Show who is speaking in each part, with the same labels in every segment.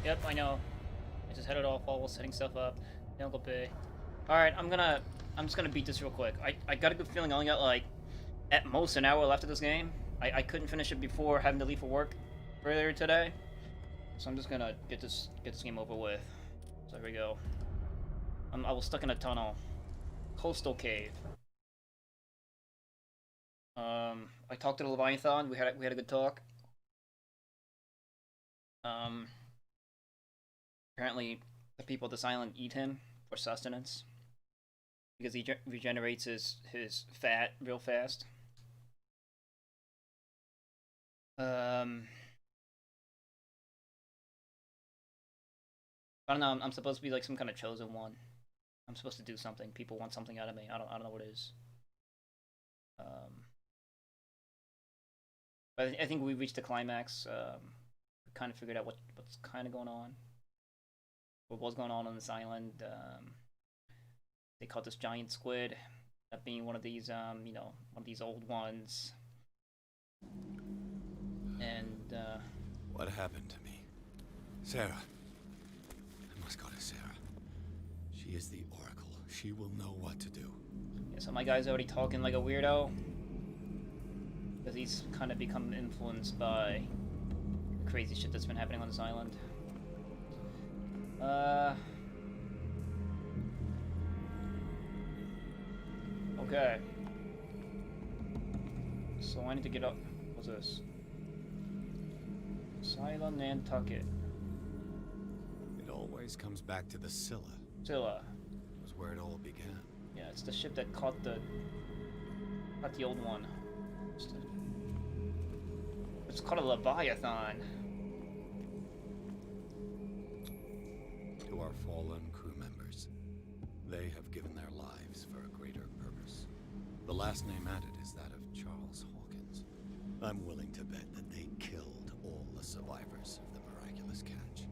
Speaker 1: Yep, I know. I just headed off while setting stuff up. Uncle Bay. Alright, I'm just gonna beat this real quick. I got a good feeling I only got like at most an hour left of this game. I couldn't finish it before having to leave for work earlier today. So I'm just gonna get this game over with. So here we go. I was stuck in a tunnel. Coastal cave. I talked to the Leviathan. We had a good talk. Apparently the people of this island eat him for sustenance because he regenerates his fat real fast. I don't know. I'm supposed to be like some kind of chosen one. I'm supposed to do something. People want something out of me. I don't know what it is. But I think we reached the climax. We kind of figured out what's kind of going on. What was going on this island? They caught this giant squid, that being one of these, one of these old ones. And
Speaker 2: what happened to me? Sarah. I must go to Sarah. She is the Oracle. She will know what to do.
Speaker 1: Yeah, so my guy's already talking like a weirdo. Because he's kind of become influenced by the crazy shit that's been happening on this island. Okay. So I need to get up. What's this? Scylla Nantucket.
Speaker 2: It always comes back to the Scylla.
Speaker 1: Scylla.
Speaker 2: It was where it all began.
Speaker 1: Yeah, it's the ship that caught the old one. It's called a Leviathan.
Speaker 2: To our fallen crew members, they have given their lives for a greater purpose. The last name added is that of Charles Hawkins. I'm willing to bet that they killed all the survivors of the miraculous catch.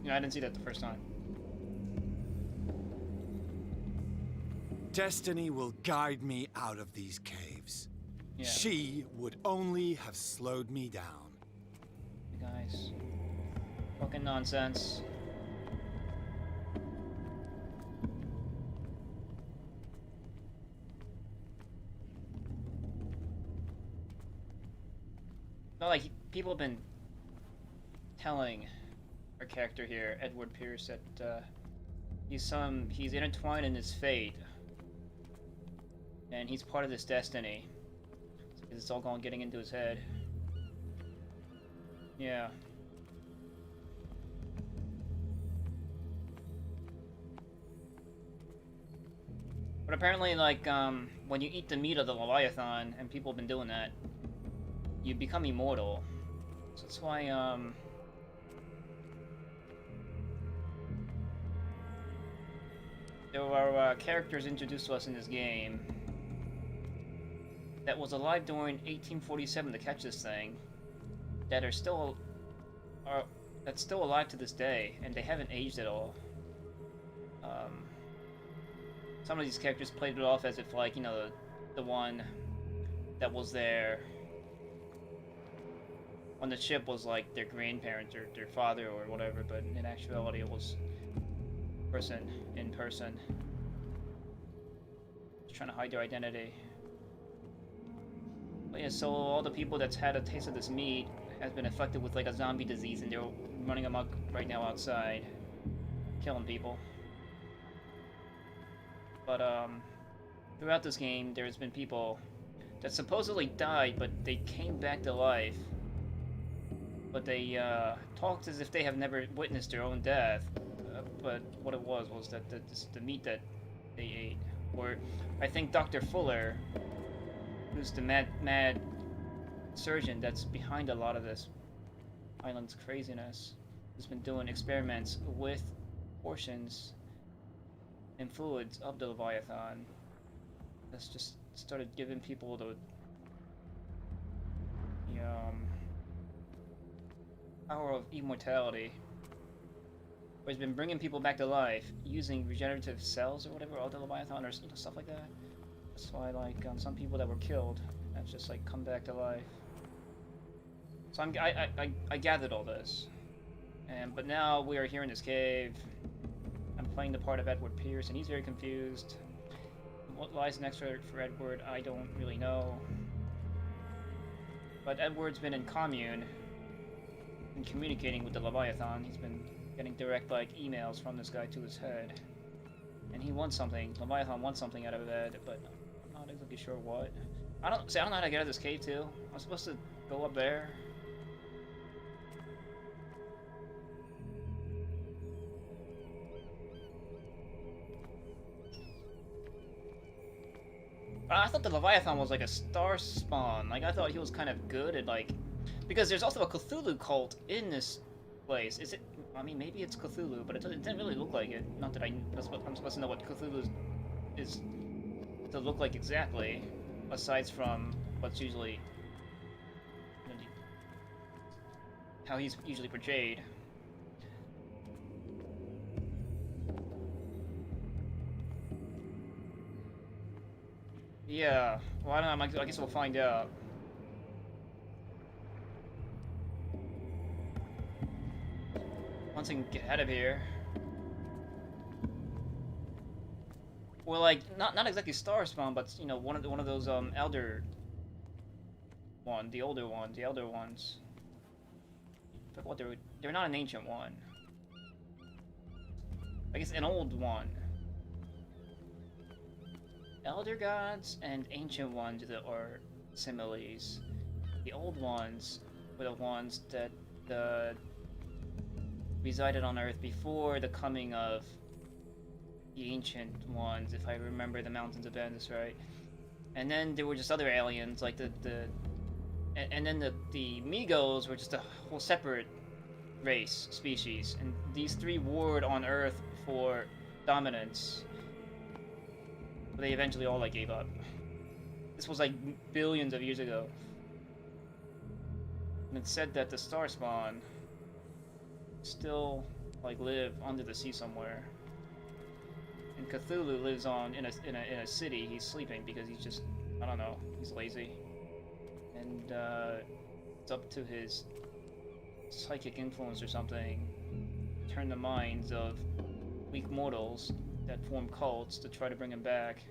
Speaker 1: Yeah, I didn't see that the first time.
Speaker 2: Destiny will guide me out of these caves. Yeah. She would only have slowed me down.
Speaker 1: You guys. Fucking nonsense. Not like people have been telling our character here, Edward Pierce, that he's intertwined in his fate. And he's part of this destiny. It's all getting into his head. Yeah. But apparently, like, when you eat the meat of the Leviathan, and people have been doing that, you become immortal. So that's why, there are characters introduced to us in this game that was alive during 1847 to catch this thing, that that's still alive to this day, and they haven't aged at all. Some of these characters played it off as if, like, you know, the one that was there on the ship was like their grandparents or their father or whatever, but in actuality it was in person. Just trying to hide their identity. But yeah, so all the people that's had a taste of this meat has been affected with like a zombie disease, and they're running amok right now outside, killing people. But throughout this game, there's been people that supposedly died, but they came back to life. But they talked as if they have never witnessed their own death. But what it was that the meat that they ate, or I think Dr. Fuller, who's the mad surgeon that's behind a lot of this island's craziness, has been doing experiments with portions and fluids of the Leviathan. That's just started giving people the power of immortality. where he's been bringing people back to life using regenerative cells or whatever, or the Leviathan, or stuff like that. That's why, like, some people that were killed have just like come back to life. So I gathered all this, but now we are here in this cave. I'm playing the part of Edward Pierce, and he's very confused. What lies next for Edward, I don't really know. But Edward's been in commune and communicating with the Leviathan. He's been getting direct like emails from this guy to his head. And he wants something. Leviathan wants something out of Ed, but I'm not exactly sure what. I don't know how to get out of this cave too. I'm supposed to go up there. I thought the Leviathan was like a star spawn. Like, I thought he was kind of good at, like... Because there's also a Cthulhu cult in this place. Is it... I mean, maybe it's Cthulhu, but it didn't really look like it. Not that I'm supposed to know what Cthulhu is to look like exactly. Aside from what's usually... how he's usually portrayed. Yeah, well, I don't know, I guess we'll find out. Once I can get out of here. Well, like, not exactly star spawn, but, you know, one of those, elder one, the older ones. But what, they're not an ancient one. I guess an old one. Elder gods and ancient ones that are similes. The old ones were the ones that resided on Earth before the coming of the ancient ones, if I remember the Mountains of Madness right. And then there were just other aliens, like and then the Migos were just a whole separate race, species, and these three warred on Earth for dominance. But they eventually all like gave up. This was like billions of years ago. And it's said that the star spawn still like live under the sea somewhere. And Cthulhu lives in a city. He's sleeping because he's just, I don't know, he's lazy. And it's up to his psychic influence or something to turn the minds of weak mortals that form cults to try to bring him back.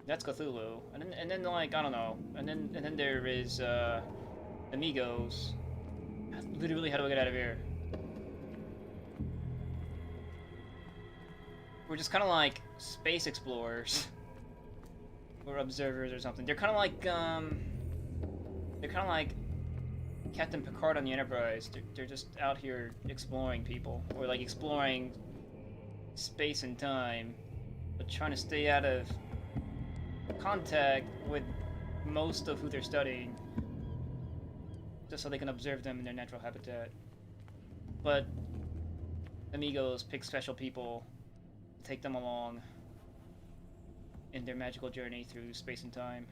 Speaker 1: That's Cthulhu. And then like, I don't know. And then there is Amigos. Literally, how do I get out of here? We're just kind of like space explorers or observers or something. They're kind of like Captain Picard on the Enterprise. They're just out here exploring people, or like exploring space and time, but trying to stay out of contact with most of who they're studying, just so they can observe them in their natural habitat. But Amigos pick special people to take them along in their magical journey through space and time.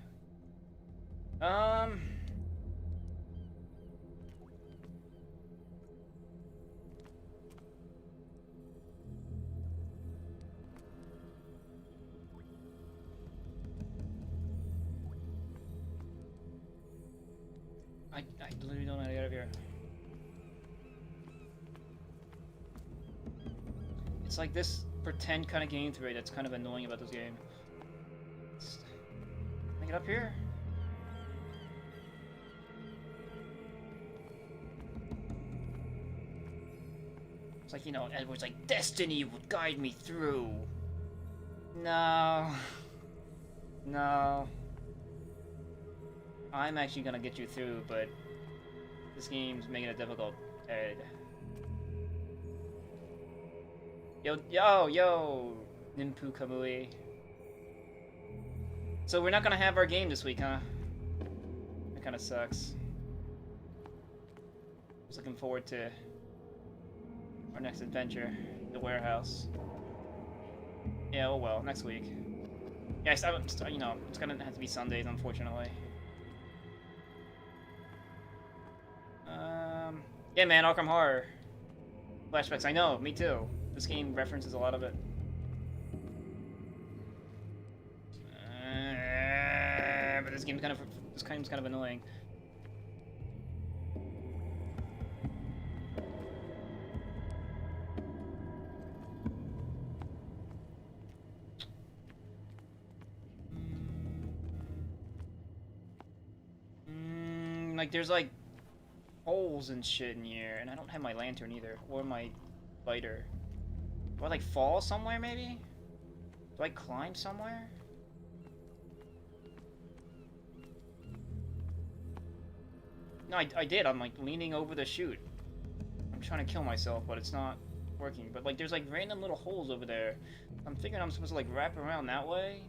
Speaker 1: I literally don't know how to get out of here. It's like this pretend kind of game theory that's kind of annoying about this game. Can I get up here? It's like, you know, Edward's like, destiny will guide me through. No. No. I'm actually gonna get you through, but this game's making it difficult, Ed. Yo, Nimpu Kamui. So we're not gonna have our game this week, huh? That kinda sucks. I was looking forward to our next adventure, the warehouse. Yeah, oh well, next week. Yeah, you know, it's gonna have to be Sundays, unfortunately. Yeah, man, Arkham Horror. Flashbacks, I know, me too. This game references a lot of it. But this game's kind of annoying. Like there's like holes and shit in here, and I don't have my lantern either, or my lighter. Do I like fall somewhere maybe? Do I climb somewhere? No, I did. I'm like leaning over the chute. I'm trying to kill myself, but it's not working. But like there's like random little holes over there. I'm thinking I'm supposed to like wrap around that way.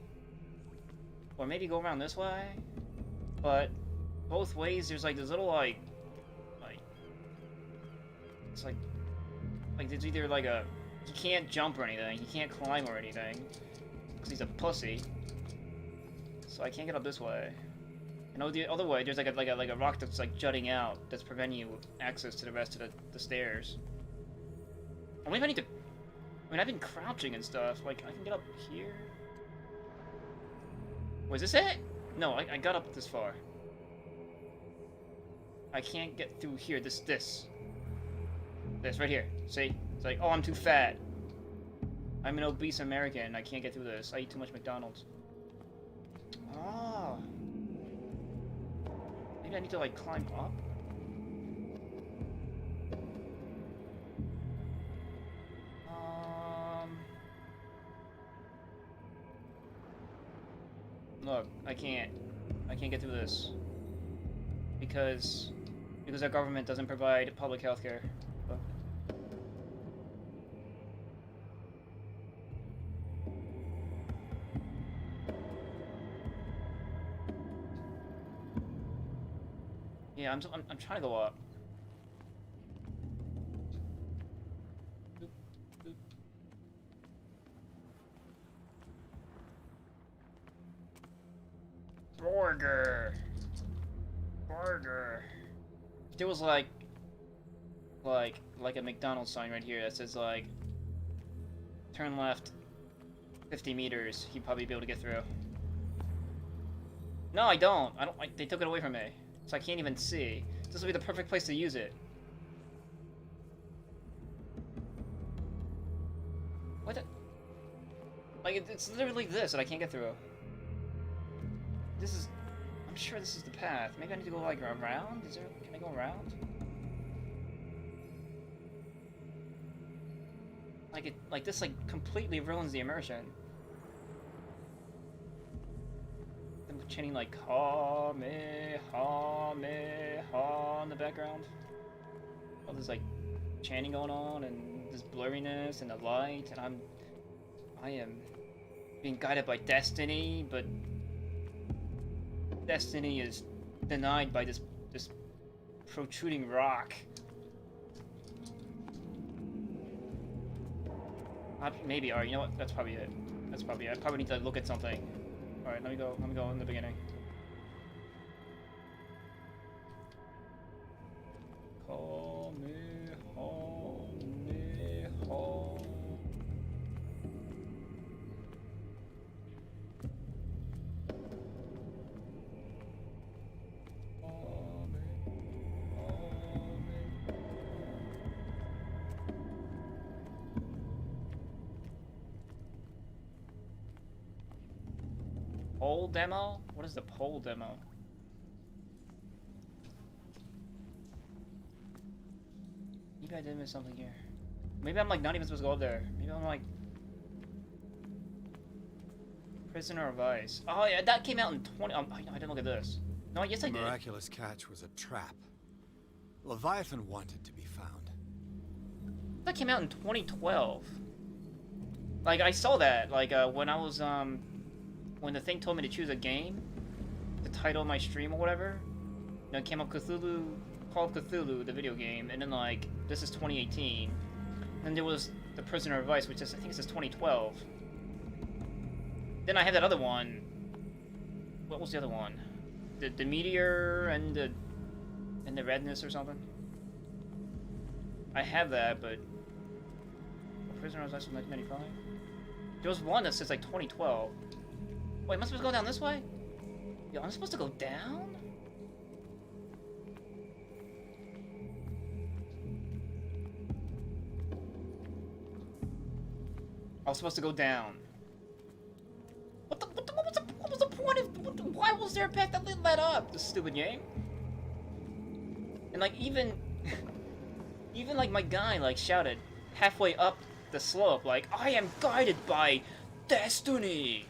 Speaker 1: Or maybe go around this way. But both ways there's like this little like it's like there's either like a he can't jump or anything, he can't climb or anything because he's a pussy, so I can't get up this way. And the other way there's like a rock that's like jutting out that's preventing you access to the rest of the stairs. I wonder if I need to, I mean I've been crouching and stuff, like I can get up here. Was this it? No, I got up this far. I can't get through here. This right here. See? It's like, oh, I'm too fat. I'm an obese American. I can't get through this. I eat too much McDonald's. Oh. Maybe I need to like climb up? Look, I can't get through this. Because our government doesn't provide public health care. Yeah, I'm trying to go up. Burger. There was like a McDonald's sign right here that says like turn left 50 meters. He'd probably be able to get through. No, I don't. They took it away from me, so I can't even see. This will be the perfect place to use it. What? Like it's literally this that I can't get through. This is. I'm sure this is the path. Maybe I need to go like around? Can I go around? Like this like completely ruins the immersion. Them chanting like ha me ha in the background. All this like chanting going on and this blurriness and the light, and I am being guided by destiny, but destiny is denied by this protruding rock. Maybe. Alright, you know what? That's probably it. I probably need to look at something. Alright, let me go in the beginning. Call me home. Poll demo? What is the poll demo? Maybe I did miss something here. Maybe I'm like not even supposed to go up there. Maybe I'm like prisoner of ice. Oh yeah, that came out in 20. I didn't look at this. No, yes I did.
Speaker 2: The miraculous catch was a trap. Leviathan wanted to be found.
Speaker 1: That came out in 2012. Like I saw that. Like when I was when the thing told me to choose a game, the title of my stream or whatever, you know, it came up Cthulhu, Call of Cthulhu, the video game, and then like, this is 2018. Then there was The Prisoner of Ice, which is, I think it says 2012. Then I had that other one. What was the other one? The meteor and the redness or something? I have that, but prisoner was actually 1995. There was one that says like 2012. Wait, am I supposed to go down this way? Yo, I'm supposed to go down? I was supposed to go down. What was the point of, why was there a path that led up? This stupid game. And like even like my guy like shouted halfway up the slope like, I am guided by destiny.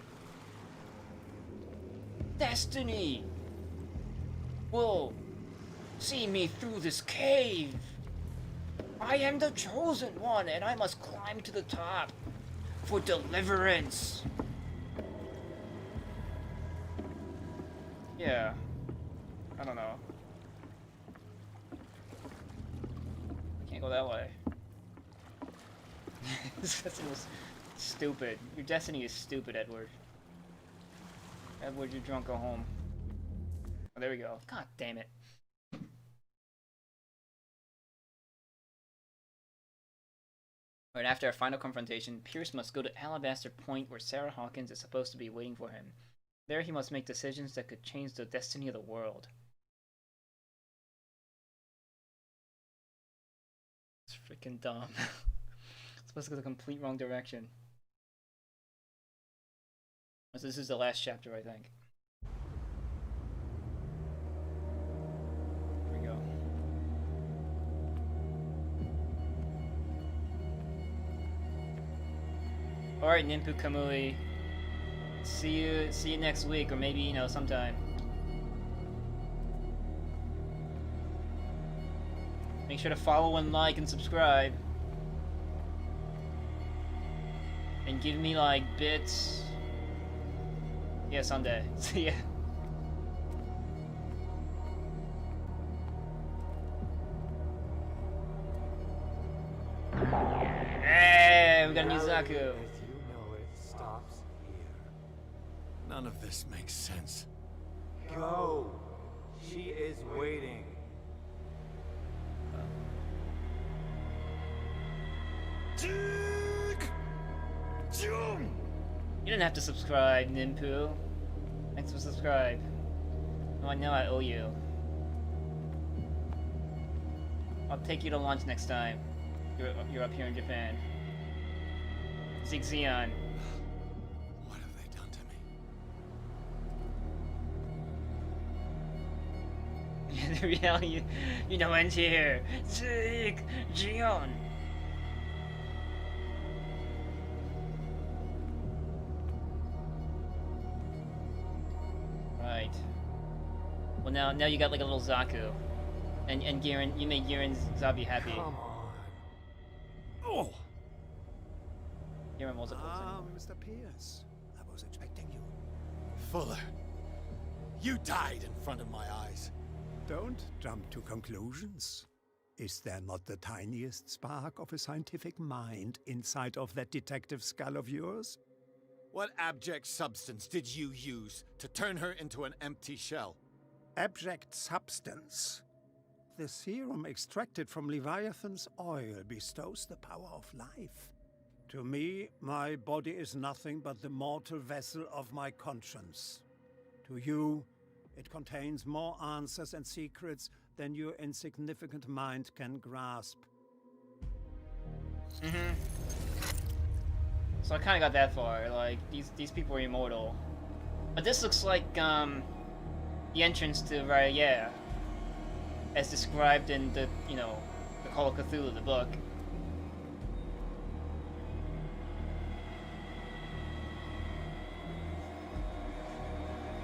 Speaker 1: Destiny will see me through this cave. I am the chosen one and I must climb to the top for deliverance. Yeah. I don't know. I can't go that way. This destiny was stupid. Your destiny is stupid, Edward. Edward, you're drunk, go home. Oh, there we go. God damn it. Right after our final confrontation, Pierce must go to Alabaster Point where Sarah Hawkins is supposed to be waiting for him. There he must make decisions that could change the destiny of the world. It's freaking dumb. It's supposed to go the complete wrong direction. So this is the last chapter, I think. Here we go. Alright, Ninpu Kamui. See you next week, or maybe, you know, sometime. Make sure to follow and like and subscribe. And give me like bits. Yeah, someday. See ya. Hey, we got a new Zaku.
Speaker 2: You know it stops here. None of this makes sense.
Speaker 3: Go. She is waiting.
Speaker 1: You didn't have to subscribe, Ninpu. Thanks for subscribe. Oh, I know I owe you. I'll take you to lunch next time. You're up here in Japan. Zig Zion.
Speaker 2: What have they done to me?
Speaker 1: The reality, you know, ends here. Zig Zion. Right. Well, now you got like a little Zaku, and Garen, you made Garen Zabi happy.
Speaker 3: Come on.
Speaker 2: Oh!
Speaker 1: Garen was a cool thing.
Speaker 4: Mr. Pierce, I was expecting you.
Speaker 2: Fuller, you died in front of my eyes.
Speaker 4: Don't jump to conclusions. Is there not the tiniest spark of a scientific mind inside of that detective skull of yours?
Speaker 2: What abject substance did you use to turn her into an empty shell?
Speaker 4: Abject substance. The serum extracted from Leviathan's oil bestows the power of life. To me, my body is nothing but the mortal vessel of my conscience. To you, it contains more answers and secrets than your insignificant mind can grasp.
Speaker 1: So I kind of got that far. Like these people are immortal, but this looks like the entrance to Raya, as described in the the Call of Cthulhu, the book.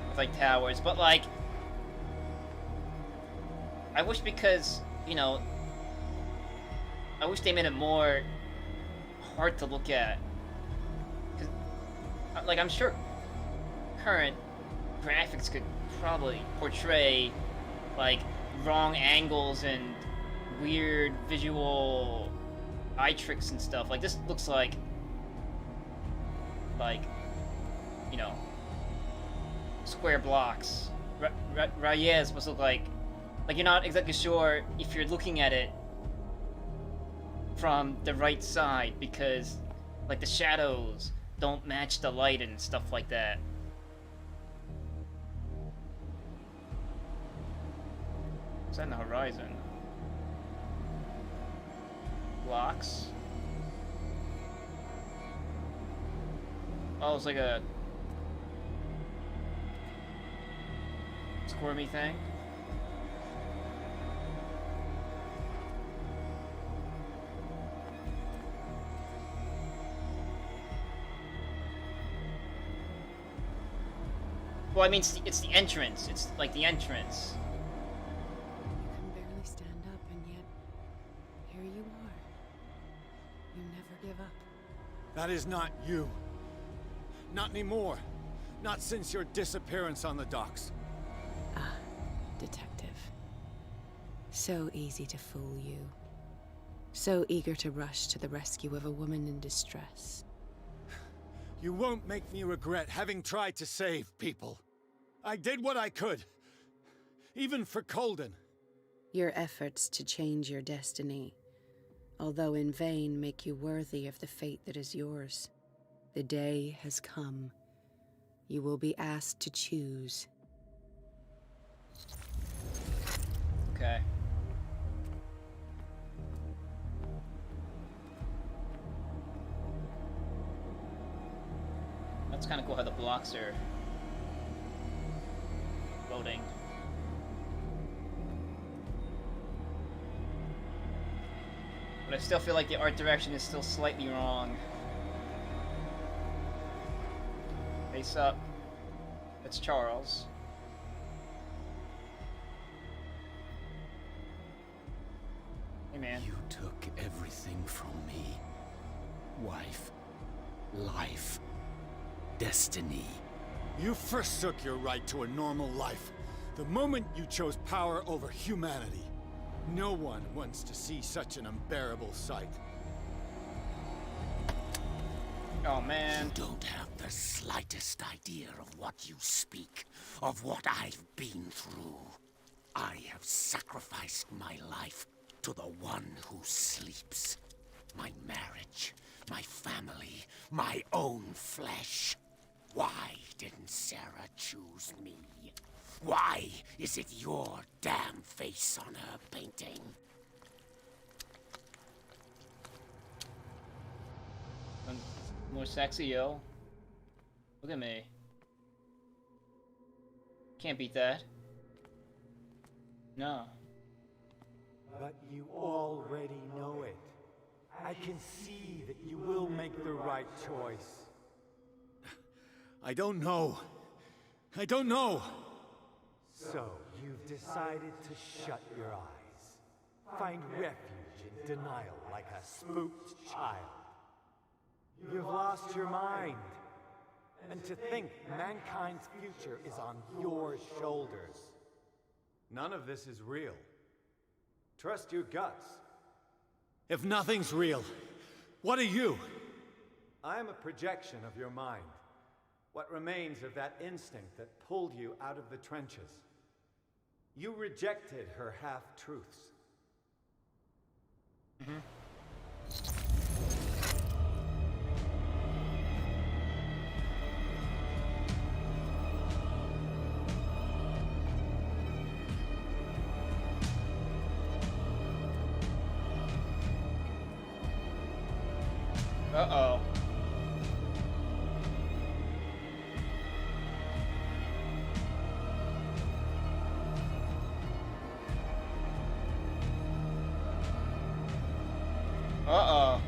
Speaker 1: With like towers, but like I wish, because I wish they made it more hard to look at. Like, I'm sure current graphics could probably portray, like, wrong angles and weird visual eye tricks and stuff. Like, this looks like, square blocks. Raya is supposed to look like you're not exactly sure if you're looking at it from the right side, because Like the shadows don't match the light and stuff like that. What's that in the horizon? Blocks? Oh, it's like a squirmy thing. Well, I mean, it's the entrance. It's like the entrance.
Speaker 5: You can barely stand up, and yet here you are. You never give up.
Speaker 2: That is not you. Not anymore. Not since your disappearance on the docks.
Speaker 5: Ah, detective. So easy to fool you. So eager to rush to the rescue of a woman in distress.
Speaker 2: You won't make me regret having tried to save people. I did what I could. Even for Colden.
Speaker 5: Your efforts to change your destiny, although in vain, make you worthy of the fate that is yours. The day has come. You will be asked to choose.
Speaker 1: Okay. That's kind of cool how the blocks are loading. But I still feel like the art direction is still slightly wrong. Face up. That's Charles. Hey, man.
Speaker 2: You took everything from me. Wife. Life. Destiny. You forsook your right to a normal life. The moment you chose power over humanity. No one wants to see such an unbearable sight.
Speaker 1: Oh, man.
Speaker 6: You don't have the slightest idea of what you speak, of what I've been through. I have sacrificed my life to the one who sleeps. My marriage, my family, my own flesh. Why didn't Sarah choose me? Why is it your damn face on her painting?
Speaker 1: I'm more sexy, yo. Look at me. Can't beat that. No.
Speaker 3: But you already know it. I can see that you will make the right choice.
Speaker 2: I don't know. I don't know.
Speaker 3: So, you've decided to shut your eyes. Find refuge in denial like a spooked child. You've lost your mind. And to think mankind's future is on your shoulders. None of this is real. Trust your guts.
Speaker 2: If nothing's real, what are you?
Speaker 3: I am a projection of your mind. What remains of that instinct that pulled you out of the trenches. You rejected her half-truths.
Speaker 1: Uh-oh. Uh-oh.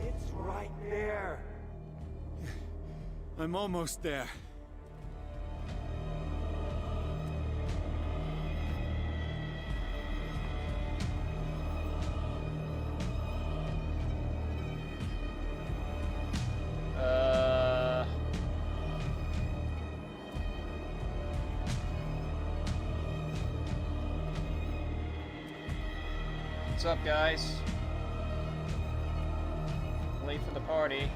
Speaker 3: It's right there.
Speaker 2: I'm almost there.
Speaker 1: What's up, guys? Late for the party.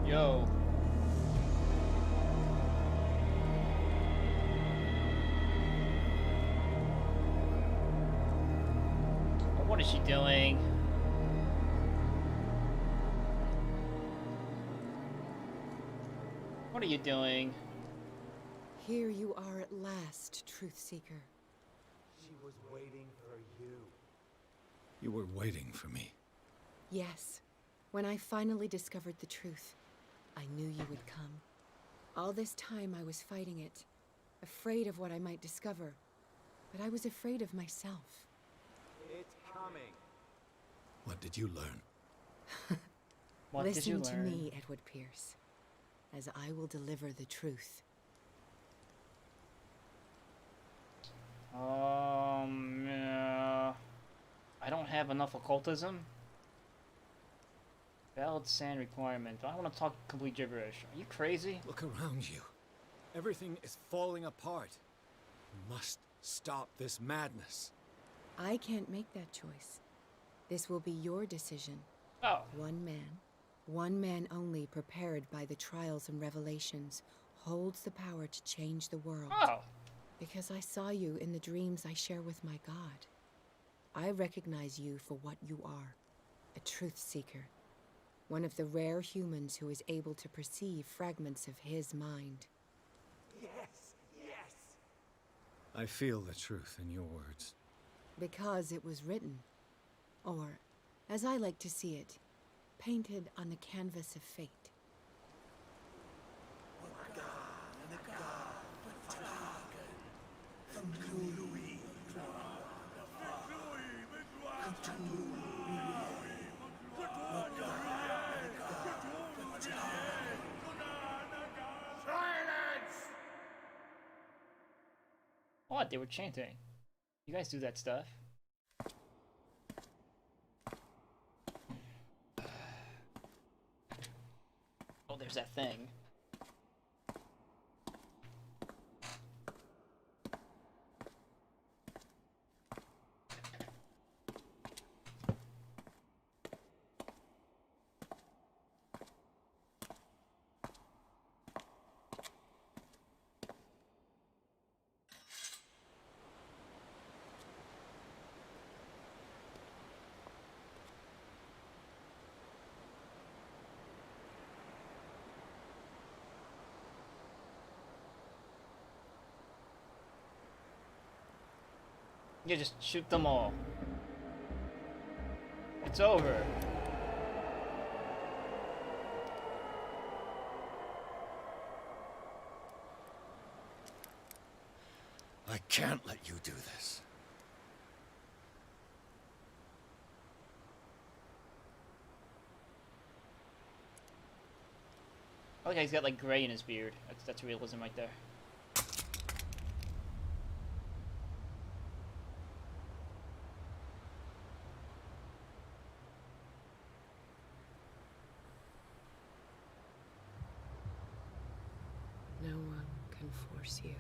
Speaker 1: Yo. What is she doing? What are you doing?
Speaker 5: Here you are at last, Truth Seeker.
Speaker 3: She was waiting for you.
Speaker 2: You were waiting for me.
Speaker 5: Yes. When I finally discovered the truth, I knew you would come. All this time I was fighting it, afraid of what I might discover. But I was afraid of myself.
Speaker 3: It's coming.
Speaker 2: What did you learn?
Speaker 1: What did you
Speaker 5: Listen
Speaker 1: learn?
Speaker 5: to me, Edward Pierce, as I will deliver the truth.
Speaker 1: I don't have enough occultism. Valid sand requirement. I don't want to talk complete gibberish. Are you crazy?
Speaker 2: Look around you. Everything is falling apart. You must stop this madness.
Speaker 5: I can't make that choice. This will be your decision.
Speaker 1: Oh.
Speaker 5: One man only prepared by the trials and revelations, holds the power to change the world.
Speaker 1: Oh.
Speaker 5: Because I saw you in the dreams I share with my God. I recognize you for what you are, a truth seeker. One of the rare humans who is able to perceive fragments of his mind.
Speaker 3: Yes, yes.
Speaker 2: I feel the truth in your words.
Speaker 5: Because it was written. Or, as I like to see it, painted on the canvas of fate.
Speaker 1: What? They were chanting. You guys do that stuff. Oh, there's that thing. You just shoot them all. It's over.
Speaker 2: I can't let you do this.
Speaker 1: Okay, he's got like gray in his beard. That's realism right there.
Speaker 5: No one can force you.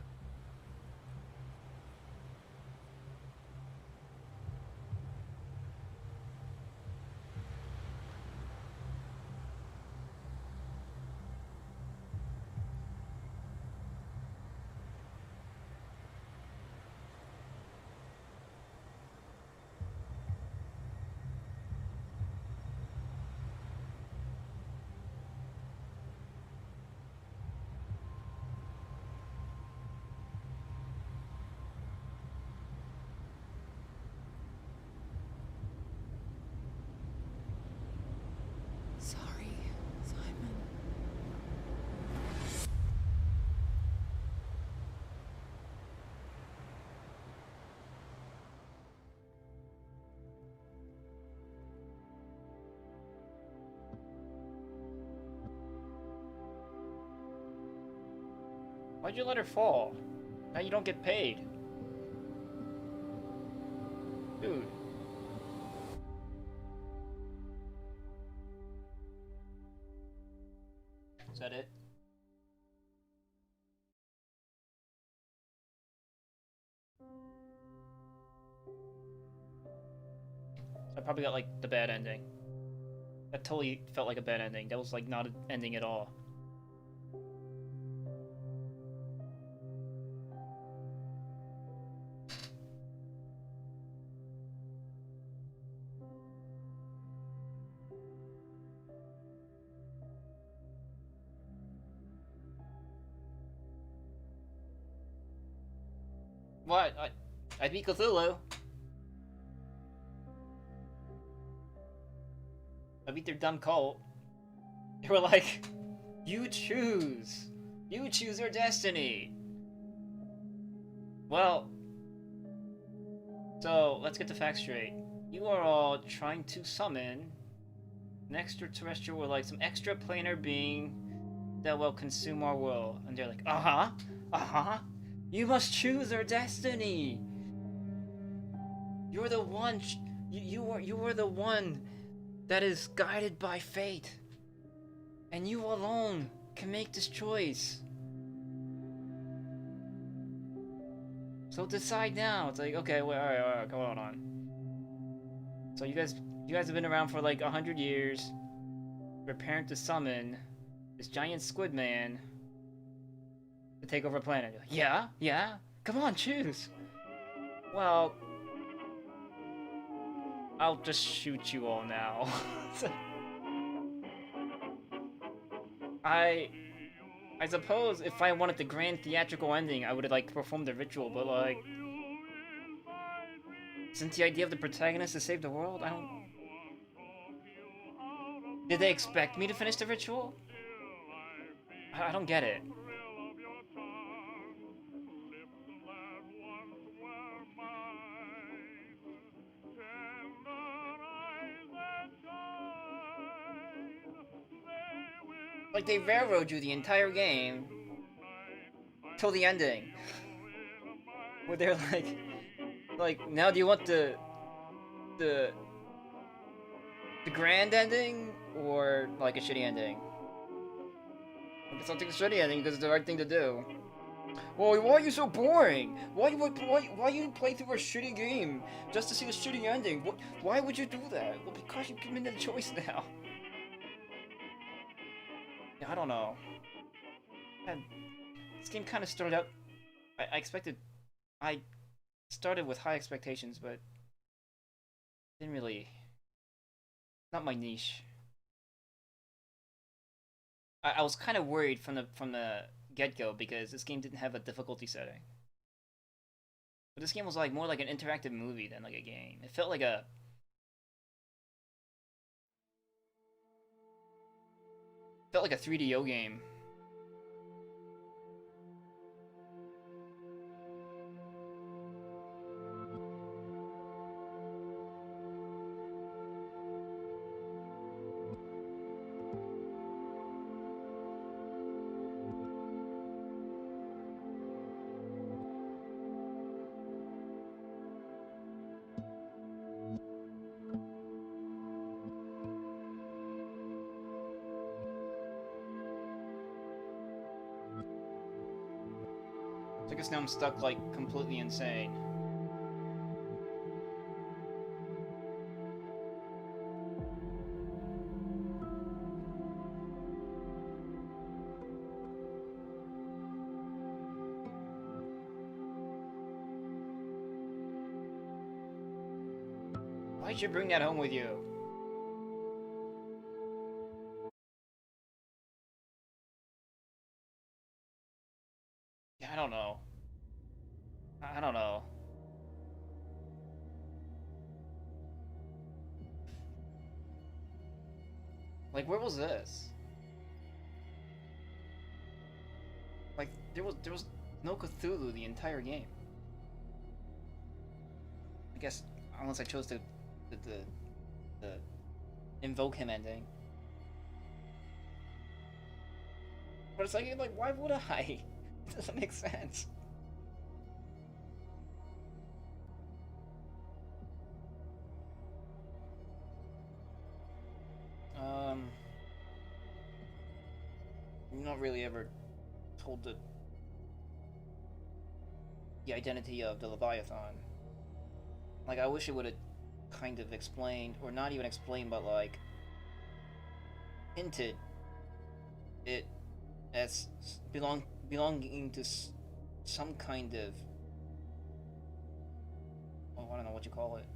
Speaker 1: Why'd you let her fall? Now you don't get paid. Dude. Is that it? I probably got like the bad ending. That totally felt like a bad ending. That was like not an ending at all. What? I beat Cthulhu. I beat their dumb cult. They were like, you choose. You choose your destiny. Well, so let's get the facts straight. You are all trying to summon an extraterrestrial or like some extraplanar being that will consume our world. And they're like, uh-huh, uh-huh. You must choose your destiny. You're the one. You are the one that is guided by fate, and you alone can make this choice. So decide now. It's like, okay, wait, all right, come on. So you guys have been around for like 100 years, preparing to summon this giant squid man to take over a planet. You're like, yeah, come on, choose. Well, I'll just shoot you all now. I suppose if I wanted the grand theatrical ending, I would have like performed the ritual, but like, since the idea of the protagonist to save the world, I don't. Did they expect me to finish the ritual? I don't get it. Like, they railroad you the entire game till the ending. Where they're like, now do you want the grand ending or like a shitty ending? I guess I'll take a shitty ending because it's the right thing to do. Well, why are you so boring? Why you play through a shitty game just to see a shitty ending? Why would you do that? Well, because you give me the choice now. I don't know. Man, this game kind of started out. I started with high expectations, but didn't really. Not my niche. I was kind of worried from the get-go because this game didn't have a difficulty setting. But this game was like more like an interactive movie than like a game. It felt like a. Felt like a 3DO game. I guess now I'm stuck, like, completely insane. Why'd you bring that home with you? Yeah, I don't know. I don't know. Like, where was this? Like, there was no Cthulhu the entire game. I guess unless I chose the invoke him ending. But it's like why would I? It doesn't make sense. You're not really ever told the identity of the Leviathan. Like, I wish it would have kind of explained, or not even explained, but like hinted it as belonging to some kind of, oh, I don't know what you call it,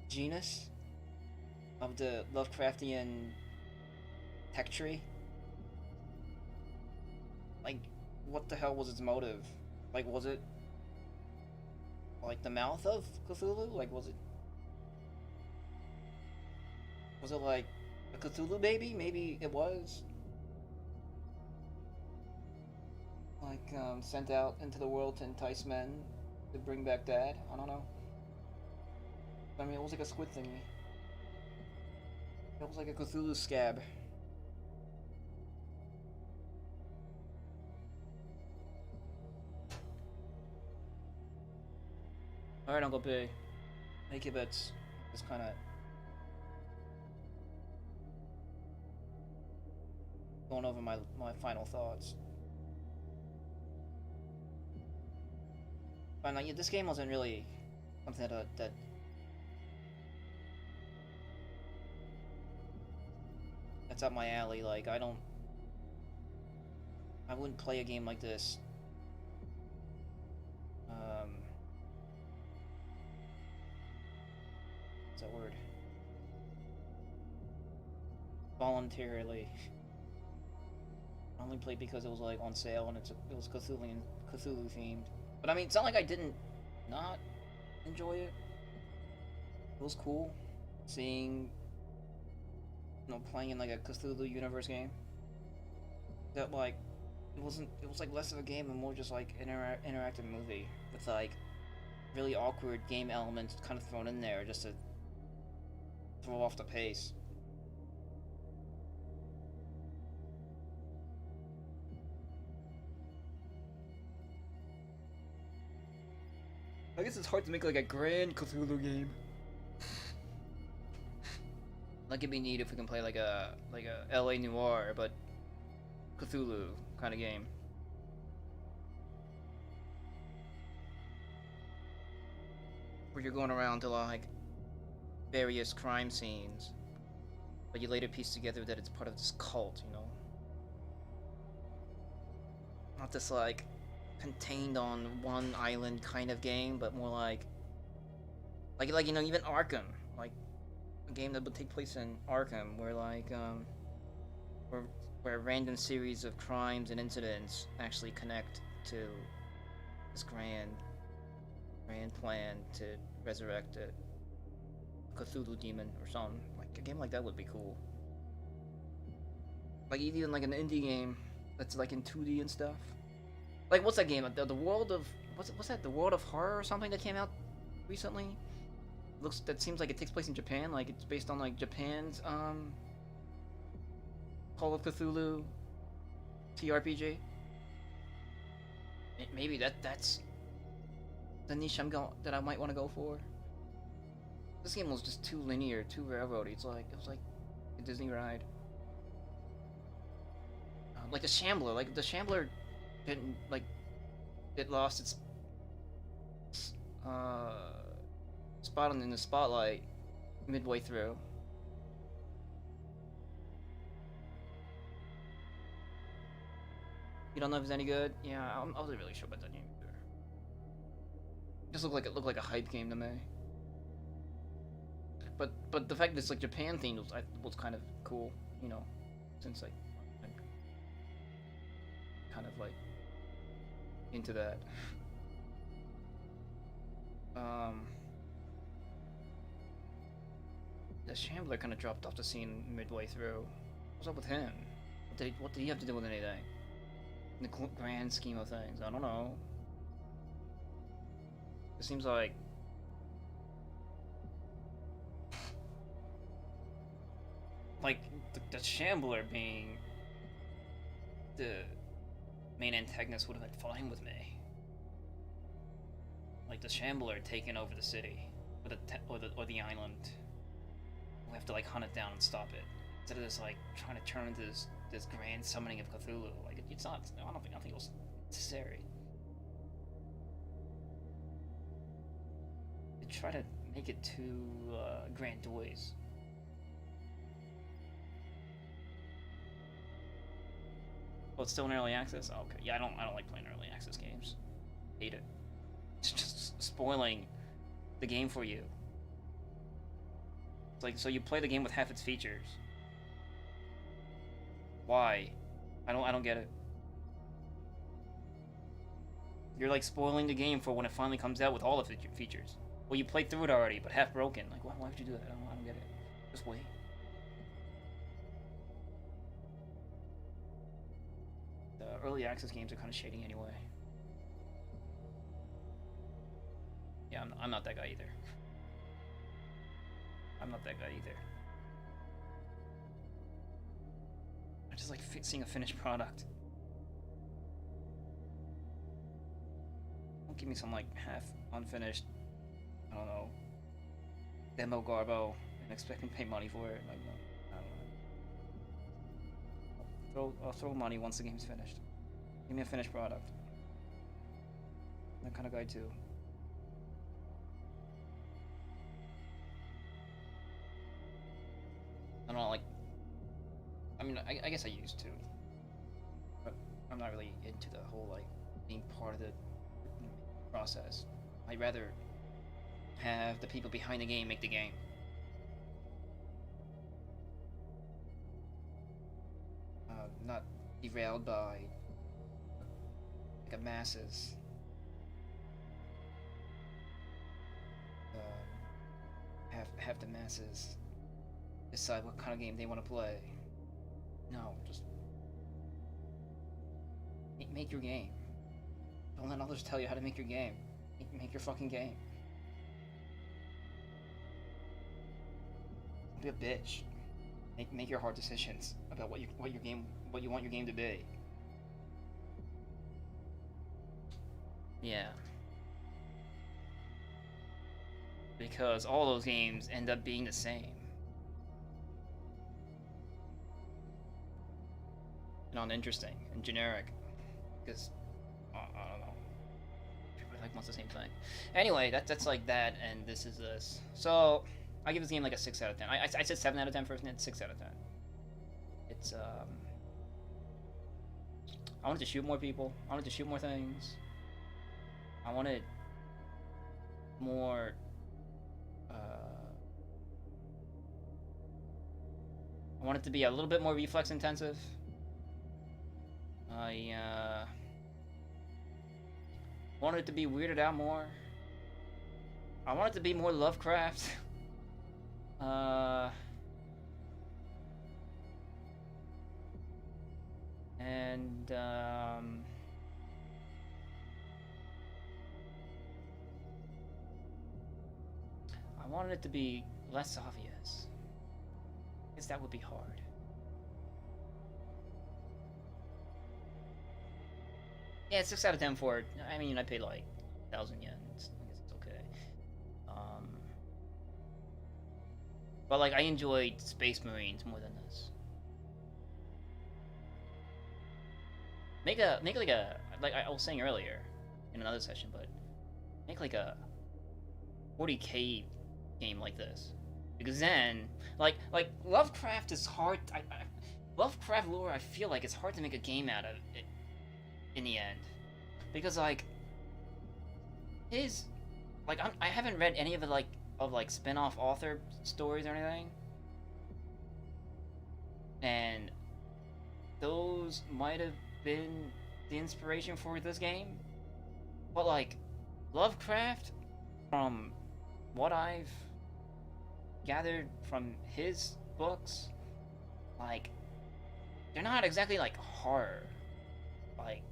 Speaker 1: genus of the Lovecraftian tech tree. Like, what the hell was its motive? Like, was it like the mouth of Cthulhu? Like, was it like a Cthulhu baby? Maybe it was. Like, sent out into the world to entice men to bring back Dad? I don't know. I mean, it was like a squid thingy. It was like a Cthulhu scab. Alright, Uncle P. Make your bets. Just kinda going over my final thoughts. But no, yeah, this game wasn't really something that that's up my alley. Like, I wouldn't play a game like this. What's that word? Voluntarily. I only played because it was like on sale and it was Cthulhu themed. But I mean, it's not like I didn't not enjoy it. It was cool seeing, playing in like a Cthulhu universe game. That like, it was like less of a game and more just like an interactive movie with like really awkward game elements kind of thrown in there just to throw off the pace. I guess it's hard to make like a grand Cthulhu game. Like, it'd be neat if we can play like a LA Noire but Cthulhu kind of game. Where you're going around to like various crime scenes, but you later piece together that it's part of this cult, Not this like contained on one island kind of game, but more like even Arkham, like a game that would take place in Arkham, where like where a random series of crimes and incidents actually connect to this grand plan to resurrect a Cthulhu demon or something. Like, a game like that would be cool. Like, even like an indie game that's like in 2D and stuff. Like, what's that game? The World of... What's that? The World of Horror or something that came out recently? That seems like it takes place in Japan. Like, it's based on like Japan's Call of Cthulhu TRPG. Maybe that's the niche that I might want to go for. This game was just too linear, too railroady. It was like a Disney ride. Like the Shambler. Like, the Shambler didn't, like, it lost its spot in the spotlight midway through. You don't know if it's any good? Yeah, I wasn't really sure about that game either. It just looked like a hype game to me. But the fact that it's like Japan themed was kind of cool, since like I'm kind of like into that. The Shambler kind of dropped off the scene midway through. What's up with him? What did he have to do with anything? In the grand scheme of things, I don't know. It seems like the Shambler being the main antagonist would have been fine with me. Like the Shambler taking over the city, or the island. We have to like hunt it down and stop it. Instead of this like trying to turn into this grand summoning of Cthulhu. Like it's not. I don't think it was necessary. They try to make it too grandiose. Oh, it's still in early access? Oh, okay. Yeah, I don't like playing early access games. Hate it. It's just spoiling the game for you. It's like, so you play the game with half its features. Why? I don't get it. You're like spoiling the game for when it finally comes out with all of its features. Well, you played through it already, but half broken. Like, why would you do that? I don't get it. Just wait. The early access games are kind of shady anyway. Yeah, I'm not that guy either. I'm not that guy either. I just like seeing a finished product. Don't give me some like half unfinished, I don't know, demo garbo and expect me to pay money for it. Like, I don't know. I'll throw money once the game's finished. Give me a finished product. That kind of guy too. I don't know, like, I mean, I guess I used to, but I'm not really into the whole, like, being part of the process. I'd rather have the people behind the game make the game. Not derailed by, like, a masses. Have the masses decide what kind of game they want to play. No, just make your game. Don't let others tell you how to make your game. Make your fucking game. Don't be a bitch. Make your hard decisions about what you want your game to be. Yeah. Because all those games end up being the same. And uninteresting and generic. Because, I don't know. Everybody like wants the same thing. Anyway, that's like that, and this is this. So, I give this game like a 6 out of 10. I said 7 out of 10 first, and it's 6 out of 10. It's, I wanted to shoot more people. I wanted to shoot more things. I wanted more, I want it to be a little bit more reflex intensive. I wanted it to be weirded out more. I want it to be more Lovecraft. And I wanted it to be less obvious. I guess that would be hard. Yeah, it's 6 out of 10 for it. I mean, I paid like 1,000 yen. I guess it's okay. But like, I enjoyed Space Marines more than this. Make like I was saying earlier in another session, but make like a 40K game like this. Because then, like Lovecraft is hard. Lovecraft lore, I feel like it's hard to make a game out of it in the end, because like his, like I haven't read any of it of spin-off author stories or anything, and those might have been the inspiration for this game, but like Lovecraft, from what I've gathered from his books, like they're not exactly like horror. Like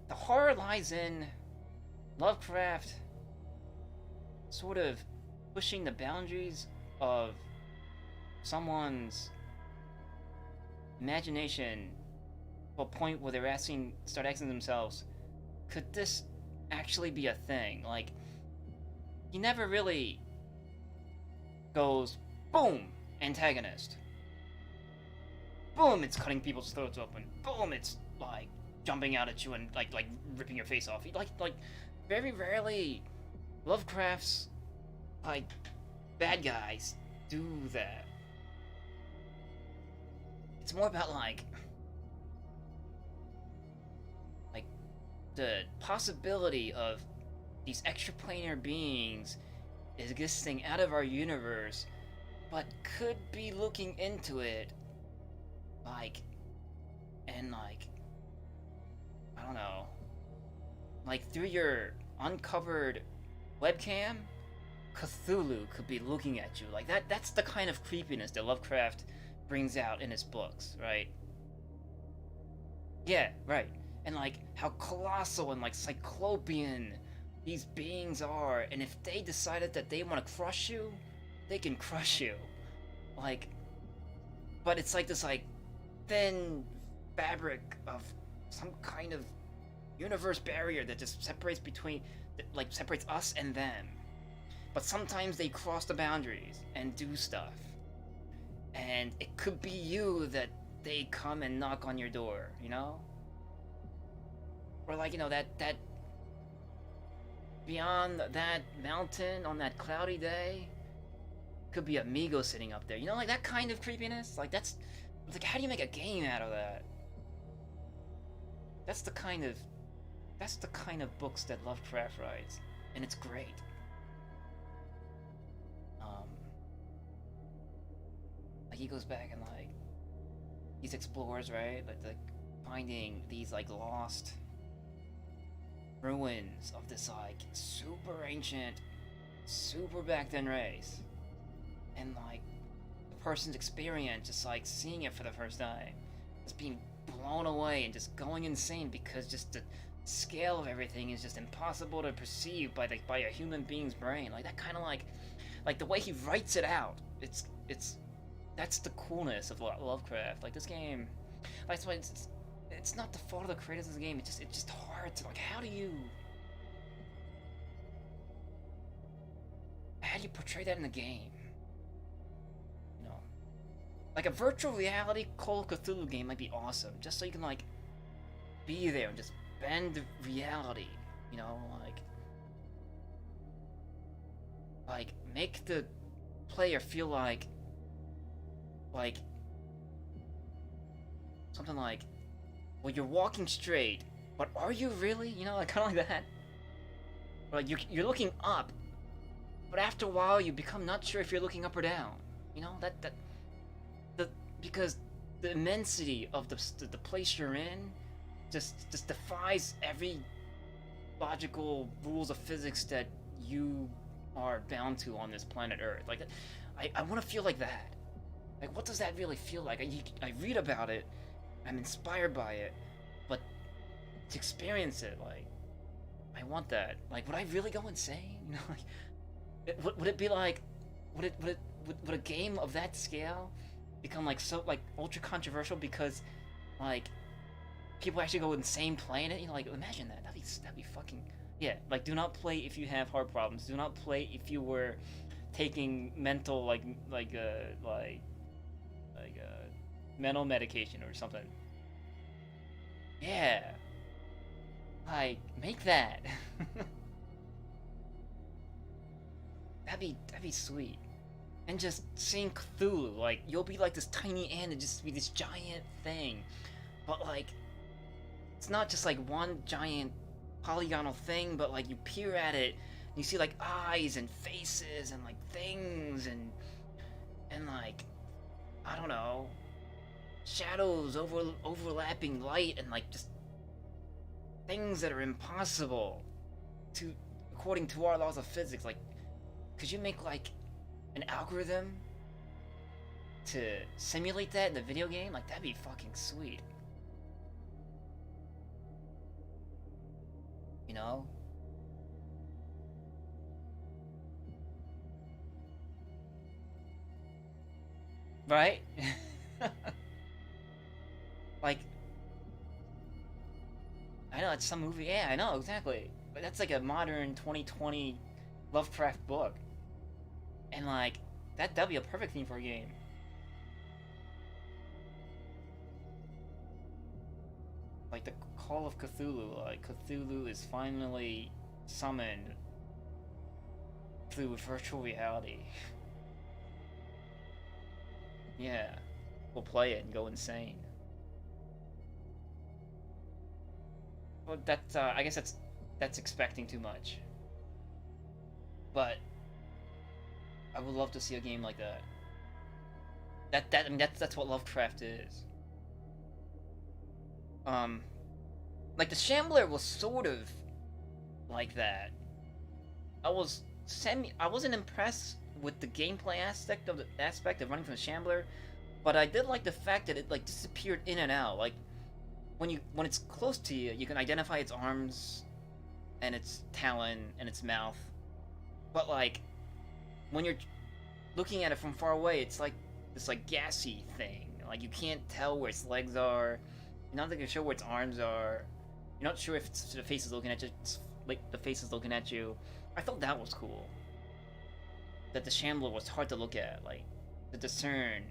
Speaker 1: the horror lies in Lovecraft sort of pushing the boundaries of someone's imagination to a point where they're start asking themselves, could this actually be a thing? Like, he never really goes, boom, antagonist. Boom, it's cutting people's throats open. Boom, it's like jumping out at you and like ripping your face off. Like very rarely Lovecraft's like bad guys do that. It's more about like the possibility of these extraplanar beings existing out of our universe, but could be looking into it, like, and like, I don't know, like through your uncovered webcam, Cthulhu could be looking at you. Like that's the kind of creepiness that Lovecraft brings out in his books, right? Yeah, right. And like how colossal and like cyclopean these beings are, and if they decided that they want to crush you, they can crush you. Like, but it's like this like thin fabric of some kind of universe barrier that just separates separates us and them. But sometimes they cross the boundaries and do stuff. And it could be you that they come and knock on your door, you know? Or like, you know, that beyond that mountain on that cloudy day could be Amigo sitting up there. You know, like that kind of creepiness? Like that's like, how do you make a game out of that? That's the kind of books that Lovecraft writes, and it's great. Like he goes back and like these explorers, right? Like finding these like lost ruins of this like super ancient, super back then race, and like the person's experience, just like seeing it for the first time, just being blown away and just going insane because just the scale of everything is just impossible to perceive by a human being's brain. Like that kind of like the way he writes it out. It's that's the coolness of Lovecraft. Like this game, that's why it's not the fault of the creators of the game. It's just hard to like, how do you portray that in the game? You know, like a virtual reality Call of Cthulhu game might be awesome, just so you can like be there and just bend reality. You know, like make the player feel like something like, well, you're walking straight, but are you really? You know, like kind of like that. Or like you're looking up, but after a while you become not sure if you're looking up or down. You know, because the immensity of the place you're in just defies every logical rules of physics that you are bound to on this planet Earth. Like, I want to feel like that. Like, what does that really feel like? I read about it, I'm inspired by it, but to experience it, like, I want that. Like, would I really go insane? You know, like, would it be like, would a game of that scale become like so like ultra controversial because like people actually go insane playing it? You know, like imagine that. That'd be fucking, yeah. Like, do not play if you have heart problems. Do not play if you were taking mental mental medication or something. Yeah. Like, make that. That'd be sweet. And just seeing Cthulhu, like, you'll be like this tiny ant and just be this giant thing. But like, it's not just like one giant polygonal thing, but like you peer at it and you see like eyes and faces and like things and like, I don't know, shadows overlapping light and like just things that are impossible to, according to our laws of physics. Like, could you make like an algorithm to simulate that in the video game? Like, that'd be fucking sweet. You know? Right? I know, it's some movie. Yeah, I know, exactly. But that's like a modern 2020 Lovecraft book. And like, that'd be a perfect theme for a game. Like the Call of Cthulhu. Like, Cthulhu is finally summoned through virtual reality. Yeah. We'll play it and go insane. Well, that's, I guess that's expecting too much. But I would love to see a game like that. I mean, that's what Lovecraft is. Like the Shambler was sort of like that. I wasn't impressed with the gameplay aspect of running from the Shambler, but I did like the fact that it like disappeared in and out. Like when it's close to you, you can identify its arms and its talon and its mouth. But like when you're looking at it from far away, it's like this like gassy thing. Like you can't tell where its legs are. You're not sure where its arms are. You're not sure if the face is looking at you. It's like the face is looking at you. I thought that was cool. That the Shambler was hard to look at, like to discern.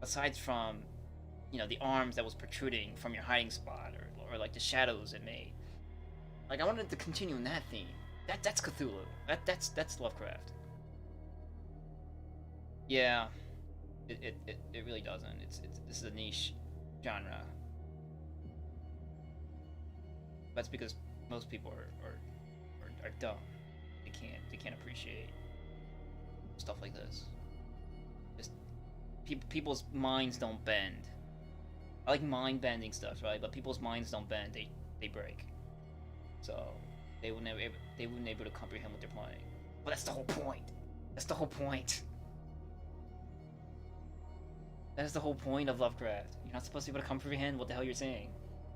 Speaker 1: Aside from, you know, the arms that was protruding from your hiding spot, or like the shadows it made. Like I wanted to continue in that theme. That's Cthulhu. That's Lovecraft. Yeah, it really doesn't. This is a niche genre. That's because most people are dumb. They can't appreciate stuff like this. Just people's minds don't bend. I like mind bending stuff, right? But people's minds don't bend. They break. So they wouldn't able to comprehend what they're playing. But that's the whole point. That's the whole point. That is the whole point of Lovecraft. You're not supposed to be able to comprehend what the hell you're saying.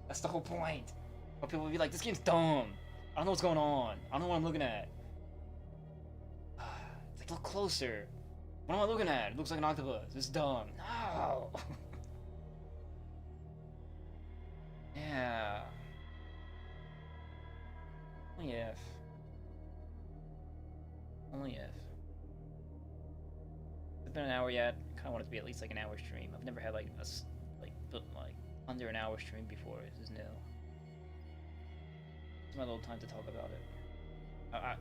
Speaker 1: That's the whole point. But people will be like, this game's dumb. I don't know what's going on. I don't know what I'm looking at. It's like, look closer. What am I looking at? It looks like an octopus. It's dumb. No. Yeah. Only if. Only if. It's been an hour yet. I kind of want it to be at least like an hour stream. I've never had like like under an hour stream before. This is new. It's my little time to talk about it.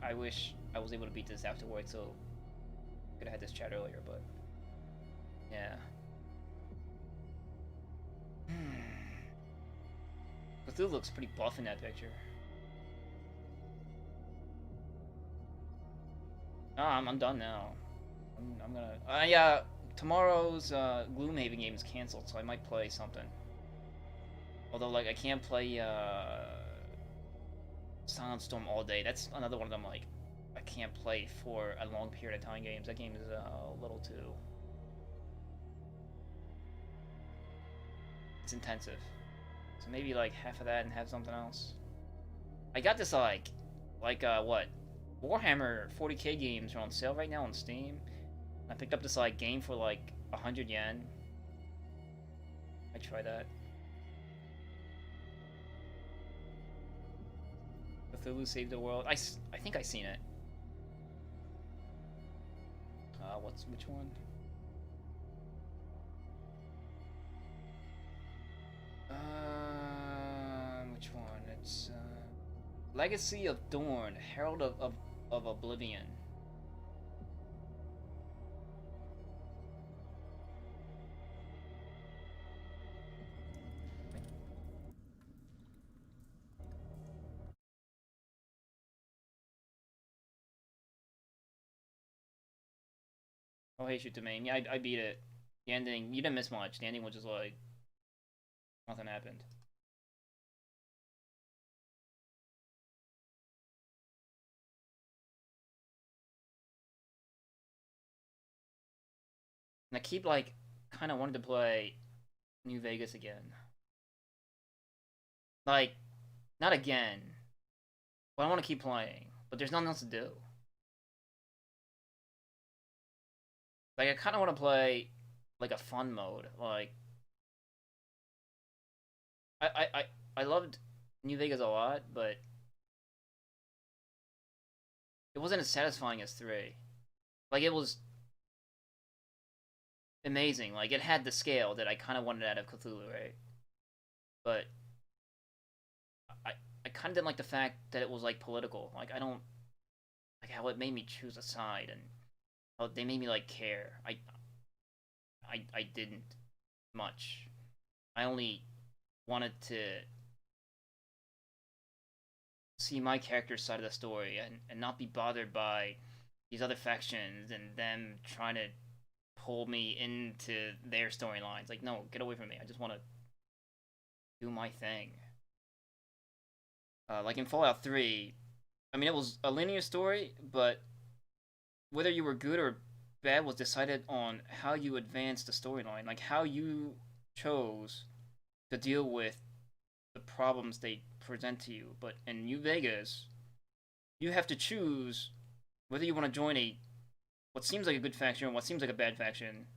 Speaker 1: I wish I was able to beat this afterwards, so I could have had this chat earlier, but yeah. Cthulhu looks pretty buff in that picture. No, I'm done now. I'm gonna. Yeah, tomorrow's Gloomhaven game is canceled, so I might play something. Although, like, I can't play Silent Storm all day. That's another one of them, like, I can't play for a long period of time games. That game is a little too. It's intensive. So maybe like half of that and have something else. I got this like what? Warhammer 40k games are on sale right now on Steam. I picked up this like game for like 100 yen. I try that. Cthulhu Saved the World. I think I seen it. Which one? Which one? It's Legacy of Dorn, Herald of Oblivion. Oh, hey, shoot, domain. Yeah, I beat it. The ending, you didn't miss much. The ending was just like nothing happened. And I keep like kind of wanting to play New Vegas again. Like, not again. But I want to keep playing. But there's nothing else to do. Like, I kind of want to play like a fun mode. Like, I loved New Vegas a lot, but it wasn't as satisfying as 3. Like, it was amazing. Like, it had the scale that I kind of wanted out of Cthulhu, right? But I kind of didn't like the fact that it was, like, political. Like, I don't like how it made me choose a side, and how they made me, like, care. I didn't much. I only wanted to see my character's side of the story and not be bothered by these other factions and them trying to pull me into their storylines. Like, no, get away from me. I just want to do my thing. Like in Fallout 3, I mean, it was a linear story, but whether you were good or bad was decided on how you advanced the storyline, like how you chose to deal with the problems they present to you. But in New Vegas, you have to choose whether you want to join what seems like a good faction or what seems like a bad faction,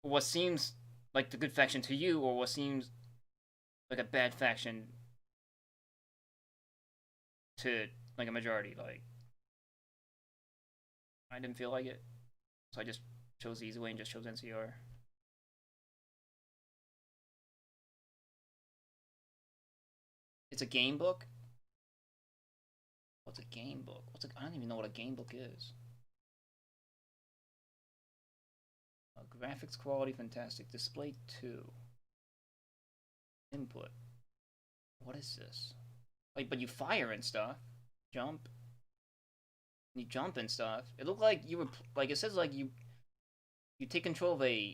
Speaker 1: or what seems like the good faction to you, or what seems like a bad faction to like a majority. Like, I didn't feel like it, so I just chose the easy way and just chose NCR. It's a game book? What's a game book? I don't even know what a game book is. Graphics quality fantastic. Display 2. Input. What is this? Like, but you fire and stuff. Jump. You jump and stuff. It looked like you were, like, it says like you take control of like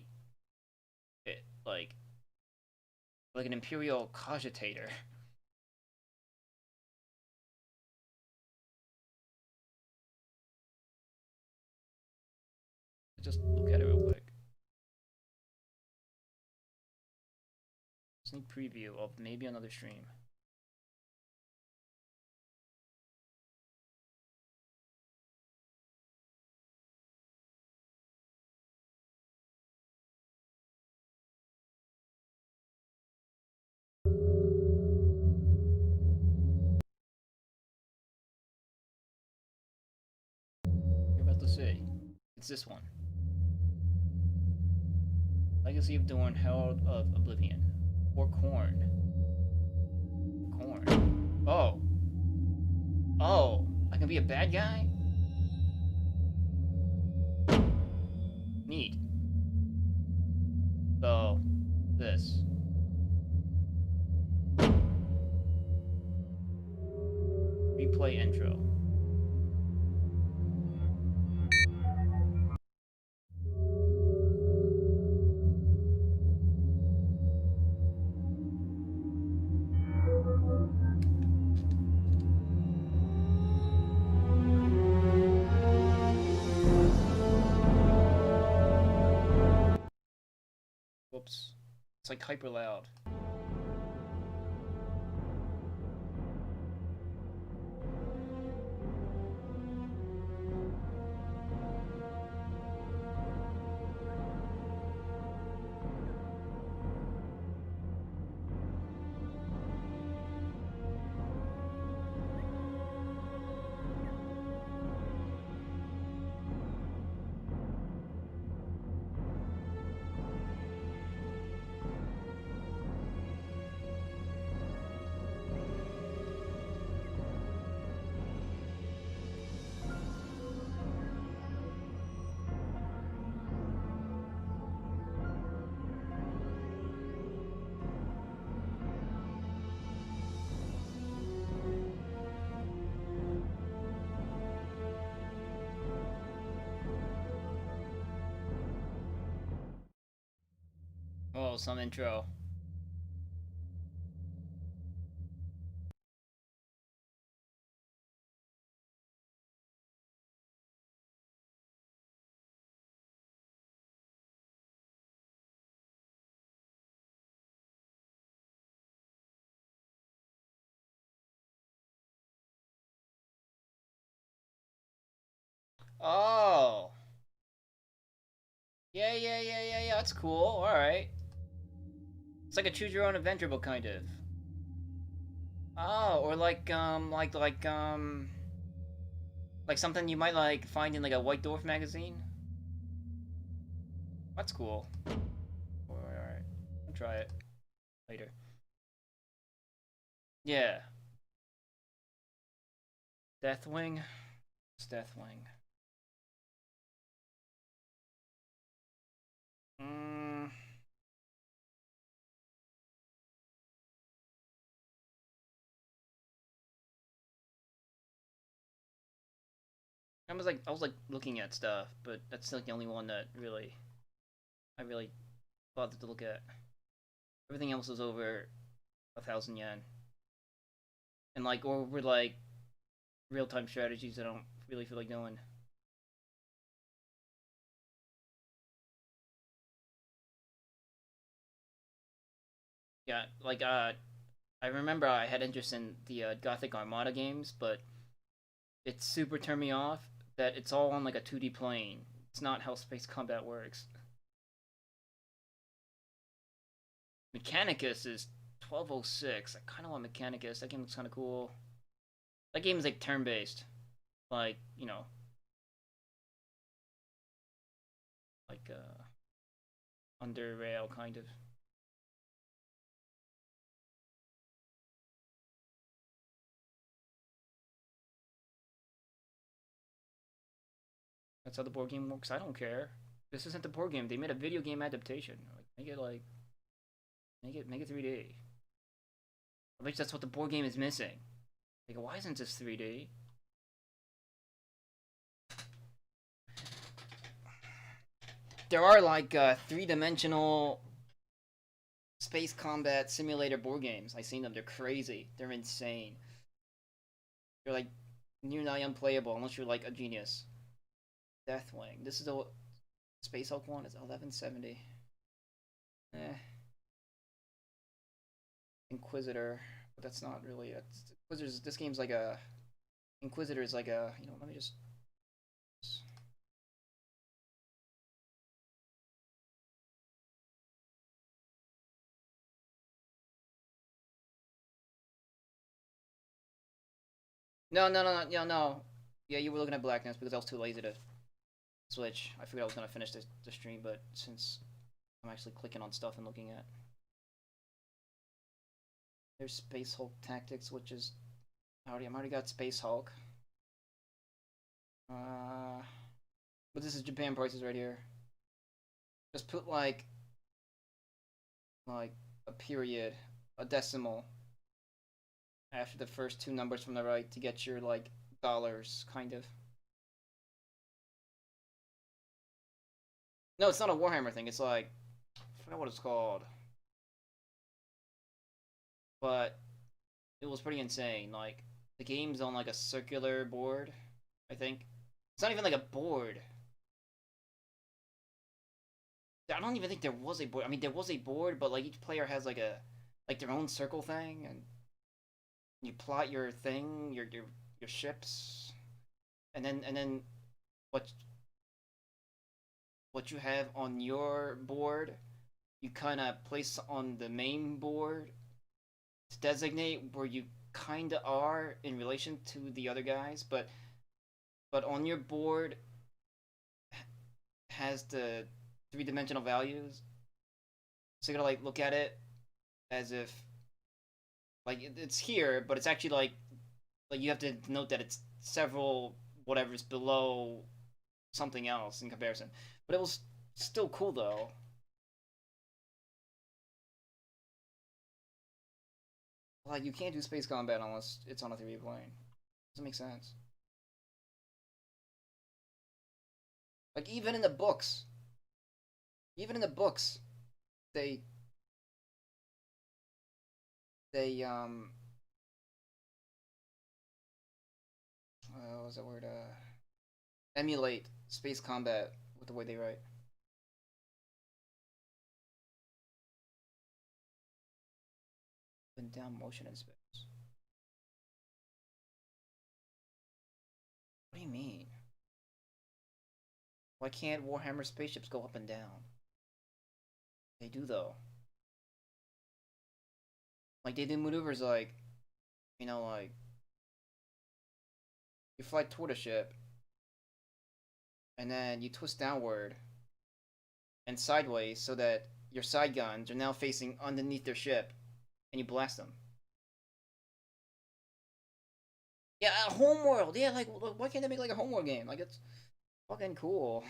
Speaker 1: an Imperial cogitator. Just look at it real quick. Sneak preview of maybe another stream. You're about to see. It's this one. Legacy of Dorn, Herald of Oblivion. Or Corn. Corn. Oh. Oh, I can be a bad guy? Neat. So, this. Replay intro. Whoops. It's like hyper loud. Oh, some intro. Oh. Yeah, that's cool. Alright. It's like a choose your own adventure book, kind of. Oh, or like something you might like find in like a White Dwarf magazine. That's cool. Alright. I'll try it later. Yeah. Deathwing? It's Deathwing. I was like looking at stuff, but that's like the only one that I really bothered to look at. Everything else is over 1,000 yen. And like, or we're like real-time strategies I don't really feel like doing. Yeah, like I remember I had interest in the Gothic Armada games, but it super turned me off that it's all on like a 2D plane. It's not how space combat works. Mechanicus is 1206. I kind of want Mechanicus. That game looks kind of cool. That game is like turn-based, like you know, like under rail kind of. That's how the board game works. I don't care. This isn't the board game. They made a video game adaptation. Like, make it 3D. I bet that's what the board game is missing. Like, why isn't this 3D? There are like three-dimensional space combat simulator board games. I've seen them. They're crazy. They're insane. They're like nearly unplayable unless you're like a genius. Deathwing. This is a Space Hulk one. It's 1170. Inquisitor, but that's not really it. Inquisitor's. This game's like a. Inquisitor is like a. You know, let me just. No. Yeah, you were looking at Blackness because I was too lazy to switch. I figured I was gonna finish the stream, but since I'm actually clicking on stuff and looking at. There's Space Hulk Tactics, which is I'm already got Space Hulk. But this is Japan prices right here. Just put like a period, a decimal after the first two numbers from the right to get your like dollars, kind of. No, it's not a Warhammer thing. It's like I forgot what it's called, but it was pretty insane. Like the game's on like a circular board, I think. It's not even like a board. I don't even think there was a board. I mean, there was a board, but like each player has like their own circle thing, and you plot your thing, your ships, and then what you have on your board, you kind of place on the main board to designate where you kind of are in relation to the other guys, but on your board has the three-dimensional values, so you gotta like look at it as if like it's here, but it's actually like you have to note that it's several whatever's below something else in comparison. But it was still cool though. Like you can't do space combat unless it's on a 3D plane. Doesn't make sense. Like even in the books, they what was that word? Emulate space combat with the way they write. Up and down motion in space. What do you mean? Why can't Warhammer spaceships go up and down? They do though. Like they do maneuvers like You know, like, you fly toward a ship, and then you twist downward and sideways so that your side guns are now facing underneath their ship, and you blast them. Yeah, a homeworld. Yeah, like, why can't they make like a homeworld game? Like, it's fucking cool.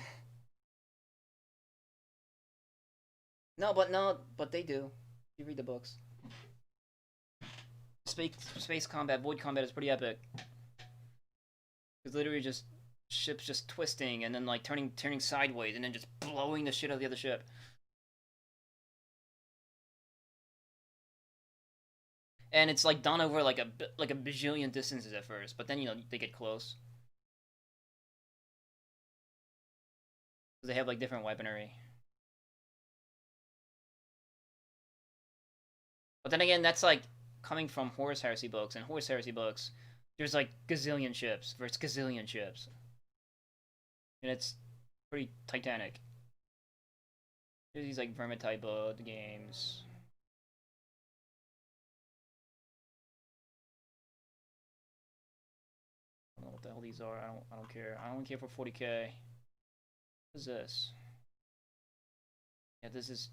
Speaker 1: No, but they do. You read the books. Space combat, void combat is pretty epic. It's literally just ships just twisting and then like turning sideways and then just blowing the shit out of the other ship. And it's like done over like a bajillion distances at first, but then you know they get close. They have like different weaponry. But then again, that's like coming from Horus Heresy books, and Horus Heresy books, there's like gazillion ships versus gazillion ships. And it's pretty titanic. There's these like Vermintide book games. I don't know what the hell these are. I don't care. I only care for 40k. What is this? Yeah, this is.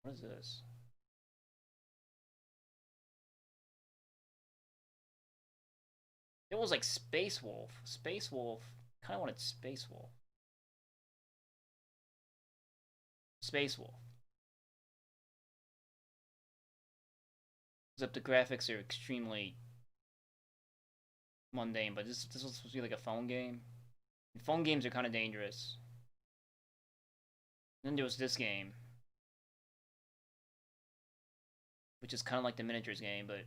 Speaker 1: What is this? It was like Space Wolf. Space Wolf. Kind of wanted Space Wolf. Space Wolf. Except the graphics are extremely mundane, but this was supposed to be like a phone game. And phone games are kind of dangerous. And then there was this game, which is kind of like the miniatures game, but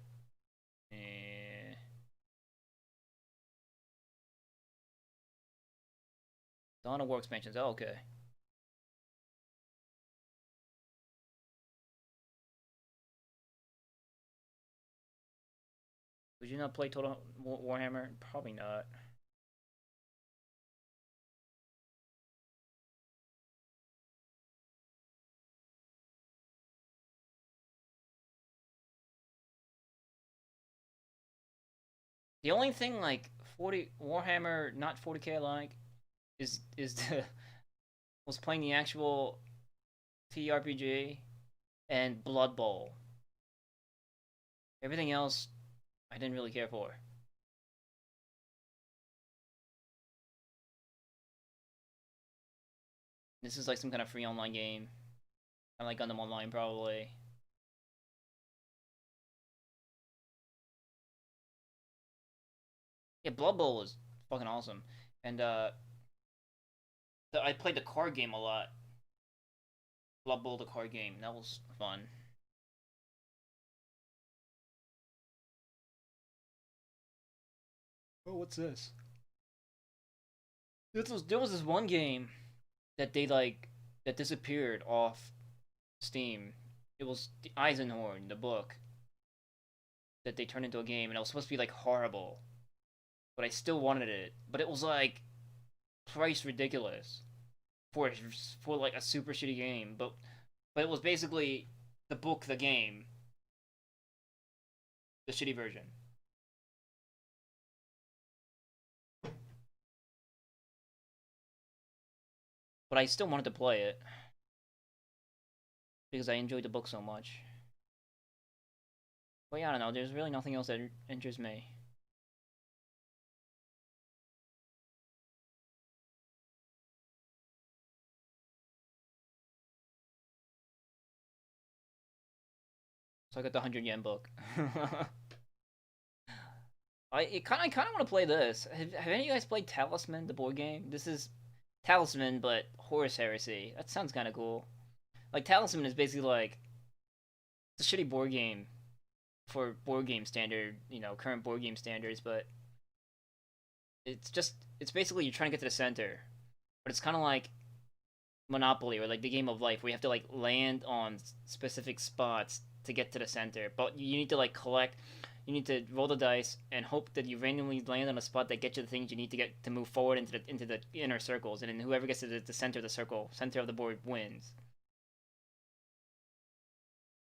Speaker 1: Dawn of War expansions. Oh, okay. Would you not play Total Warhammer? Probably not. The only thing like 40 Warhammer, not 40k like, is the was playing the actual TRPG and Blood Bowl. Everything else I didn't really care for. This is like some kind of free online game. I like Gundam Online probably. Yeah, Blood Bowl is fucking awesome. And I played the card game a lot. Blood Bowl, the card game. That was fun. Oh, what's this? There was this one game that they like that disappeared off Steam. It was the Eisenhorn, the book that they turned into a game, and it was supposed to be like horrible, but I still wanted it. But it was like priced ridiculous for like a super shitty game. But it was basically the book, the game, the shitty version. But I still wanted to play it because I enjoyed the book so much. But yeah, I don't know. There's really nothing else that interests me. So I got the 100 yen book. I kind of want to play this. Have any of you guys played Talisman, the board game? This is Talisman, but Horus Heresy. That sounds kind of cool. Like, Talisman is basically like, it's a shitty board game for board game standard, you know, current board game standards, but it's basically you're trying to get to the center. But it's kind of like Monopoly or like the Game of Life where you have to like land on specific spots to get to the center. But you need to like collect, you need to roll the dice and hope that you randomly land on a spot that gets you the things you need to get to move forward into the inner circles, and then whoever gets to the center of the circle, center of the board wins.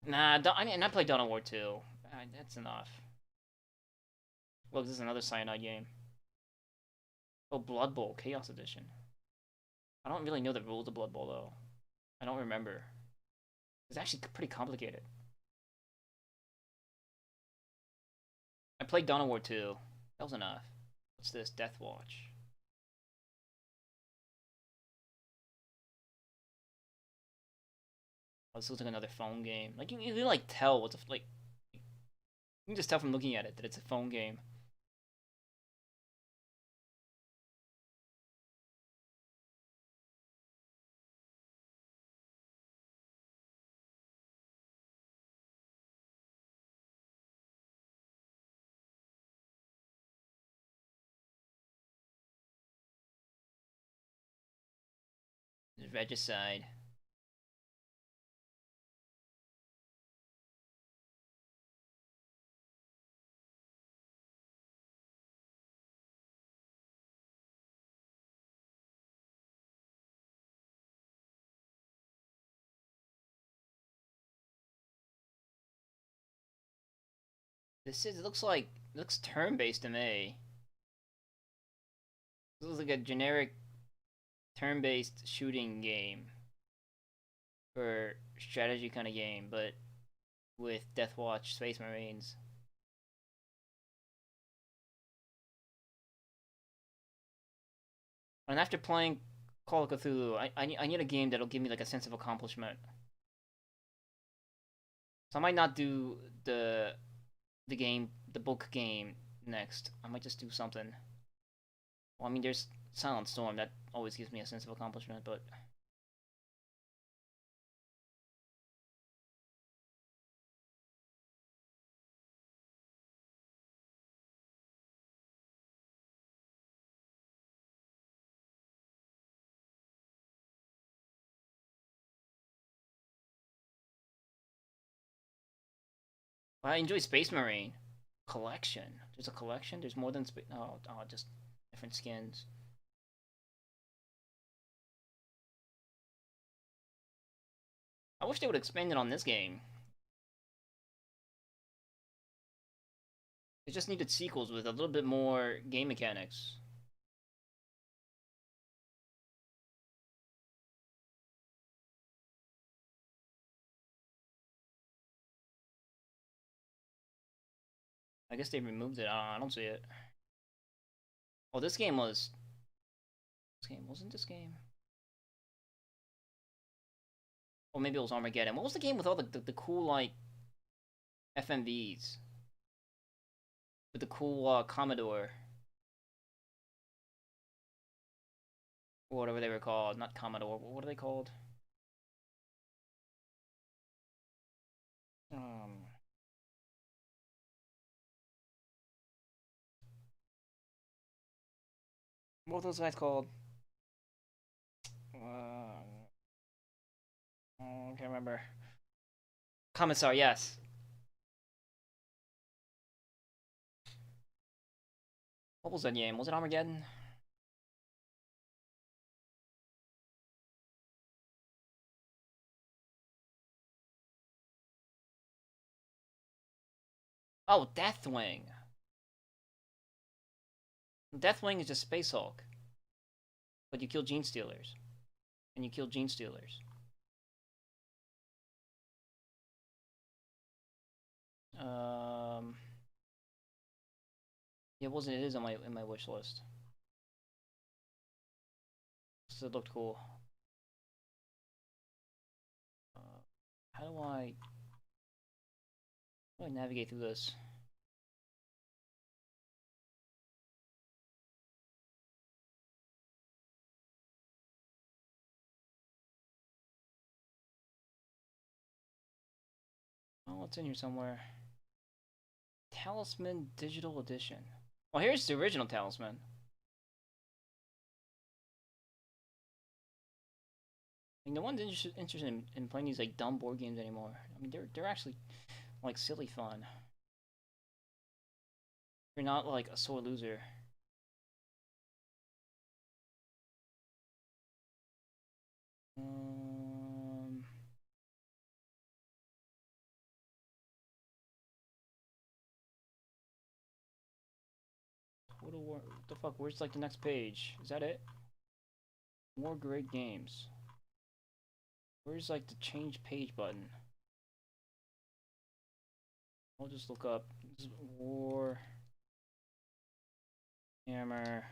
Speaker 1: Nah, I play Dawn of War 2. That's enough. Look, this is another Cyanide game. Oh, Blood Bowl, Chaos Edition. I don't really know the rules of Blood Bowl, though. I don't remember. It's actually pretty complicated. I played Dawn of War 2. That was enough. What's this? Death Watch. Oh, this looks like another phone game. Like, you can like tell what's like... You can just tell from looking at it that it's a phone game. Regicide. It looks turn-based to me. This looks like a generic turn-based shooting game. Or strategy kind of game, but with Death Watch Space Marines. And after playing Call of Cthulhu, I need a game that'll give me like a sense of accomplishment. So I might not do the book game next. I might just do something. Well, I mean, there's Silent Storm. That always gives me a sense of accomplishment, but... I enjoy Space Marine. Collection. There's a collection? There's more than oh, just different skins. I wish they would expand it on this game. It just needed sequels with a little bit more game mechanics. I guess they removed it. I don't see it. Oh, this game was... This game wasn't this game? Or maybe it was Armageddon. What was the game with all the cool, like, FMVs? With the cool, Commodore. Or whatever they were called. Not Commodore. What are they called? What were those guys called? I can't remember. Commissar, yes. What was that game? Was it Armageddon? Oh, Deathwing. Deathwing is just Space Hulk. But you kill Gene Stealers. And you kill Gene Stealers. Yeah, it wasn't. It is on my wish list. So it looked cool. How do I navigate through this? Oh, it's in here somewhere. Talisman Digital Edition. Well, here's the original Talisman. I mean, no one's interested in playing these like dumb board games anymore. I mean, they're actually like silly fun. You're not like a sore loser. What the fuck? Where's like the next page? Is that it? More great games. Where's like the change page button? I'll just look up War Hammer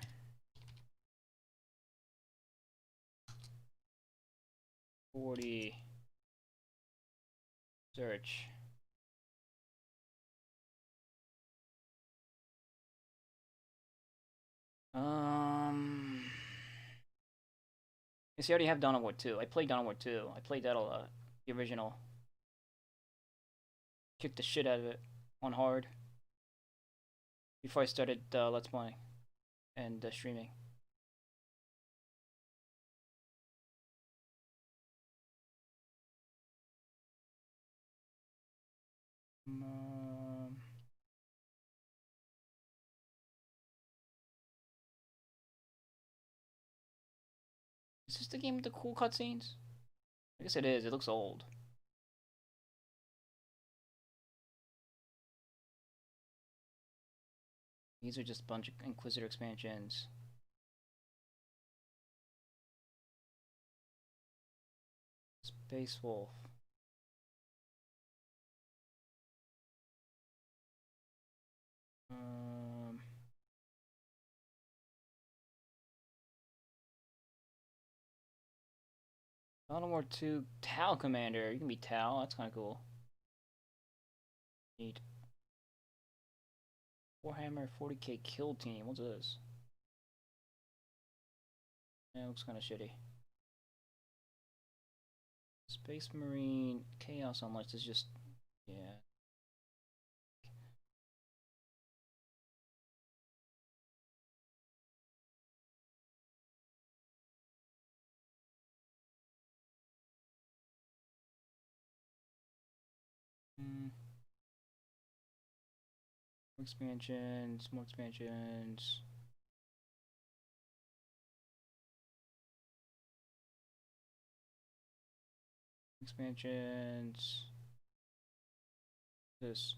Speaker 1: 40 search. I see, I already have Dawn of War 2. I played Dawn of War 2. I played that a lot. The original. Kicked the shit out of it on hard before I started Let's Playing and streaming. Is this the game with the cool cutscenes? I guess it is. It looks old. These are just a bunch of Inquisitor expansions. Space Wolf. Dawn of War 2 Tau Commander. You can be Tau. That's kind of cool. Neat. Warhammer 40k Kill Team. What's this? Yeah, it looks kind of shitty. Space Marine Chaos Unleashed is just, yeah. More expansions, more expansions. Expansions. This.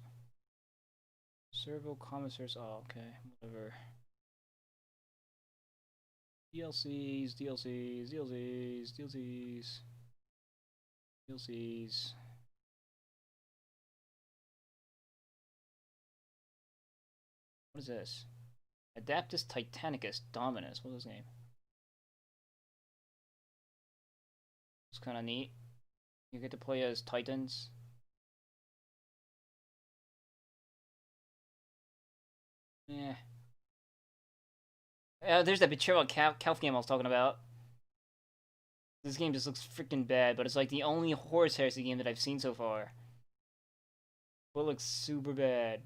Speaker 1: Servo Commissars. Oh, okay. Whatever. DLCs, DLCs, DLCs, DLCs. DLCs. What is this? Adaptus Titanicus Dominus. What's this game? It's kind of neat. You get to play as Titans. Yeah. There's that Betrayal Calf game I was talking about. This game just looks freaking bad, but it's like the only Horus Heresy game that I've seen so far. But it looks super bad.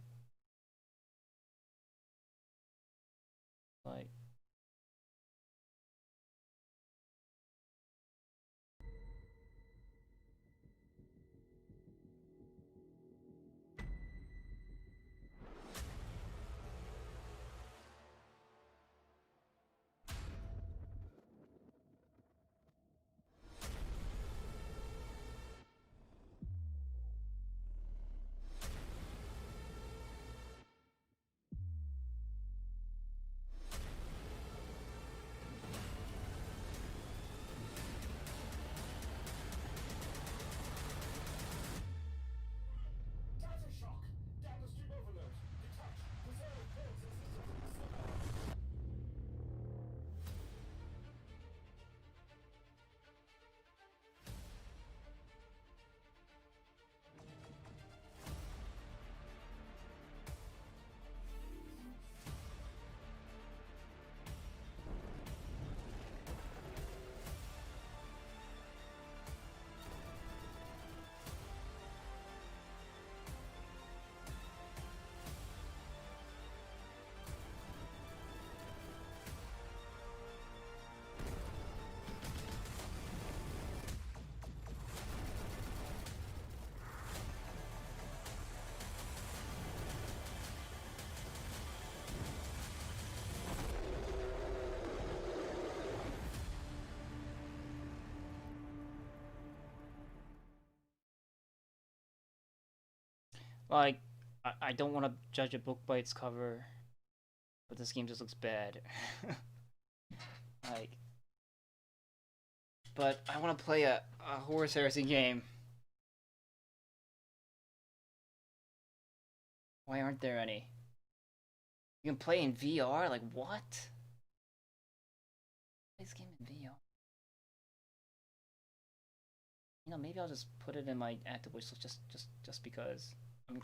Speaker 1: Like, I don't want to judge a book by its cover. But this game just looks bad. Like, but I want to play a Horus Heresy game. Why aren't there any? You can play in VR? Like, what? Play this game in VR. You know, maybe I'll just put it in my active wish list just because. I mean,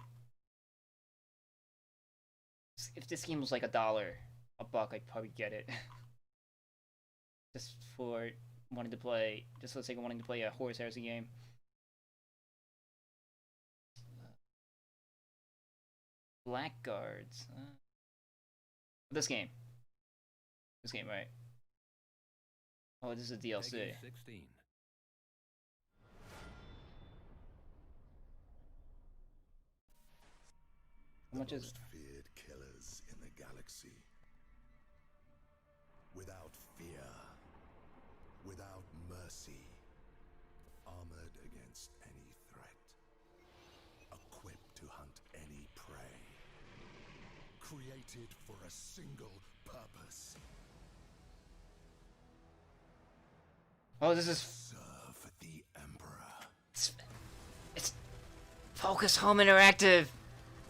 Speaker 1: if this game was like $1, $1, I'd probably get it. Just for wanting to play, just for the sake of wanting to play a Horus Heresy game. Blackguards. This game. This game, right? Oh, this is a DLC.
Speaker 7: 16.
Speaker 1: How much is it?
Speaker 8: Feared killers in the galaxy. Without fear, without mercy, armored against any threat, equipped to hunt any prey, created for a single purpose.
Speaker 1: Oh, this is
Speaker 8: Serve the Emperor.
Speaker 1: it's Focus Home Interactive.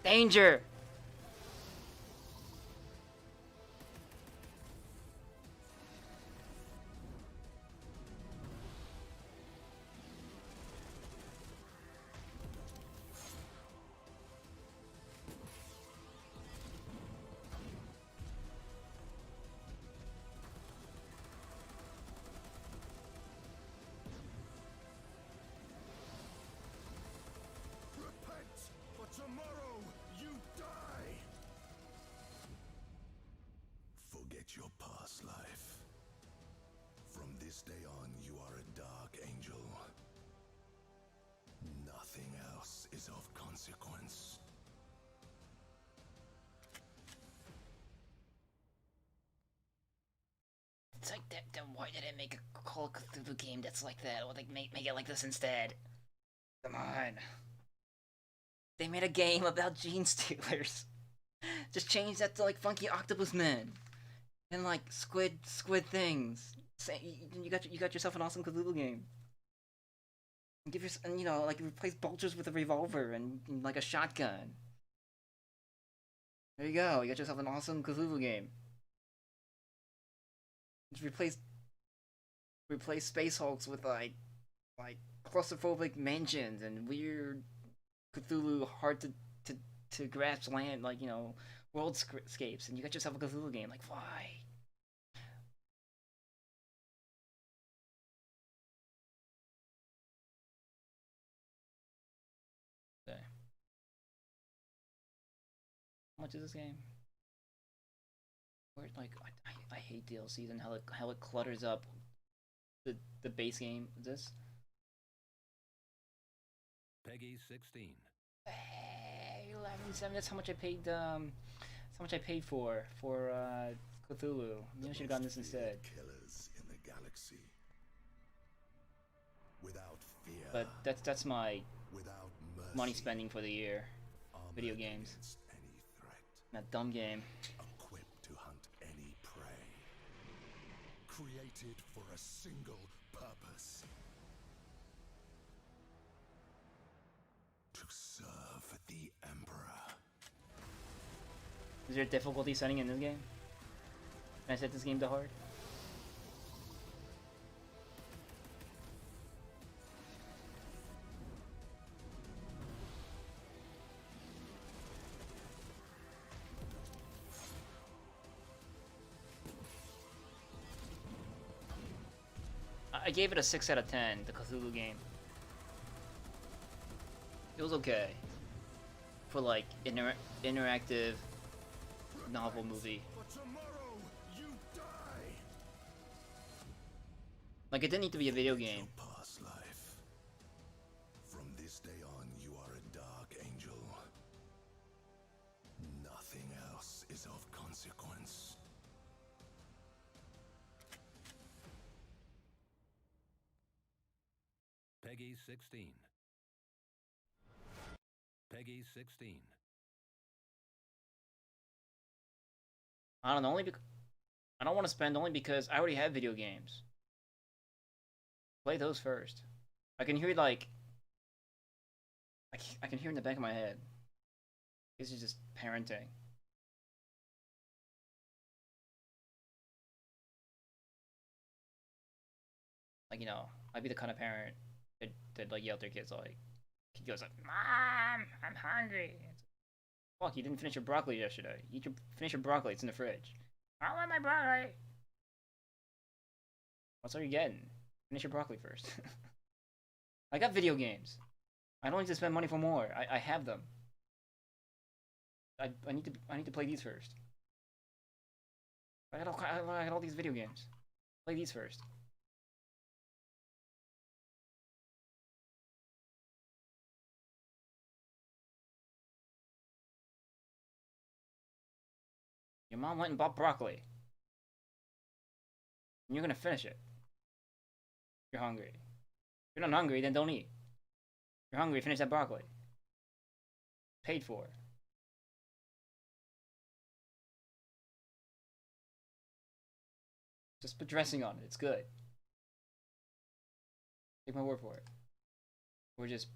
Speaker 1: Danger.
Speaker 8: Repent, for tomorrow you die! Forget your past life. From this day on, you are a dark angel. Nothing else is of consequence.
Speaker 1: It's like that. Then why did I make a Call of Cthulhu game that's like that? Or like make it like this instead? Come on. They made a game about gene stealers. Just change that to like funky octopus men and like squid things. You got yourself an awesome Cthulhu game. Give your, and you know, like replace vultures with a revolver and like a shotgun. There you go. You got yourself an awesome Cthulhu game. Just replace Space Hulks with like claustrophobic mansions and weird Cthulhu hard to grasp land, like, you know, worldscapes, and you got yourself a Cthulhu game. Like, why? Okay. How much is this game? Where, like, I hate DLCs and how it clutters up the base game. This.
Speaker 7: Peggy 16.
Speaker 1: Hey, 11.7. That's how much I paid. That's how much I paid for Cthulhu. Maybe I should have gotten this instead.
Speaker 8: Killers in the galaxy. Without fear.
Speaker 1: But that's my
Speaker 8: without mercy,
Speaker 1: money spending for the year.
Speaker 8: armored
Speaker 1: Video games.
Speaker 8: against any threat,
Speaker 1: That dumb game.
Speaker 8: equipped to hunt any prey, created for a single purpose: to serve the Emperor.
Speaker 1: Is there a difficulty setting in this game? Can I set this game to hard? I gave it a 6 out of 10, the Cthulhu game. It was okay. For like, interactive novel movie.
Speaker 8: For tomorrow you die.
Speaker 1: Like, it didn't need to be a video game.
Speaker 8: Your past life. From this day on, you are a dark angel. Nothing else is of consequence.
Speaker 7: Peggy 16. Peggy 16.
Speaker 1: I don't know, only because I don't want to spend only because I already have video games. Play those first. I can hear like I can hear in the back of my head. This is just parenting. Like, you know, I'd be the kind of parent that like yell at their kids like, kid goes like, "Mom, I'm hungry." It's like, fuck, you didn't finish your broccoli yesterday. Finish your broccoli. It's in the fridge. I don't want my broccoli. What's all you getting? Finish your broccoli first. I got video games. I don't need to spend money for more. I have them. I need to play these first. I got all these video games. Play these first. Your mom went and bought broccoli. And you're gonna finish it. You're hungry. If you're not hungry, then don't eat. If you're hungry, finish that broccoli. Paid for. Just put dressing on it. It's good. Take my word for it. Or just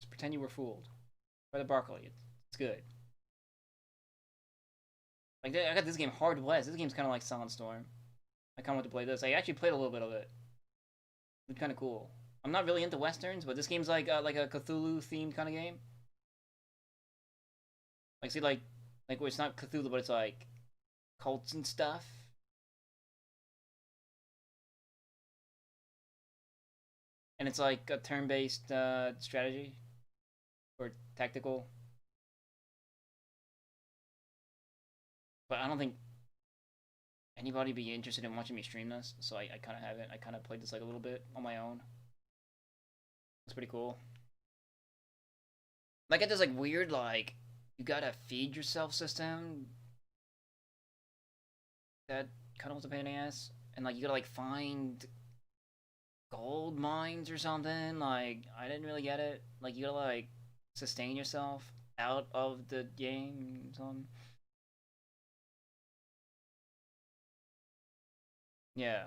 Speaker 1: pretend you were fooled by the broccoli. It's good. Like, I got this game, Hard West. This game's kind of like Silent Storm. I kind of want to play this. I actually played a little bit of it. It's kind of cool. I'm not really into westerns, but this game's like a Cthulhu themed kind of game. Like, see, like where it's not Cthulhu, but it's like cults and stuff. And it's like a turn-based strategy or tactical. But I don't think anybody would be interested in watching me stream this, so I kind of haven't. I kind of played this like a little bit on my own. It's pretty cool. Like, it does like weird, like, you gotta feed yourself system. That kind of was a pain in the ass. And like, you gotta like find gold mines or something. Like, I didn't really get it. Like, you gotta like sustain yourself out of the game. Something. Yeah.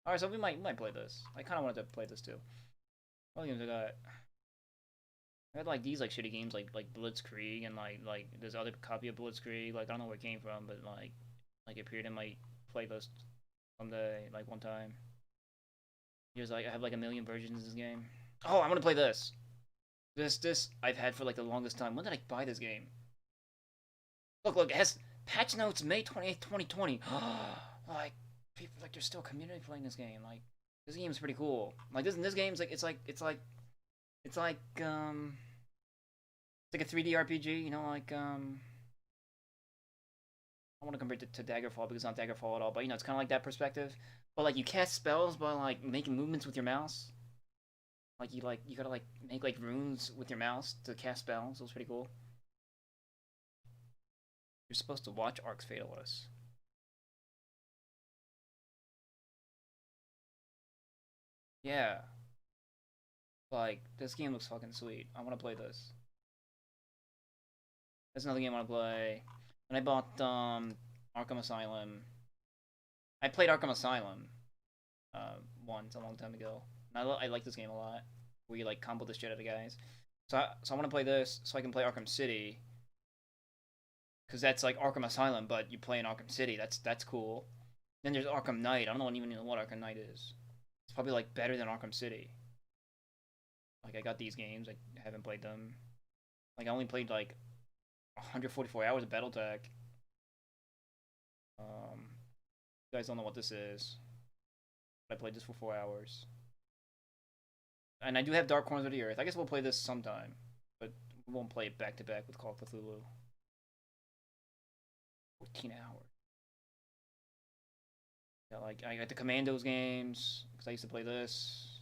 Speaker 1: Alright, so we might play this. I kind of wanted to play this too. What games I got? I had like these like shitty games like Blitzkrieg and like this other copy of Blitzkrieg. Like, I don't know where it came from, but like it appeared in my playlist someday, like one time. There's like I have like a million versions of this game. Oh, I'm gonna play this. This I've had for like the longest time. When did I buy this game? Look, it has patch notes May 28th, 2020. Like, people, like, there's still community playing this game. Like, this game's pretty cool. Like, this game's like, it's like a 3D RPG, you know, like, I want to compare it to Daggerfall because it's not Daggerfall at all, but, you know, it's kind of like that perspective. But, like, you cast spells by, like, making movements with your mouse. Like, you gotta, like, make, like, runes with your mouse to cast spells. It was pretty cool. You're supposed to watch Arx Fatalis. Yeah. Like, this game looks fucking sweet. I want to play this. That's another game I want to play. And I bought, Arkham Asylum. I played Arkham Asylum, once, a long time ago. And I like this game a lot. Where you, like, combo the shit out of guys. So I want to play this so I can play Arkham City. Because that's, like, Arkham Asylum, but you play in Arkham City. That's cool. Then there's Arkham Knight. I don't even know what Arkham Knight is. It's probably, like, better than Arkham City. Like, I got these games. I haven't played them. Like, I only played, like, 144 hours of Battletech. You guys don't know what this is. I played this for 4 hours. And I do have Dark Corners of the Earth. I guess we'll play this sometime. But we won't play it back-to-back with Call of Cthulhu. 14 hours. Yeah, like, I got the Commandos games, because I used to play this.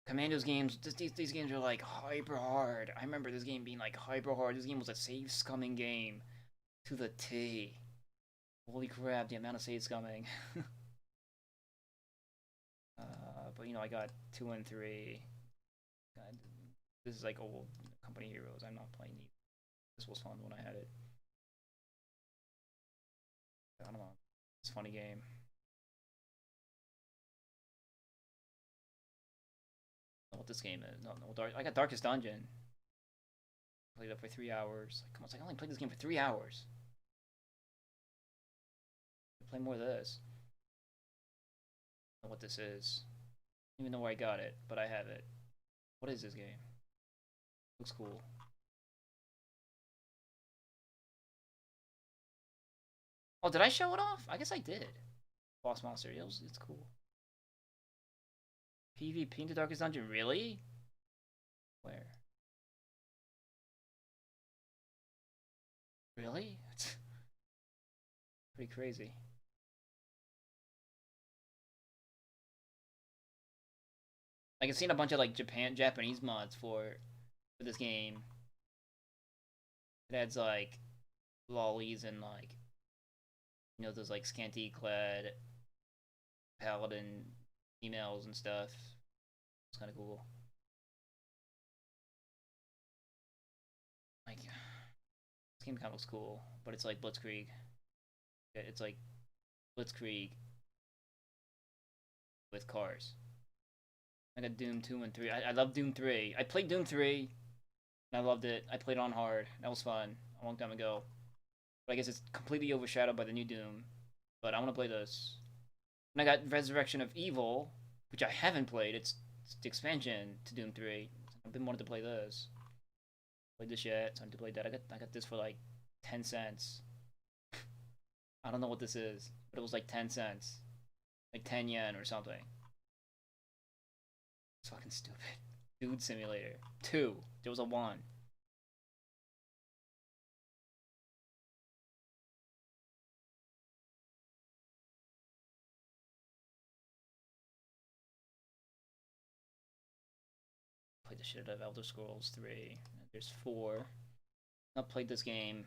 Speaker 1: Commandos games, these games are, like, hyper hard. I remember this game being, like, hyper hard. This game was a save scumming game. To the T. Holy crap, the amount of save scumming. But, you know, I got 2 and 3. God, this is, like, old Company Heroes. I'm not playing these. This was fun when I had it. I don't know. It's a funny game. I don't know what this game is. No, I got Darkest Dungeon. Played it for 3 hours. Like, come on, I only played this game for 3 hours. Play more of this. I don't know what this is. I don't even know where I got it, but I have it. What is this game? Looks cool. Oh, did I show it off? I guess I did. Boss Monster. It's cool. PvP into Darkest Dungeon? Really? Where? Really? It's pretty crazy. Like, I've seen a bunch of like Japanese mods for this game. It adds like lollies and like, you know, those like scanty clad paladin emails and stuff. It's kind of cool. Like, this game kind of looks cool, but it's like Blitzkrieg. It's like Blitzkrieg with cars. I got Doom 2 and 3. I love Doom 3. I played Doom 3, and I loved it. I played it on hard. That was fun a long time ago. But I guess it's completely overshadowed by the new Doom. But I want to play this. And I got Resurrection of Evil, which I haven't played. It's the expansion to Doom 3. I've been wanting to play this. Played this yet, so I need to play that. I got this for like 10 cents. I don't know what this is, but it was like 10 cents. Like 10 yen or something. It's fucking stupid. Dude Simulator 2. There was a 1. Played the shit out of Elder Scrolls 3. There's 4. Not played this game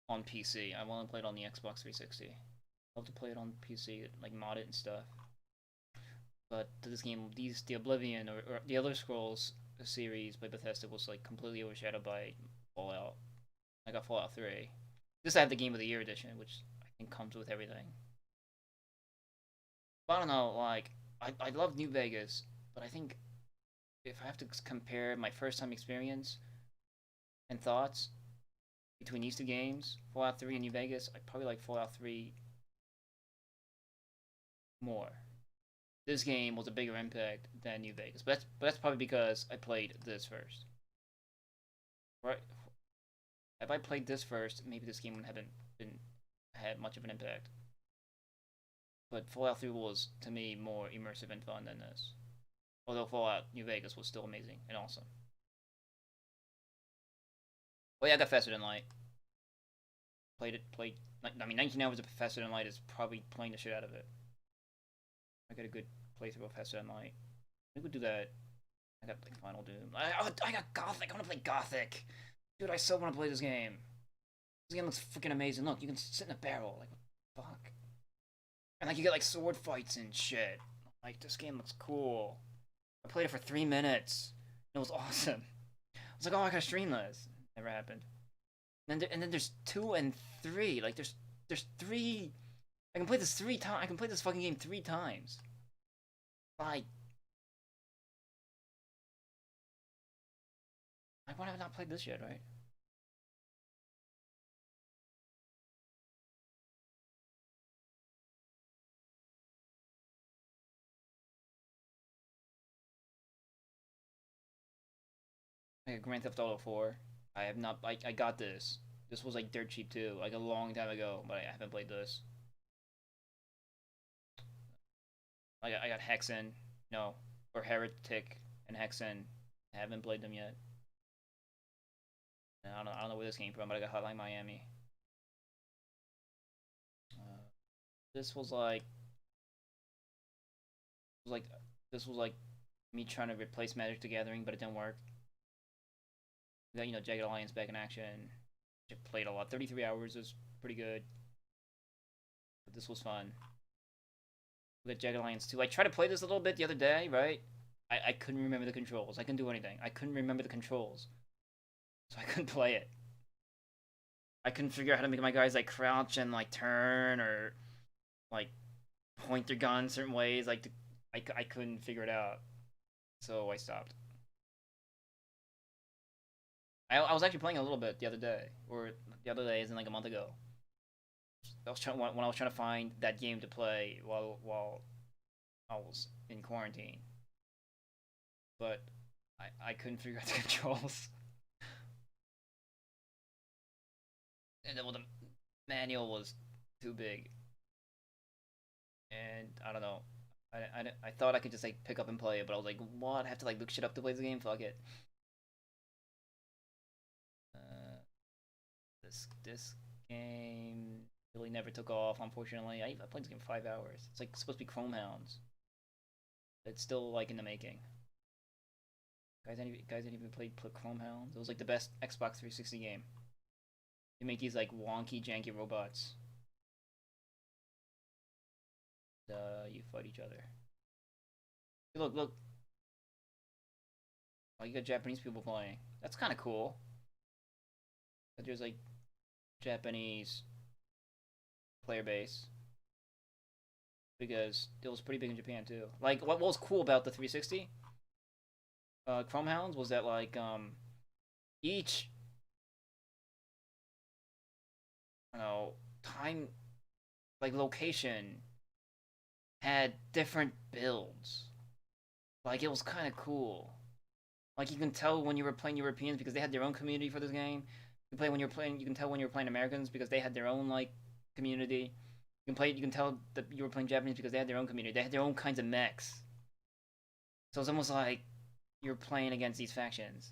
Speaker 1: on PC. I've only played on the Xbox 360. Love to play it on PC, like mod it and stuff. But this game, the Oblivion or the Elder Scrolls series by Bethesda was like completely overshadowed by Fallout. I got Fallout 3. This I have the Game of the Year edition, which I think comes with everything. But I don't know, like, I love New Vegas, but I think if I have to compare my first time experience and thoughts between these two games, Fallout 3 and New Vegas, I probably like Fallout 3 more. This game was a bigger impact than New Vegas, but that's probably because I played this first. Right? If I played this first, maybe this game wouldn't have had much of an impact. But Fallout 3 was, to me, more immersive and fun than this. Although Fallout New Vegas was still amazing and awesome. Oh yeah, I got Faster Than Light. I mean, 19 hours of Faster Than Light is probably playing the shit out of it. I got a good playthrough of Faster Than Light. I could do that. I got like Final Doom. I got Gothic. I want to play Gothic. Dude, I so want to play this game. This game looks freaking amazing. Look, you can sit in a barrel. Like, what the fuck? And like, you get like sword fights and shit. Like, this game looks cool. I played it for 3 minutes. It was awesome. I was like, oh, I gotta stream this. Never happened. And then there's 2 and 3. Like, there's 3. I can play this 3 times. I can play this fucking game 3 times. Like, why have I not played this yet, right? Like Grand Theft Auto 4. I have not. I got this. This was like dirt cheap too, like a long time ago, but I haven't played this. I got Hexen, no, or Heretic and Hexen. I haven't played them yet. And I don't know where this came from, but I got Hotline Miami. This was like me trying to replace Magic the Gathering, but it didn't work. We got, you know, Jagged Alliance back in action. I played a lot. 33 hours was pretty good. But this was fun. We got Jagged Alliance 2. I tried to play this a little bit the other day, right? I couldn't remember the controls. I couldn't do anything. I couldn't remember the controls. So I couldn't play it. I couldn't figure out how to make my guys like crouch and like turn or like point their gun certain ways. Like I couldn't figure it out, so I stopped. I was actually playing a little bit the other day, or the other day, as in like a month ago. I was trying when I was trying to find that game to play while I was in quarantine, but I couldn't figure out the controls. And then, well, the manual was too big, and I don't know. I thought I could just like pick up and play it, but I was like, what? I have to like look shit up to play this game. Fuck it. This game really never took off, unfortunately. I played this game 5 hours. It's like supposed to be Chrome Hounds. It's still like in the making. Guys, any played Chrome Hounds? It was like the best Xbox 360 game. They make these like wonky, janky robots. You fight each other. Hey, look. Oh, you got Japanese people playing. That's kind of cool. But there's like Japanese player base, because it was pretty big in Japan too. Like what was cool about the 360 Chrome Hounds was that like each time, like location had different builds. Like it was kind of cool. Like you can tell when you were playing Europeans because they had their own community for this game. You can tell when you're playing Americans because they had their own like community. You can tell that you were playing Japanese because they had their own community. They had their own kinds of mechs. So it's almost like you're playing against these factions.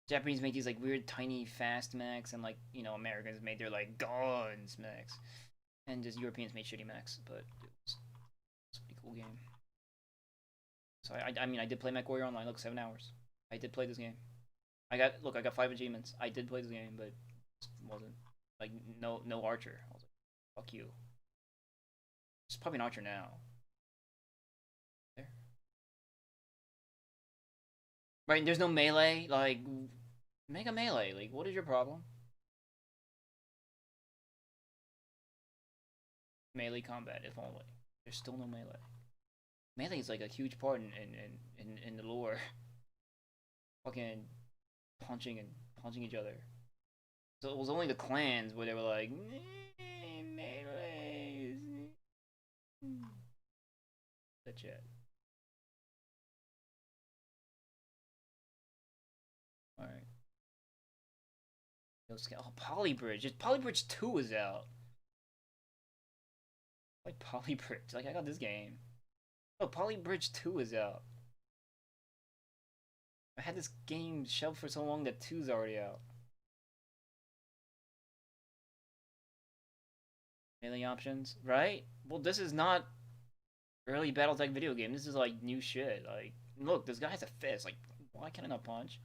Speaker 1: Japanese made these like weird tiny fast mechs, and like, you know, Americans made their like guns mechs. And just Europeans made shitty mechs, but it was a pretty cool game. So I mean I did play MechWarrior Online. Look, 7 hours. I did play this game. I got 5 achievements. I did play this game, but it wasn't like no archer. I was like, fuck you. It's probably an archer now. There. Right, and there's no melee. Like, make a melee. Like, what is your problem? Melee combat, if only. There's still no melee. Melee is like a huge part in the lore. Fucking punching each other. So it was only the clans where they were like melee. That shit. All right. Oh, Polybridge. Polybridge 2 is out. Like Polybridge. Like I got this game. Oh, Polybridge 2 is out. I had this game shelved for so long that 2's already out. Melee options, right? Well, this is not early BattleTech video game. This is like new shit. Like, look, this guy has a fist. Like, why can't I not punch?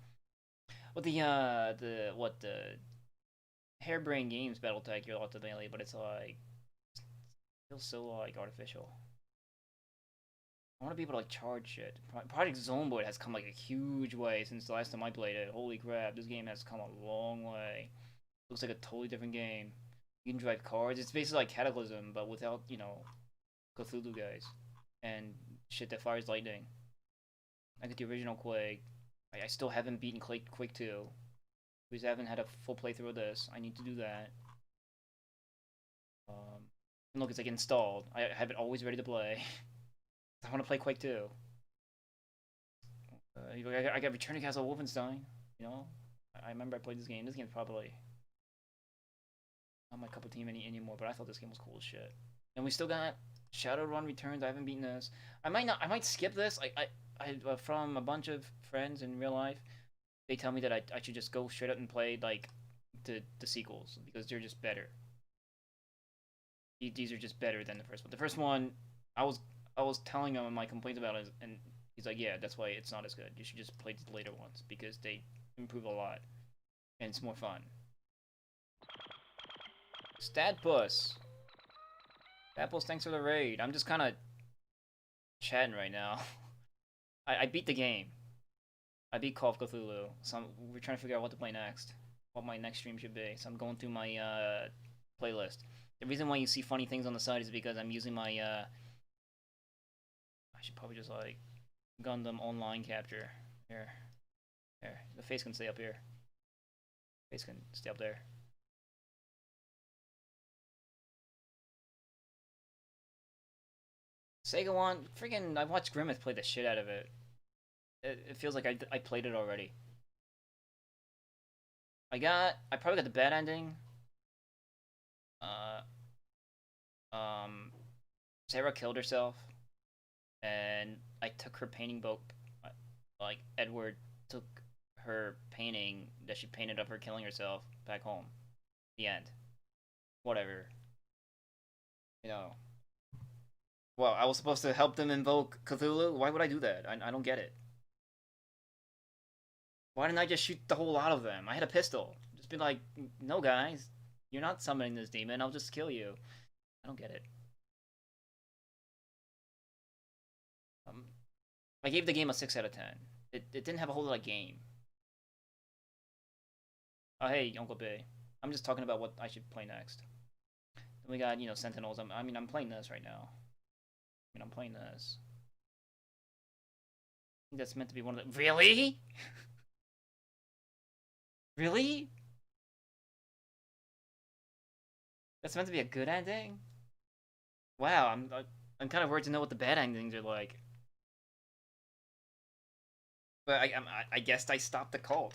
Speaker 1: Well, the Hairbrain Games BattleTech, you're allowed to melee, but it's like it feels so like artificial. I want to be able to like charge shit. Project Zomboid has come like a huge way since the last time I played it. Holy crap, this game has come a long way. Looks like a totally different game. You can drive cars. It's basically like Cataclysm, but without, you know, Cthulhu guys and shit that fires lightning. I got the original Quake. I still haven't beaten Quake 2. Because I haven't had a full playthrough of this. I need to do that. And look, it's like installed. I have it always ready to play. I want to play Quake 2. I got Return to Castle Wolfenstein. You know, I remember I played this game. This game's probably not my cup of tea anymore, but I thought this game was cool as shit. And we still got Shadowrun Returns. I haven't beaten this. I might skip this. I from a bunch of friends in real life, they tell me that I should just go straight up and play like the sequels because they're just better. These are just better than the first one. The first one, I was telling him my complaints about it, and he's like, yeah, that's why it's not as good. You should just play the later ones because they improve a lot and it's more fun. Statbus, thanks for the raid. I'm just kind of chatting right now. I beat the game. I beat Call of Cthulhu, so we're trying to figure out what to play next. What my next stream should be. So I'm going through my playlist. The reason why you see funny things on the side is because I'm using my I should probably just like Gundam online capture. Here. The face can stay up here. Face can stay up there. Sega One, freaking, I watched Grimmeth play the shit out of it. It feels like I played it already. I probably got the bad ending. Sarah killed herself, and I took her painting book. Like Edward took her painting that she painted of her killing herself back home. The end. Whatever. You know. Well, I was supposed to help them invoke Cthulhu? Why would I do that? I don't get it. Why didn't I just shoot the whole lot of them? I had a pistol. Just be like, no guys, you're not summoning this demon, I'll just kill you. I don't get it. I gave the game a 6 out of 10. It didn't have a whole lot of game. Oh hey, Uncle B. I'm just talking about what I should play next. Then we got, you know, Sentinels. I'm playing this right now. I'm playing this. I think that's meant to be one of the... Really? Really? That's meant to be a good ending? Wow, I'm kind of worried to know what the bad endings are like. But I guess I stopped the cult.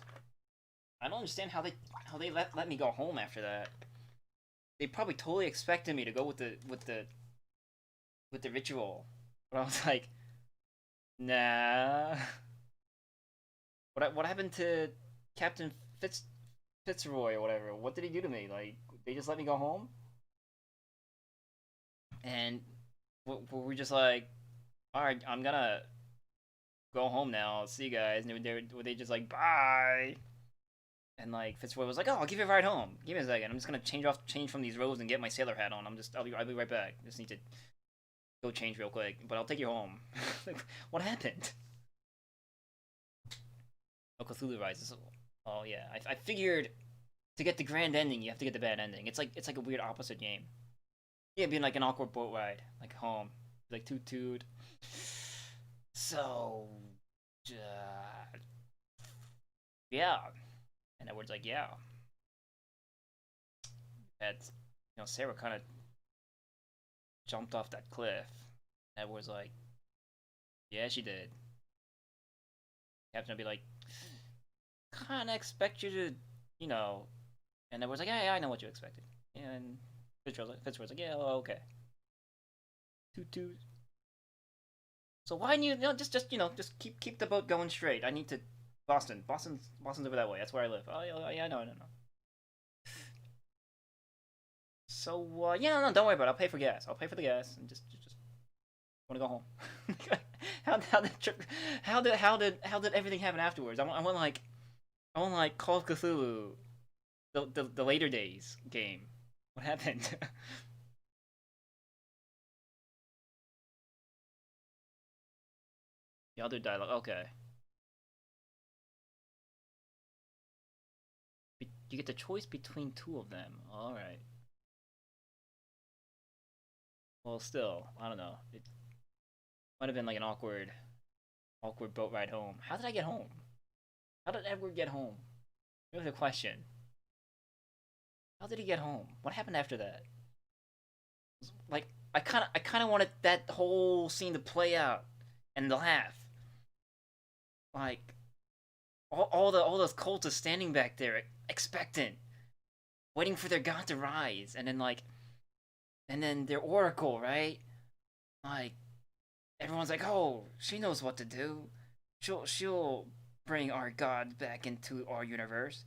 Speaker 1: I don't understand how they let me go home after that. They probably totally expected me to go with the ritual, but I was like, nah. What happened to Captain Fitzroy or whatever? What did he do to me? Like, they just let me go home? And we're just like, alright, I'm gonna go home now. See you guys. And they just like, bye. And like Fitzroy was like, oh, I'll give you a ride home. Give me a second. I'm just gonna change from these robes and get my sailor hat on. I'll be right back. Just need to go change real quick, but I'll take you home. Like, what happened? Oh, Cthulhu Rises. Oh yeah, I figured to get the grand ending, you have to get the bad ending. It's like a weird opposite game. Yeah, being like an awkward boat ride, like home, like toot toot. So, yeah. And Edward's like, yeah. That's, you know, Sarah kind of jumped off that cliff. Edward's like, yeah, she did. Captain would be like, kind of expect you to, you know. And Edward's like, yeah, I know what you expected. And Fitzroy's like, yeah, okay. Toot toot. So why didn't you know, just you know, just keep the boat going straight. I need to Boston's over that way. That's where I live. Oh yeah, I know. So yeah, no, don't worry about it. I'll pay for gas. I'll pay for the gas and just want to go home. How did everything happen afterwards? I want like Call of Cthulhu, the later days game. What happened? The other dialogue. Okay. You get the choice between two of them. Alright. Well, still, I don't know. It might have been like an awkward boat ride home. How did I get home? How did Edward get home? Here's the question. How did he get home? What happened after that? Like, I kind of wanted that whole scene to play out and to laugh. Like, all those cultists standing back there, expectant, waiting for their god to rise, and then their oracle, right? Like, everyone's like, oh, she knows what to do. She'll bring our god back into our universe.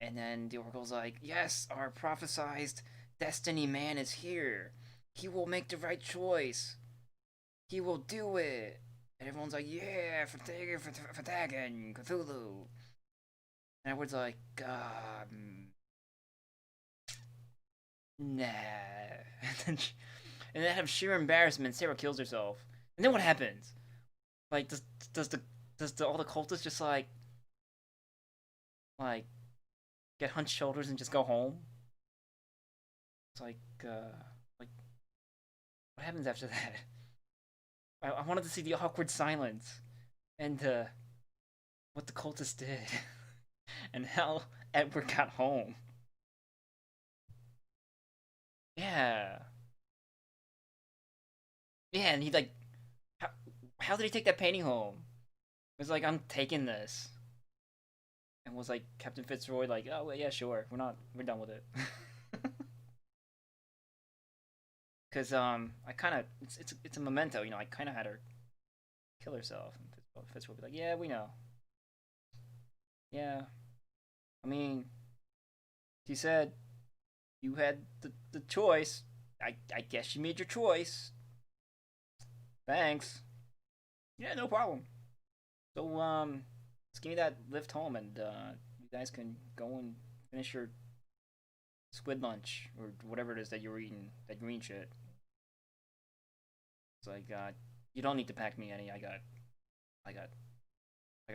Speaker 1: And then the oracle's like, yes, our prophesized destiny man is here. He will make the right choice. He will do it. And everyone's like, yeah, Fatagan, Cthulhu. And Edward's like, nah. And then out of sheer embarrassment, Sarah kills herself. And then what happens? Like, does all the cultists just like like get hunched shoulders and just go home. It's like what happens after that? I wanted to see the awkward silence and what the cultists did and how Edward got home. Yeah. Yeah, and he like, how did he take that painting home? It was like, I'm taking this. And was like Captain Fitzroy like, oh well, yeah, sure, we're done with it. Cause I kind of it's a memento, you know. I kind of had her kill herself, and Fitzroy would be like, yeah, we know. Yeah, I mean, she said you had the choice. I guess you made your choice. Thanks. Yeah, no problem. So just give me that lift home, and you guys can go and finish your squid lunch or whatever it is that you're eating, that green shit. So I got. You don't need to pack me any. I got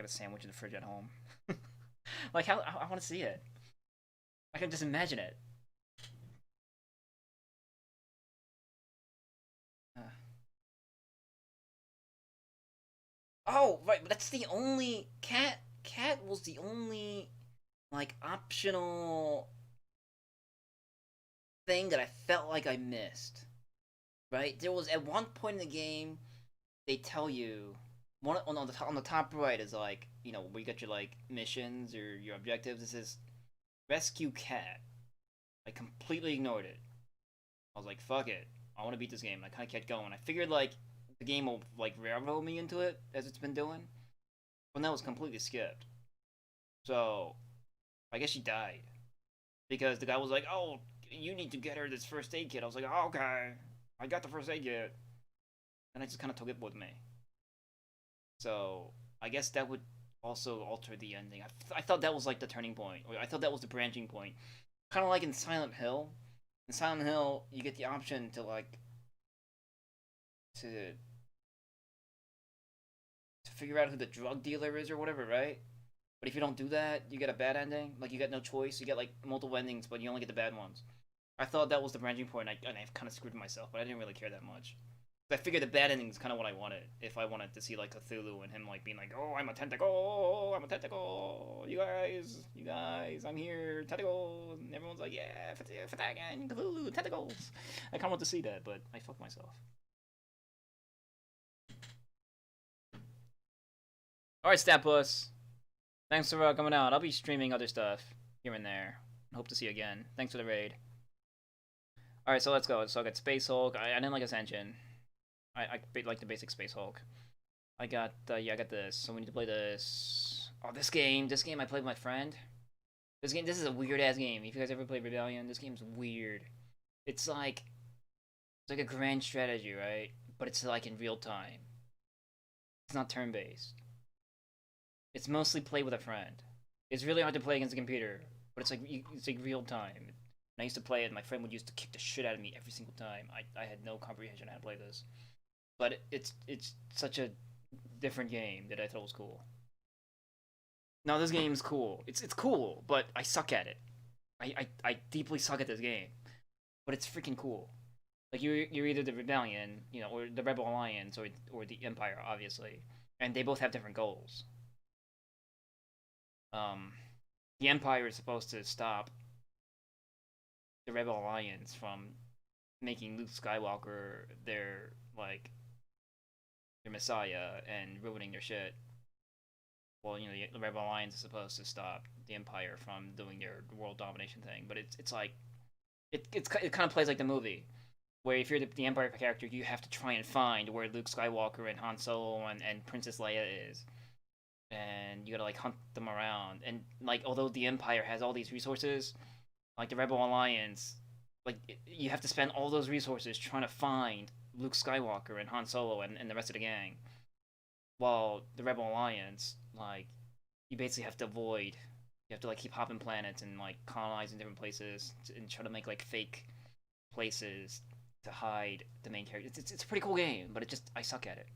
Speaker 1: a sandwich in the fridge at home. Like how I want to see it. I can just imagine it. Oh, right, but that's the only cat. Cat was the only like optional thing that I felt like I missed. Right? There was at one point in the game, they tell you one on the top right is like, you know, where you got your like missions or your objectives. It says rescue cat. I completely ignored it. I was like, fuck it, I want to beat this game. I kind of kept going. I figured like the game will like railroad me into it as it's been doing, but that was completely skipped. So I guess she died because the guy was like, "Oh, you need to get her this first aid kit." I was like, oh, "Okay, I got the first aid kit," and I just kind of took it with me. So I guess that would also alter the ending. I thought that was like the turning point, or I thought that was the branching point. Kind of like in Silent Hill. In Silent Hill, you get the option to like to figure out who the drug dealer is or whatever, right? But if you don't do that, you get a bad ending. Like you get no choice. You get like multiple endings, but you only get the bad ones. I thought that was the branching point, and I kind of screwed myself, but I didn't really care that much. I figured the bad ending is kind of what I wanted. If I wanted to see like Cthulhu and him like being like, "Oh, I'm a tentacle, I'm a tentacle, you guys, I'm here, tentacles," and everyone's like, "Yeah, Fatagan, Cthulhu, tentacles." I kind of want to see that, but I fucked myself. All right, Statpuss. Thanks for coming out. I'll be streaming other stuff here and there. Hope to see you again. Thanks for the raid. All right, so let's go. So I got Space Hulk. I didn't like Ascension. I like the basic Space Hulk. I got yeah, I got this. So we need to play this. Oh, this game I played with my friend. This is a weird ass game. If you guys ever played Rebellion, this game's weird. It's like a grand strategy, right? But it's like in real time. It's not turn based. It's mostly play with a friend. It's really hard to play against a computer, but it's like real time. And I used to play it. And my friend would used to kick the shit out of me every single time. I had no comprehension how to play this. But it's such a different game that I thought was cool. Now this game's cool. It's cool, but I suck at it. I deeply suck at this game. But it's freaking cool. Like you're either the Rebellion, you know, or the Rebel Alliance, or the Empire, obviously, and they both have different goals. The Empire is supposed to stop the Rebel Alliance from making Luke Skywalker their messiah and ruining their shit. Well, you know, the Rebel Alliance is supposed to stop the Empire from doing their world domination thing, but it kind of plays like the movie, where if you're the Empire character, you have to try and find where Luke Skywalker and Han Solo and Princess Leia is, and you gotta like hunt them around. And like, although the Empire has all these resources, like the Rebel Alliance, like you have to spend all those resources trying to find Luke Skywalker and Han Solo and the rest of the gang. While the Rebel Alliance, like, you basically have to avoid. You have to like keep hopping planets and like colonizing different places and try to make like fake places to hide the main character. It's a pretty cool game, but I suck at it.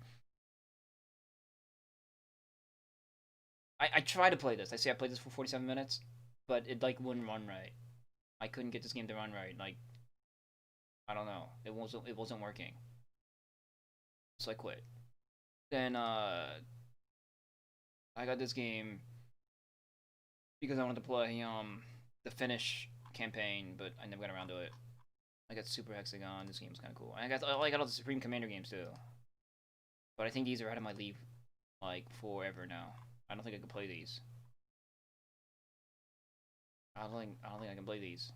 Speaker 1: I tried to play this. I say I played this for 47 minutes, but it like wouldn't run right. I couldn't get this game to run right. Like, I don't know. It wasn't working. So I quit. Then I got this game because I wanted to play the Finnish campaign, but I never got around to it. I got Super Hexagon. This game's kind of cool. I got all the Supreme Commander games too. But I think these are out of my league like forever now. I don't think I can play these. I don't think I can play these.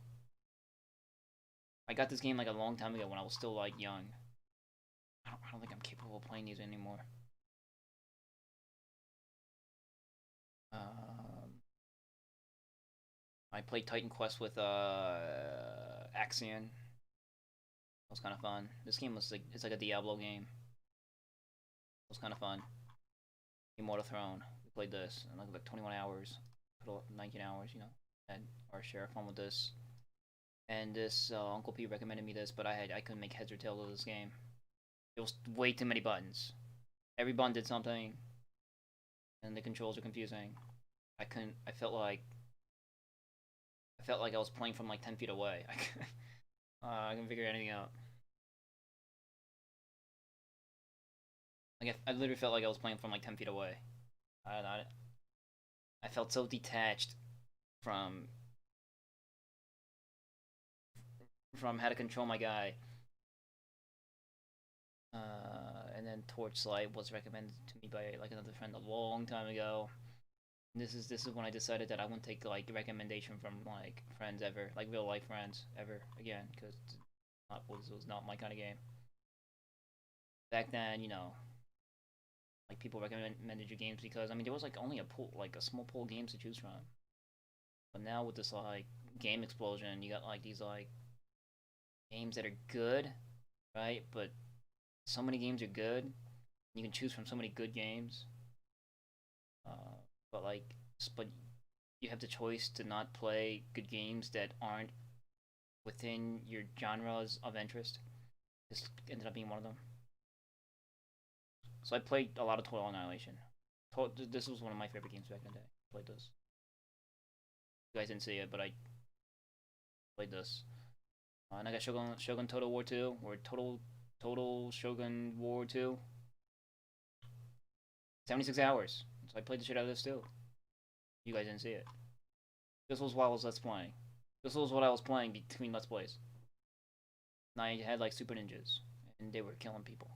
Speaker 1: I got this game like a long time ago when I was still like young. I don't think I'm capable of playing these anymore. I played Titan Quest with Axion. It was kind of fun. This game was like it's like a Diablo game. It was kind of fun. Immortal Throne. We played this in like 21 hours, 19 hours, you know. Had our share of fun with this. And this Uncle P recommended me this, but I couldn't make heads or tails of this game. It was way too many buttons. Every button did something, and the controls are confusing. I felt like I was playing from like 10 feet away. I couldn't figure anything out. Like I literally felt like I was playing from like 10 feet away. I felt so detached from how to control my guy. And then Torchlight was recommended to me by like another friend a long time ago. And this is when I decided that I wouldn't take like recommendation from like friends ever, like real life friends ever again, because it was not my kind of game. Back then, you know, like people recommended your games because I mean there was like only a small pool of games to choose from. But now with this like game explosion, you got like these like games that are good, right? But so many games are good. You can choose from so many good games. But you have the choice to not play good games that aren't within your genres of interest. This ended up being one of them. So I played a lot of Total Annihilation. This was one of my favorite games back in the day. I played this. You guys didn't see it, but I played this. And I got Shogun Total War 2, or Total Shogun War 2. 76 hours. So I played the shit out of this too. You guys didn't see it. This was while I was Let's Playing. This was what I was playing between Let's Plays. And I had like super ninjas, and they were killing people.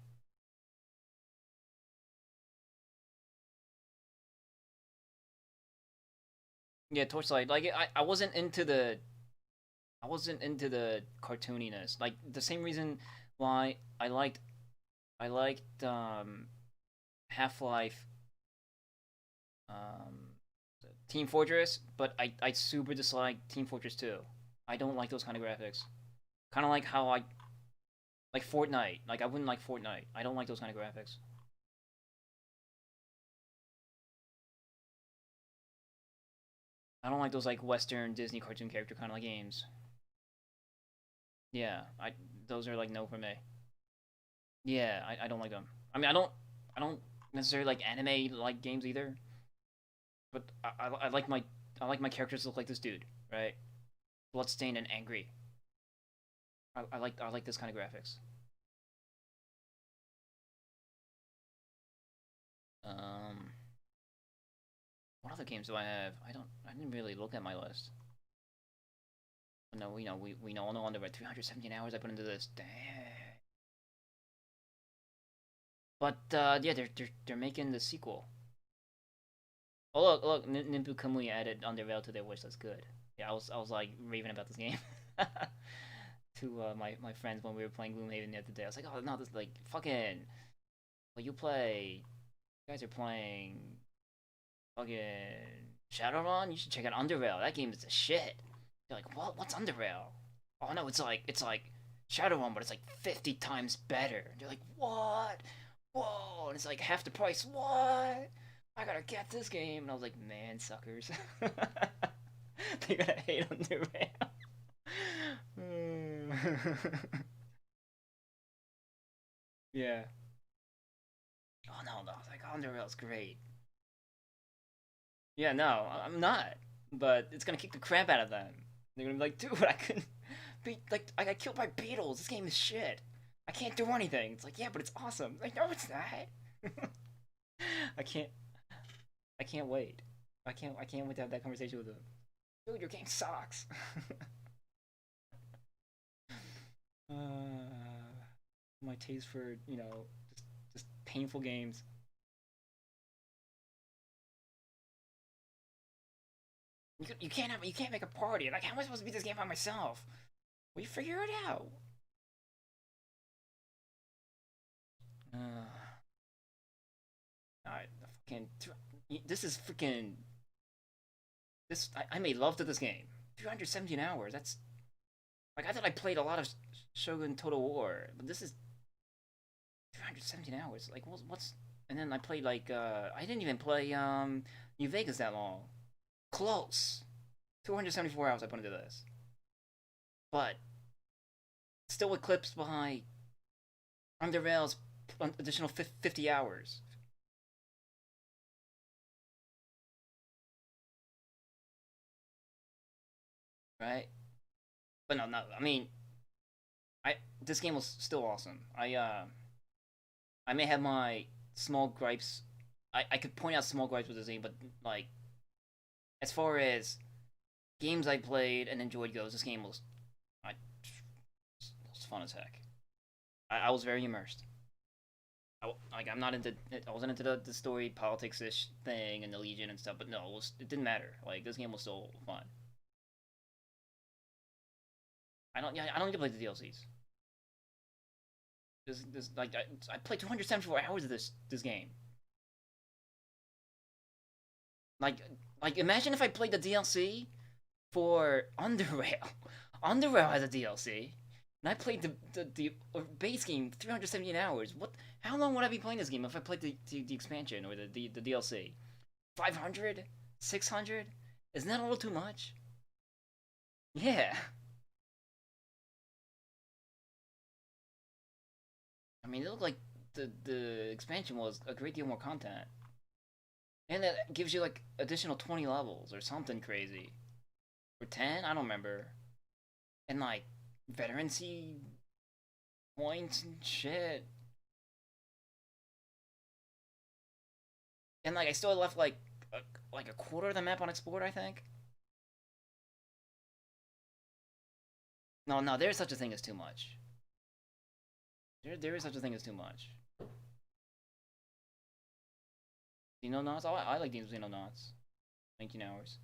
Speaker 1: Yeah, Torchlight. Like I wasn't into the cartooniness. Like the same reason why I liked Half-Life Team Fortress, but I super dislike Team Fortress 2. I don't like those kind of graphics. Kind of like how I like Fortnite. Like I wouldn't like Fortnite. I don't like those kind of graphics. I don't like those like Western Disney cartoon character kind of like games. Yeah, those are like no for me. Yeah, I don't like them. I mean, I don't necessarily like anime like games either. But I like my characters to look like this dude, right? Bloodstained and angry. I like this kind of graphics. What other games do I have? I didn't really look at my list. No, we know no wonder about 317 hours I put into this. Dang. But yeah, they're making the sequel. Oh look, Nimbu Kamui added Underrail to their wish. That's good. Yeah, I was like raving about this game to my friends when we were playing Gloomhaven the other day. I was like, oh no, this like fucking. Well, you guys are playing fucking Shadowrun. You should check out Underrail. That game is the shit. You're like, what? What's Underrail? Oh no, it's like Shadowrun, but it's like 50 times better. And you're like, what? Whoa! And it's like half the price. What? I gotta get this game. And I was like, man, suckers. They gotta hate Underrail. Yeah. Oh no, I was like, Underrail's great. Yeah, no, I'm not. But it's gonna kick the crap out of them. They're gonna be like, dude, I couldn't beat, like, I got killed by beetles. This game is shit. I can't do anything. It's like, yeah, but it's awesome. Like, no, it's not. I can't, I can't wait. I can't wait to have that conversation with them. Dude, your game sucks. My taste for, just painful games. You can't make a party. Like, how am I supposed to beat this game by myself? Well, you figure it out. Alright, fucking. This is freaking. I made love to this game. 317 hours. That's. Like, I thought I played a lot of Shogun Total War, but this is 317 hours. Like, what's? And then I played like I didn't even play New Vegas that long. Close. 274 hours I put into this, but still eclipsed by Underrail's additional 50 hours. Right? But no, I mean, this game was still awesome. I may have my small gripes. I could point out small gripes with this game, but like, as far as games I played and enjoyed goes, this game was, was fun as heck. I was very immersed. I'm not into. I wasn't into the story politics ish thing and the Legion and stuff, but no, it didn't matter. Like, this game was still fun. I don't need to play the DLCs. This like I played 274 hours of this game. Like imagine if I played the DLC for Underrail. Underrail has a DLC, and I played the base game 317 hours. What? How long would I be playing this game if I played the expansion or the DLC? 500? 600? Isn't that a little too much? Yeah. I mean, it looked like the expansion was a great deal more content. And it gives you like additional 20 levels or something crazy. Or 10? I don't remember. And like veterancy points and shit. And like I still left like a quarter of the map unexplored, I think. No, there's such a thing as too much. There is such a thing as too much. Xenonauts? I like these Xenonauts. 19 hours.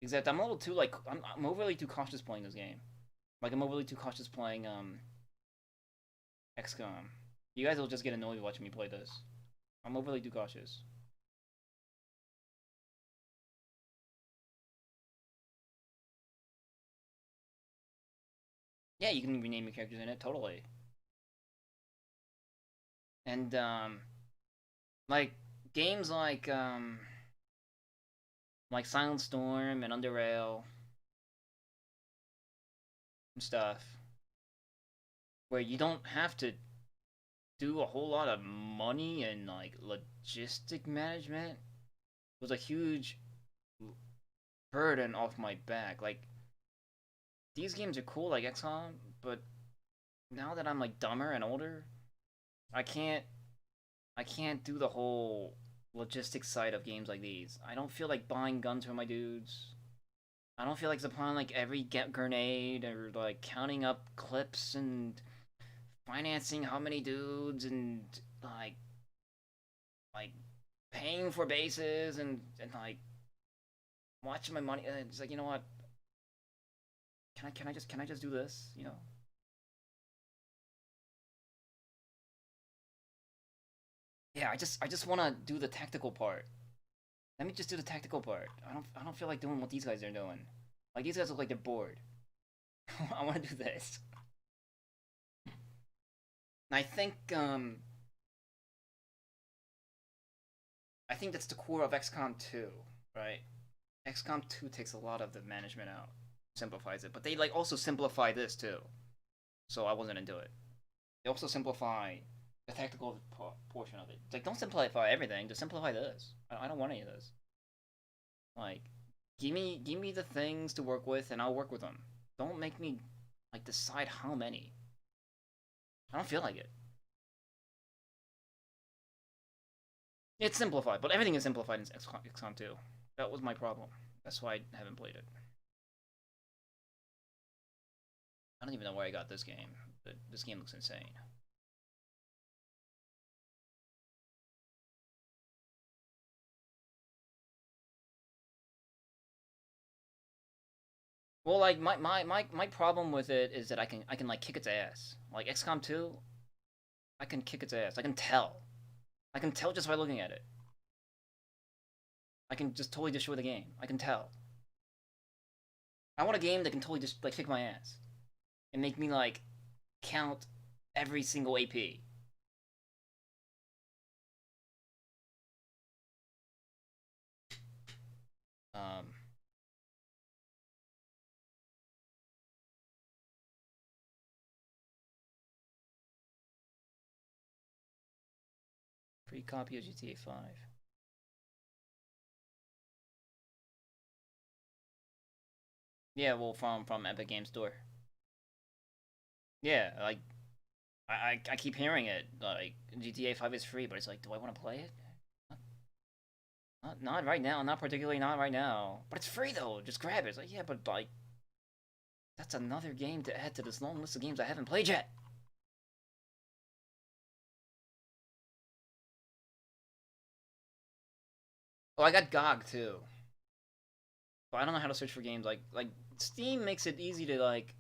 Speaker 1: Except I'm a little too, like, I'm overly too cautious playing this game. Like, I'm overly too cautious playing, XCOM. You guys will just get annoyed watching me play this. I'm overly too cautious. Yeah, you can rename your characters in it, totally. And, like, games like Silent Storm and Underrail and stuff, where you don't have to do a whole lot of money and, like, logistic management, was a huge burden off my back. Like, these games are cool, like XCOM, but now that I'm, like, dumber and older, I can't do the whole logistics side of games like these. I don't feel like buying guns for my dudes. I don't feel like supplying like every grenade or like counting up clips and financing how many dudes and like paying for bases and like watching my money. It's like, you know what? Can I just do this? You know. Yeah, I just want to do the tactical part. Let me just do the tactical part. I don't feel like doing what these guys are doing. Like, these guys look like they're bored. I want to do this. I think that's the core of XCOM 2, right? XCOM 2 takes a lot of the management out, simplifies it, but they like also simplify this too. So I wasn't into it. They also simplify the tactical portion of it. It's like, don't simplify everything, just simplify this. I don't want any of this. Like, give me the things to work with, and I'll work with them. Don't make me like decide how many. I don't feel like it. It's simplified, but everything is simplified in XCOM 2. That was my problem. That's why I haven't played it. I don't even know where I got this game, but this game looks insane. Well, like my problem with it is that I can like kick its ass. Like XCOM 2, I can kick its ass. I can tell. I can tell just by looking at it. I can just totally destroy the game. I can tell. I want a game that can totally just like kick my ass and make me like count every single AP. Free copy of GTA 5. Yeah, well, from Epic Games Store. Yeah, like I keep hearing it. Like GTA 5 is free, but it's like, do I want to play it? Not right now. Not particularly. Not right now. But it's free though. Just grab it. It's like, yeah, but like that's another game to add to this long list of games I haven't played yet. Oh, I got GOG too. But I don't know how to search for games. Like Steam makes it easy to like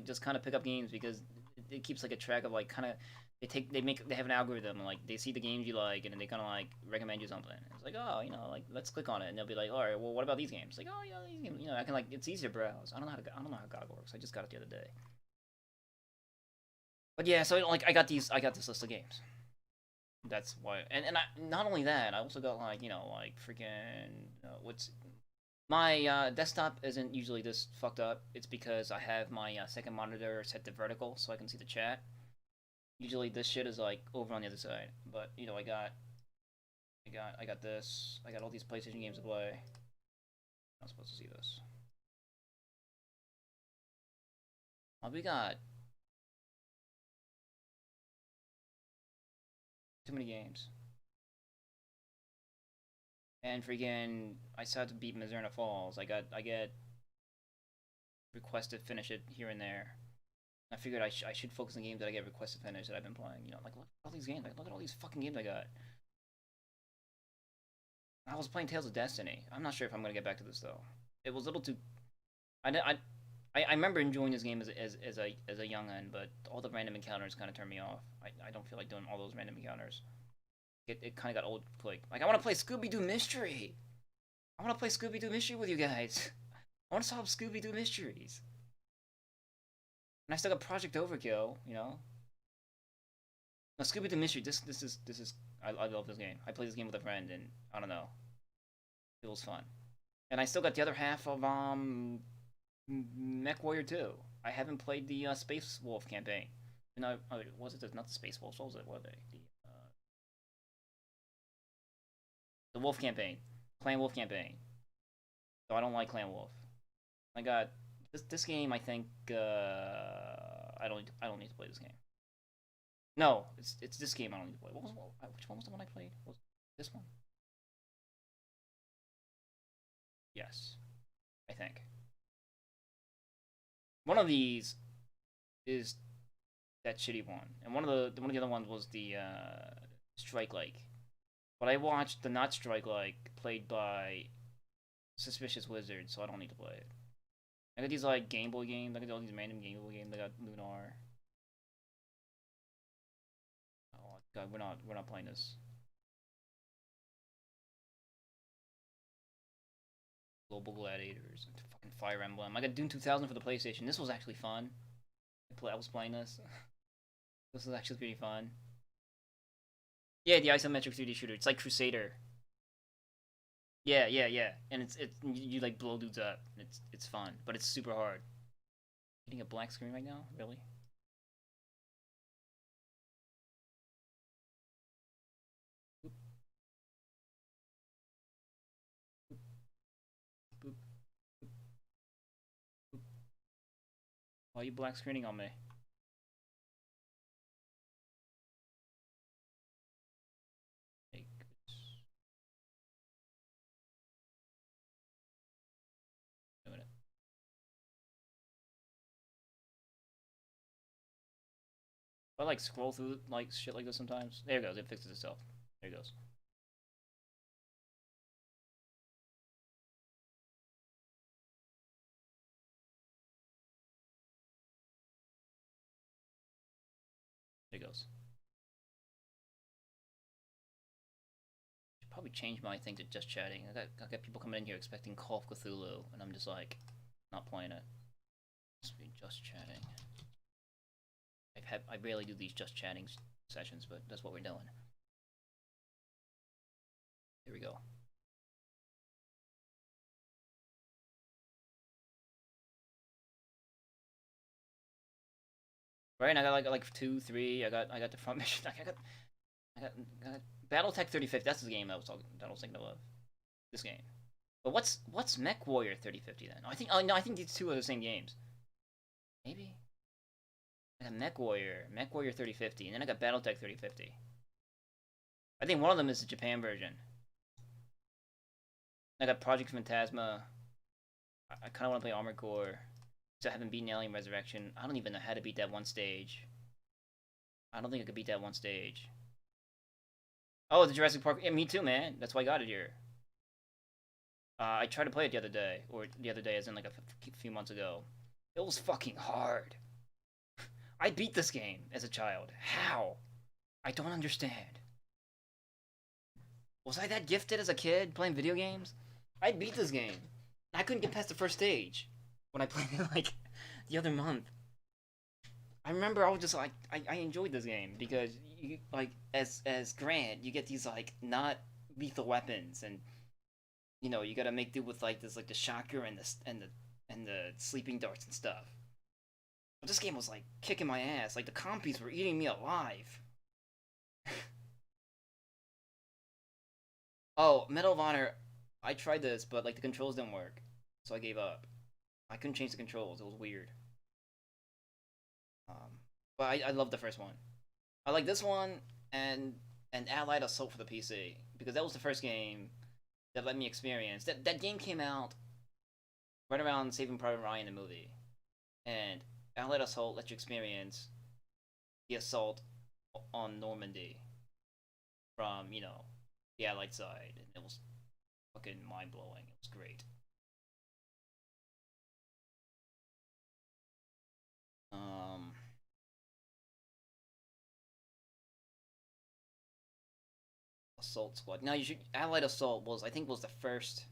Speaker 1: just kind of pick up games because it keeps like a track of like kind of they have an algorithm and like they see the games you like and then they kind of like recommend you something. It's like, oh, you know, like let's click on it and they'll be like, all right, well, what about these games? Like, oh yeah, these games, you know, I can like it's easier to browse. I don't know how GOG works. I just got it the other day. But yeah, so like I got this list of games. That's why, and not only that, I also got like, you know, like freaking what's my desktop isn't usually this fucked up. It's because I have my second monitor set to vertical so I can see the chat. Usually this shit is like over on the other side, but you know I got this. I got all these PlayStation games to play. I'm not supposed to see this. Oh, we got too many games. And freaking, I still have to beat Mizerna Falls. I get requests to finish it here and there. I figured I should focus on games that I get requests to finish that I've been playing. You know, like look at all these games. Like look at all these fucking games I got. I was playing Tales of Destiny. I'm not sure if I'm gonna get back to this though. It was a little too. I remember enjoying this game as a young'un, but all the random encounters kind of turned me off. I don't feel like doing all those random encounters. It kind of got old quick. Like I want to play Scooby-Doo Mystery. I want to play Scooby-Doo Mystery with you guys. I want to solve Scooby-Doo mysteries. And I still got Project Overkill, you know. No, Scooby-Doo Mystery. This is. I love this game. I played this game with a friend, and I don't know. It was fun. And I still got the other half of Mech Warrior 2. I haven't played the Space Wolf campaign. No, was it not the Space Wolves? What was it? What were they? The Wolf campaign, Clan Wolf campaign. So I don't like Clan Wolf. I got this game. I think I don't need to play this game. No, it's this game I don't need to play. Which one was the one I played? Was this one? Yes, I think. One of these is that shitty one, and one of the other ones was the Strike Like. But I watched the Not Strike Like played by Suspicious Wizard, so I don't need to play it. I got these like Game Boy games. I got all these random Game Boy games. I got Lunar. Oh god, we're not playing this. Global Gladiators, fucking Fire Emblem. I got Doom 2000 for the PlayStation. This was actually fun. I was playing this. This was actually pretty fun. Yeah, the isometric 3D shooter. It's like Crusader. Yeah. And it's you like blow dudes up. It's fun, but it's super hard. Getting a black screen right now? Really? Why are you black screening on me? Doing it. I like scroll through like shit like this sometimes. There it goes. It fixes itself. There it goes. There it goes. Should probably change my thing to just chatting. I got people coming in here expecting Call of Cthulhu, and I'm just like, not playing it. Just be just chatting. I rarely do these just chatting sessions, but that's what we're doing. Here we go. Right, and I got like 2, 3. I got the front mission. I got BattleTech 3050. That's the game I was thinking of. This game. But what's Mech Warrior 3050 then? I think these two are the same games. Maybe. I got Mech Warrior 3050, and then I got BattleTech 3050. I think one of them is the Japan version. I got Project Phantasma. I kind of want to play Armored Core. So I haven't beaten Alien Resurrection. I don't even know how to beat that one stage. I don't think I could beat that one stage. Oh, the Jurassic Park. Yeah, me too, man. That's why I got it here. I tried to play it the other day. Or the other day as in like a few months ago. It was fucking hard. I beat this game as a child. How? I don't understand. Was I that gifted as a kid playing video games? I beat this game. I couldn't get past the first stage when I played it like the other month. I remember I was just like, I enjoyed this game because you like as Grant, you get these like not lethal weapons, and you know you gotta make do with like this like the shocker and the sleeping darts and stuff. But this game was like kicking my ass. Like the compies were eating me alive. Oh, Medal of Honor. I tried this, but like the controls didn't work, so I gave up. I couldn't change the controls. It was weird. But I love the first one. I like this one and Allied Assault for the PC because that was the first game that let me experience that game came out right around Saving Private Ryan the movie, and Allied Assault let you experience the assault on Normandy from the Allied side, and it was fucking mind blowing. It was great. Assault Squad. Now you should. Allied Assault was, I think, was the first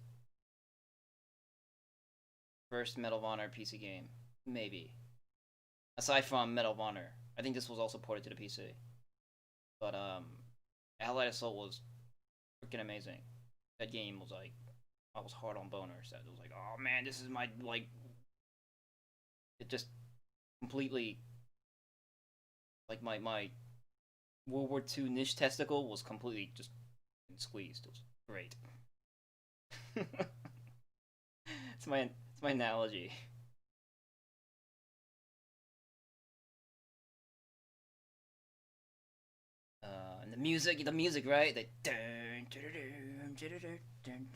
Speaker 1: Medal of Honor PC game, maybe. Aside from Medal of Honor, I think this was also ported to the PC. But Allied Assault was freaking amazing. That game was like, I was hard on boners. It was like, oh man, this is my like. It just completely like my World War II niche testicle was completely just squeezed. It was great. it's my analogy. And the music, right? The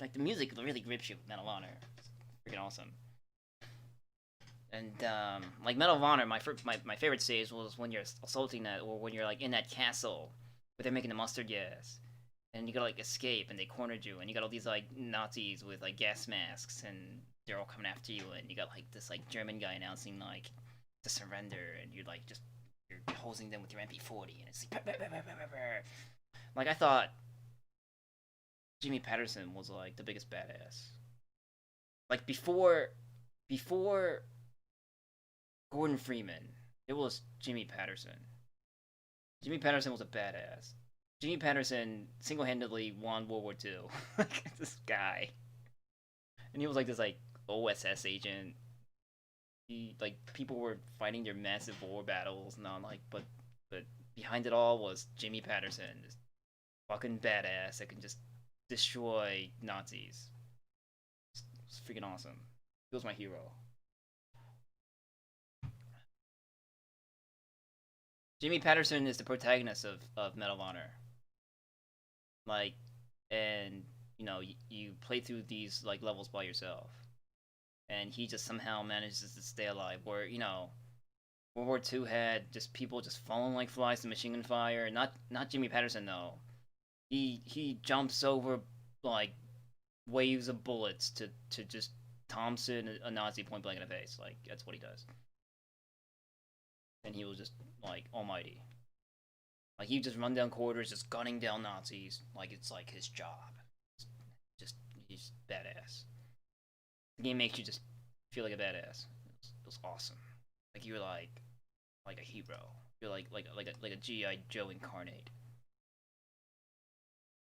Speaker 1: like the music really grips you with Medal of Honor. It's freaking awesome. And like Medal of Honor, my favorite stage was when you're assaulting that, or when you're like in that castle where they're making the mustard gas, and you gotta like escape, and they cornered you, and you got all these like Nazis with like gas masks, and they're all coming after you, and you got like this like German guy announcing like to surrender, and you're like you're hosing them with your MP40, and it's like I thought Jimmy Patterson was like the biggest badass. Like before Gordon Freeman, it was Jimmy Patterson. Jimmy Patterson was a badass. Jimmy Patterson single-handedly won World War II. Like this guy, and he was like this like OSS agent. He like people were fighting their massive war battles, and I'm like, but behind it all was Jimmy Patterson, this fucking badass that can just destroy Nazis. It's freaking awesome. He was my hero. Jimmy Patterson is the protagonist of Medal of Honor. Like, and you know, you play through these like levels by yourself, and he just somehow manages to stay alive. Where you know, World War II had just people just falling like flies to machine gun fire. Not Jimmy Patterson though. He jumps over like waves of bullets to just Thompson a Nazi point blank in the face. Like that's what he does. And he was just like almighty. Like he just run down corridors, just gunning down Nazis, like it's like his job. Just he's badass. The game makes you just feel like a badass. It was awesome. Like you're like a hero. You're like a GI Joe incarnate.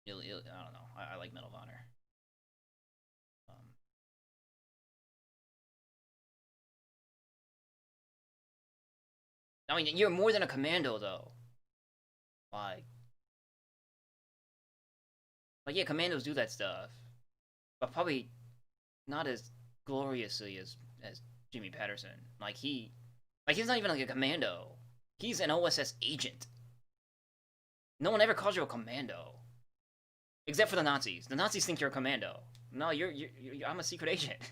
Speaker 1: I don't know. I like Medal of Honor. I mean, you're more than a commando though. Like yeah, commandos do that stuff, but probably not as gloriously as Jimmy Patterson. He's not even like a commando. He's an OSS agent. No one ever calls you a commando, except for the Nazis. The Nazis think you're a commando. No, you're I'm a secret agent.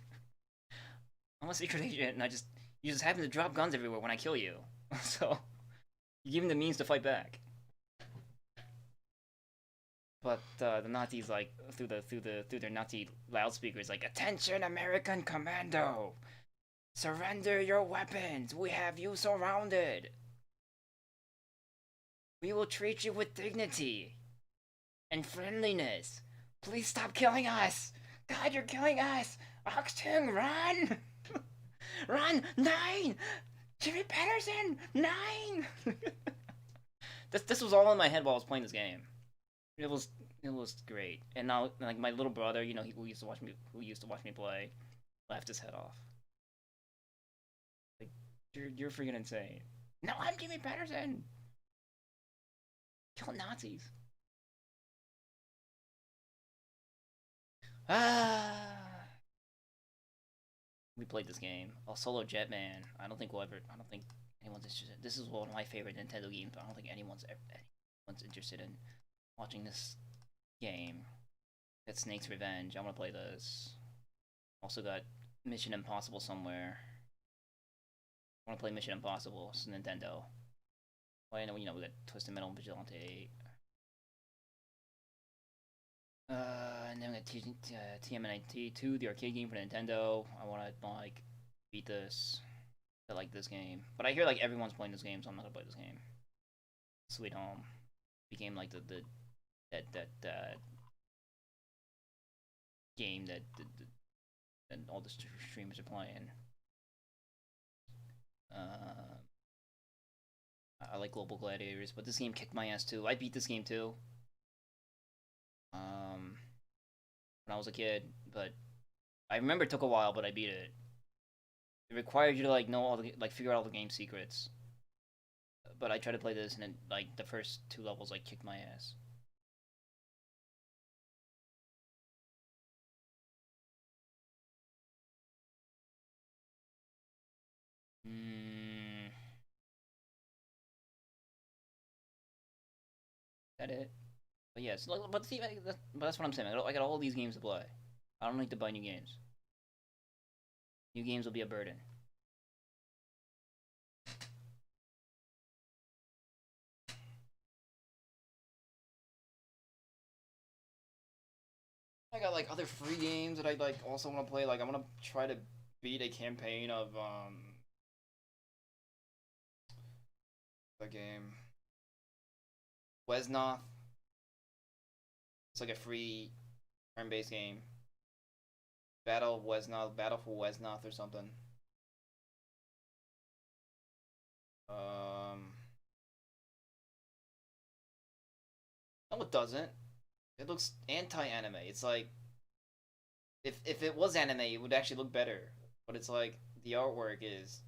Speaker 1: I'm a secret agent, and you just happen to drop guns everywhere when I kill you. So you give them the means to fight back. But the Nazis like through their Nazi loudspeakers like, "Attention, American commando! Surrender your weapons! We have you surrounded! We will treat you with dignity and friendliness. Please stop killing us! God, you're killing us! Oxtung, run! Run! 9! Jimmy Patterson! 9! This was all in my head while I was playing this game. It was great. And now, like, my little brother, you know, who used to watch me play, laughed his head off. Like, you're freaking insane. No, I'm Jimmy Patterson. Kill Nazis. We played this game. Oh, Solo Jetman. I don't think anyone's interested. This is one of my favorite Nintendo games, but I don't think anyone's interested in watching this game. Got Snake's Revenge. I want to play this. Also got Mission Impossible somewhere. I want to play Mission Impossible. It's Nintendo. Well, I know, you know, we got Twisted Metal and Vigilante 8. And then we got TMNT 2, the arcade game for Nintendo. I want to, like, beat this. I like this game. But I hear, like, everyone's playing this game, so I'm not gonna play this game. Sweet Home became, like, that game that all the streamers are playing. I like Global Gladiators, but this game kicked my ass too. I beat this game too. When I was a kid, but I remember it took a while, but I beat it. It required you to like know all the figure out all the game secrets. But I tried to play this, and it, like the first 2 levels like kicked my ass. That it? But yes, but see, but that's what I'm saying. I got all these games to play. I don't need to buy new games. New games will be a burden. I got like other free games that I like also want to play. Like I want to try to beat a campaign of the game Wesnoth. It's like a free turn-based game. Battle for Wesnoth or something. No, it doesn't. It looks anti-anime. It's like if it was anime, it would actually look better. But it's like the artwork is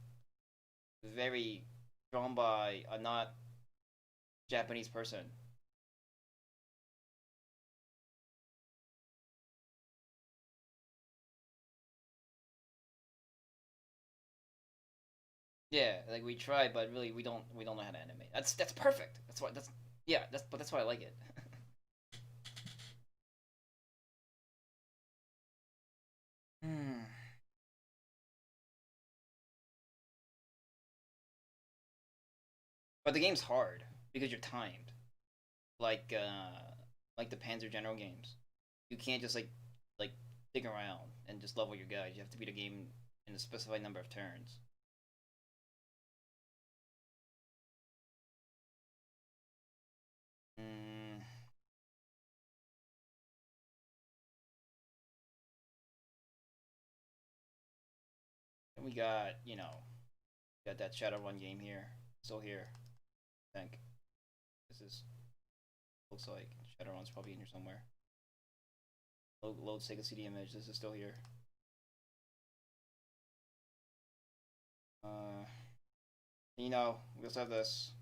Speaker 1: very drawn by a not Japanese person. Yeah, like we try, but really we don't know how to animate. That's perfect. That's why I like it. Hmm. But the game's hard because you're timed. Like the Panzer General games. You can't just like dig around and just level your guys. You have to beat a game in a specified number of turns. Mm. And we got, got that Shadowrun game here. Still here. I think. This is looks like Shadowrun's probably in here somewhere. Load Sega CD image. This is still here. We also have this.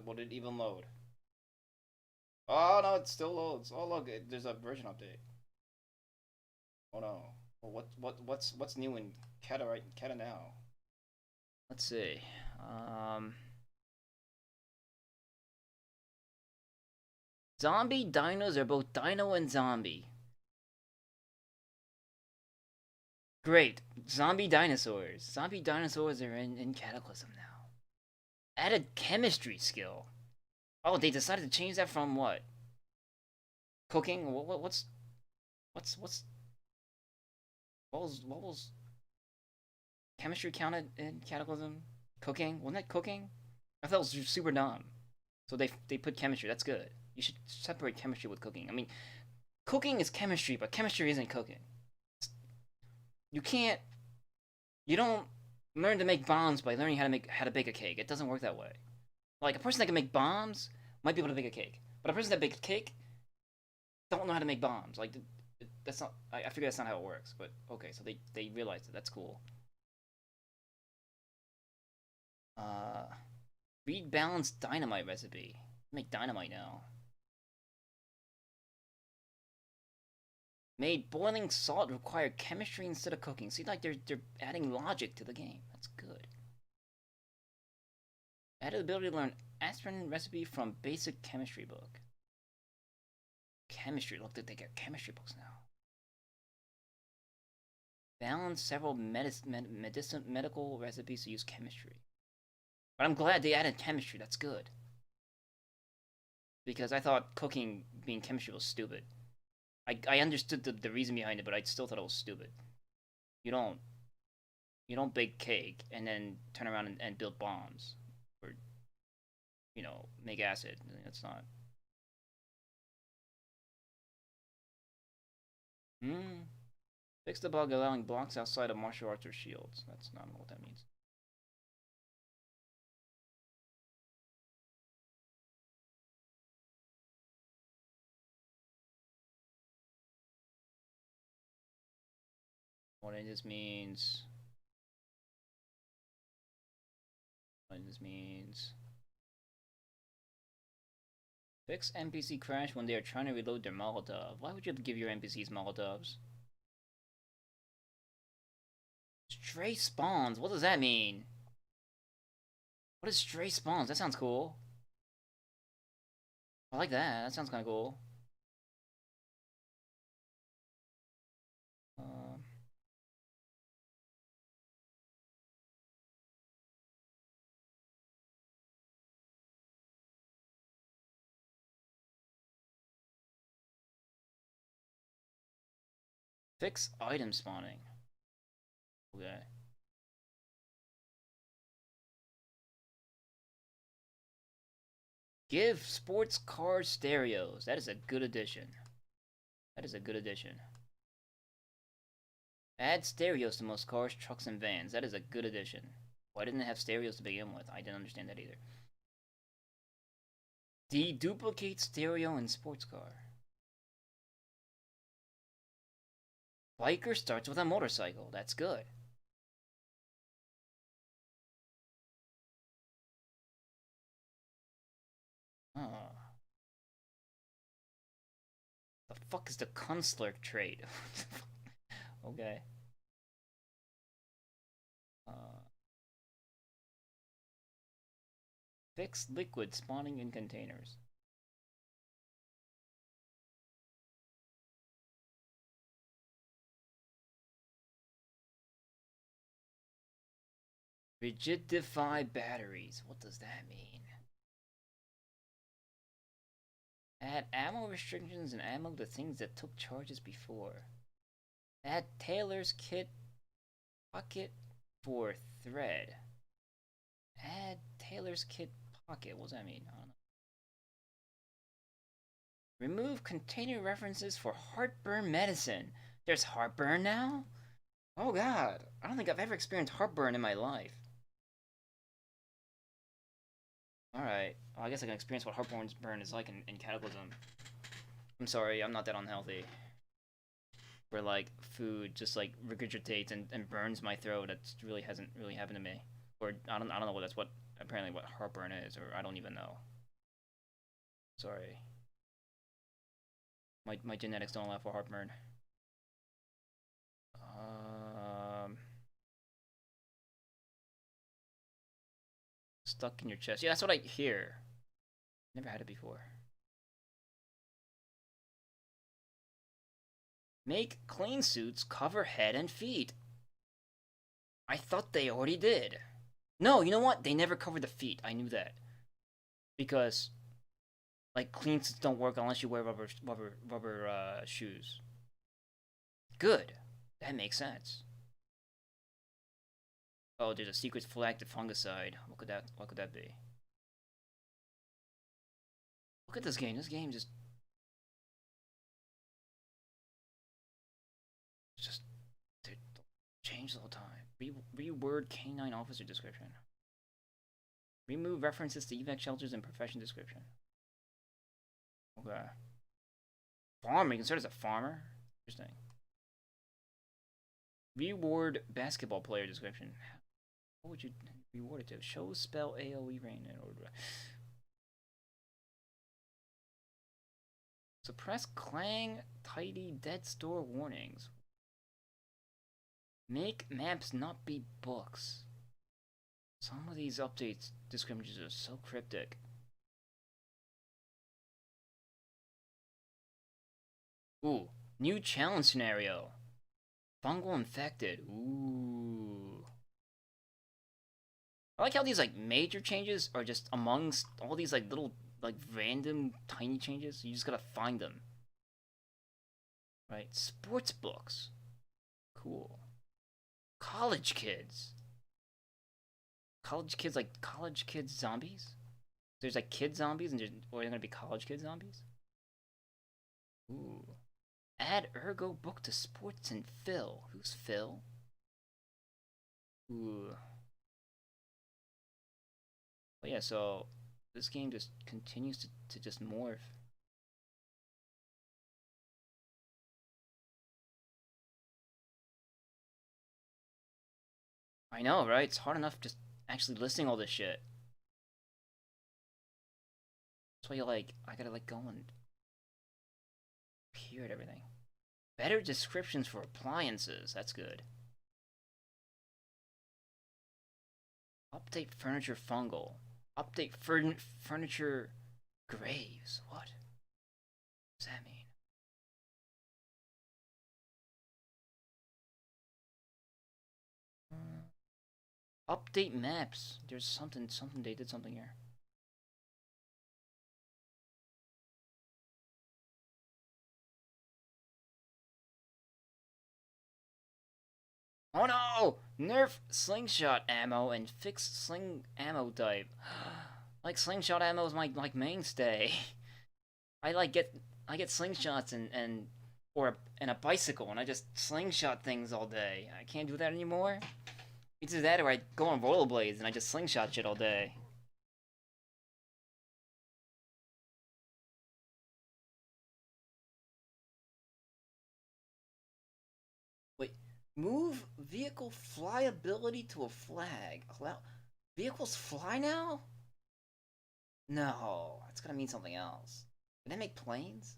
Speaker 1: Will it even load? Oh no, it still loads. Oh look, there's a version update. Oh no. Well, what's new in Kata now? Let's see. Zombie dinos are both dino and zombie. Great. Zombie dinosaurs. Zombie dinosaurs are in Cataclysm now. Added chemistry skill. Oh, they decided to change that from what? Cooking? What was chemistry counted in Cataclysm? Cooking? Wasn't that cooking? I thought it was super dumb. So they put chemistry. That's good. You should separate chemistry with cooking. I mean, cooking is chemistry, but chemistry isn't cooking. You don't learn to make bombs by learning how to bake a cake. It doesn't work that way. Like a person that can make bombs might be able to bake a cake, but a person that bakes a cake don't know how to make bombs. Like that's not. I figure that's not how it works. But okay, so they realized it. That's cool. Read balanced dynamite recipe. Make dynamite now. Made boiling salt require chemistry instead of cooking. See, like they're adding logic to the game. That's good. Added ability to learn aspirin recipe from basic chemistry book. Chemistry. Look, they get chemistry books now. Balance several medical recipes to use chemistry. But I'm glad they added chemistry. That's good. Because I thought cooking being chemistry was stupid. I understood the reason behind it, but I still thought it was stupid. You don't bake cake and then turn around and build bombs. Or, make acid. That's not. Fix the bug allowing blocks outside of martial arts or shields. That's not what that means. What it just means. What it just means. Fix NPC crash when they are trying to reload their Molotov. Why would you have to give your NPCs Molotovs? Stray spawns? What does that mean? What is stray spawns? That sounds cool. I like that. That sounds kind of cool. Fix item spawning. Okay. Give sports car stereos. That is a good addition. That is a good addition. Add stereos to most cars, trucks, and vans. That is a good addition. Why didn't it have stereos to begin with? I didn't understand that either. Deduplicate stereo in sports car. Biker starts with a motorcycle. That's good. Oh. The fuck is the Kunstler trait? Okay. Fixed liquid spawning in containers. Rigidify batteries. What does that mean? Add ammo restrictions and ammo to things that took charges before. Add Taylor's kit pocket for thread. Add Taylor's kit pocket. What does that mean? I don't know. Remove container references for heartburn medicine. There's heartburn now? Oh god. I don't think I've ever experienced heartburn in my life. Alright. Well, I guess I can experience what heartburn is like in Cataclysm. I'm sorry, I'm not that unhealthy. Where, like, food just, like, regurgitates and burns my throat. That really hasn't really happened to me. Or, I don't know what that's what, apparently what heartburn is, or I don't even know. Sorry. My genetics don't allow for heartburn. Stuck in your chest. Yeah, that's what I hear. Never had it before. Make clean suits cover head and feet. I thought they already did. No, you know what? They never covered the feet. I knew that. Because, like, clean suits don't work unless you wear rubber shoes. Good. That makes sense. Oh, there's a secret active fungicide. What could that be? Look at this game. This game just changed the whole time. Reword canine officer description. Remove references to evac shelters and profession description. Okay. Farmer. You consider as a farmer? Interesting. Reward basketball player description. What would you reward it to? Show spell AoE rain in order. Suppress clang, tidy, dead store warnings. Make maps not be books. Some of these updates descriptions are so cryptic. Ooh, new challenge scenario. Fungal infected. Ooh. I like how these like major changes are just amongst all these like little like random tiny changes. You just gotta find them. Right? Sports books. Cool. College kids. College kids like college kids zombies? There's like kid zombies and or they're gonna be college kid zombies? Ooh. Add Ergo book to sports and Phil. Who's Phil? Ooh. But yeah, so this game just continues to just morph. I know, right? It's hard enough just actually listing all this shit. That's why you like, I gotta like go and peer at everything. Better descriptions for appliances. That's good. Update furniture fungal. Update furniture graves. What does that mean? Update maps. There's something they did something here. Oh no! Nerf slingshot ammo and fix sling ammo type. Like slingshot ammo is my like mainstay. I get slingshots and a bicycle and I just slingshot things all day. I can't do that anymore. Either that or I go on rollerblades and I just slingshot shit all day. Wait, move vehicle flyability to a flag. Allow vehicles fly now? No, it's gonna mean something else. Can they make planes?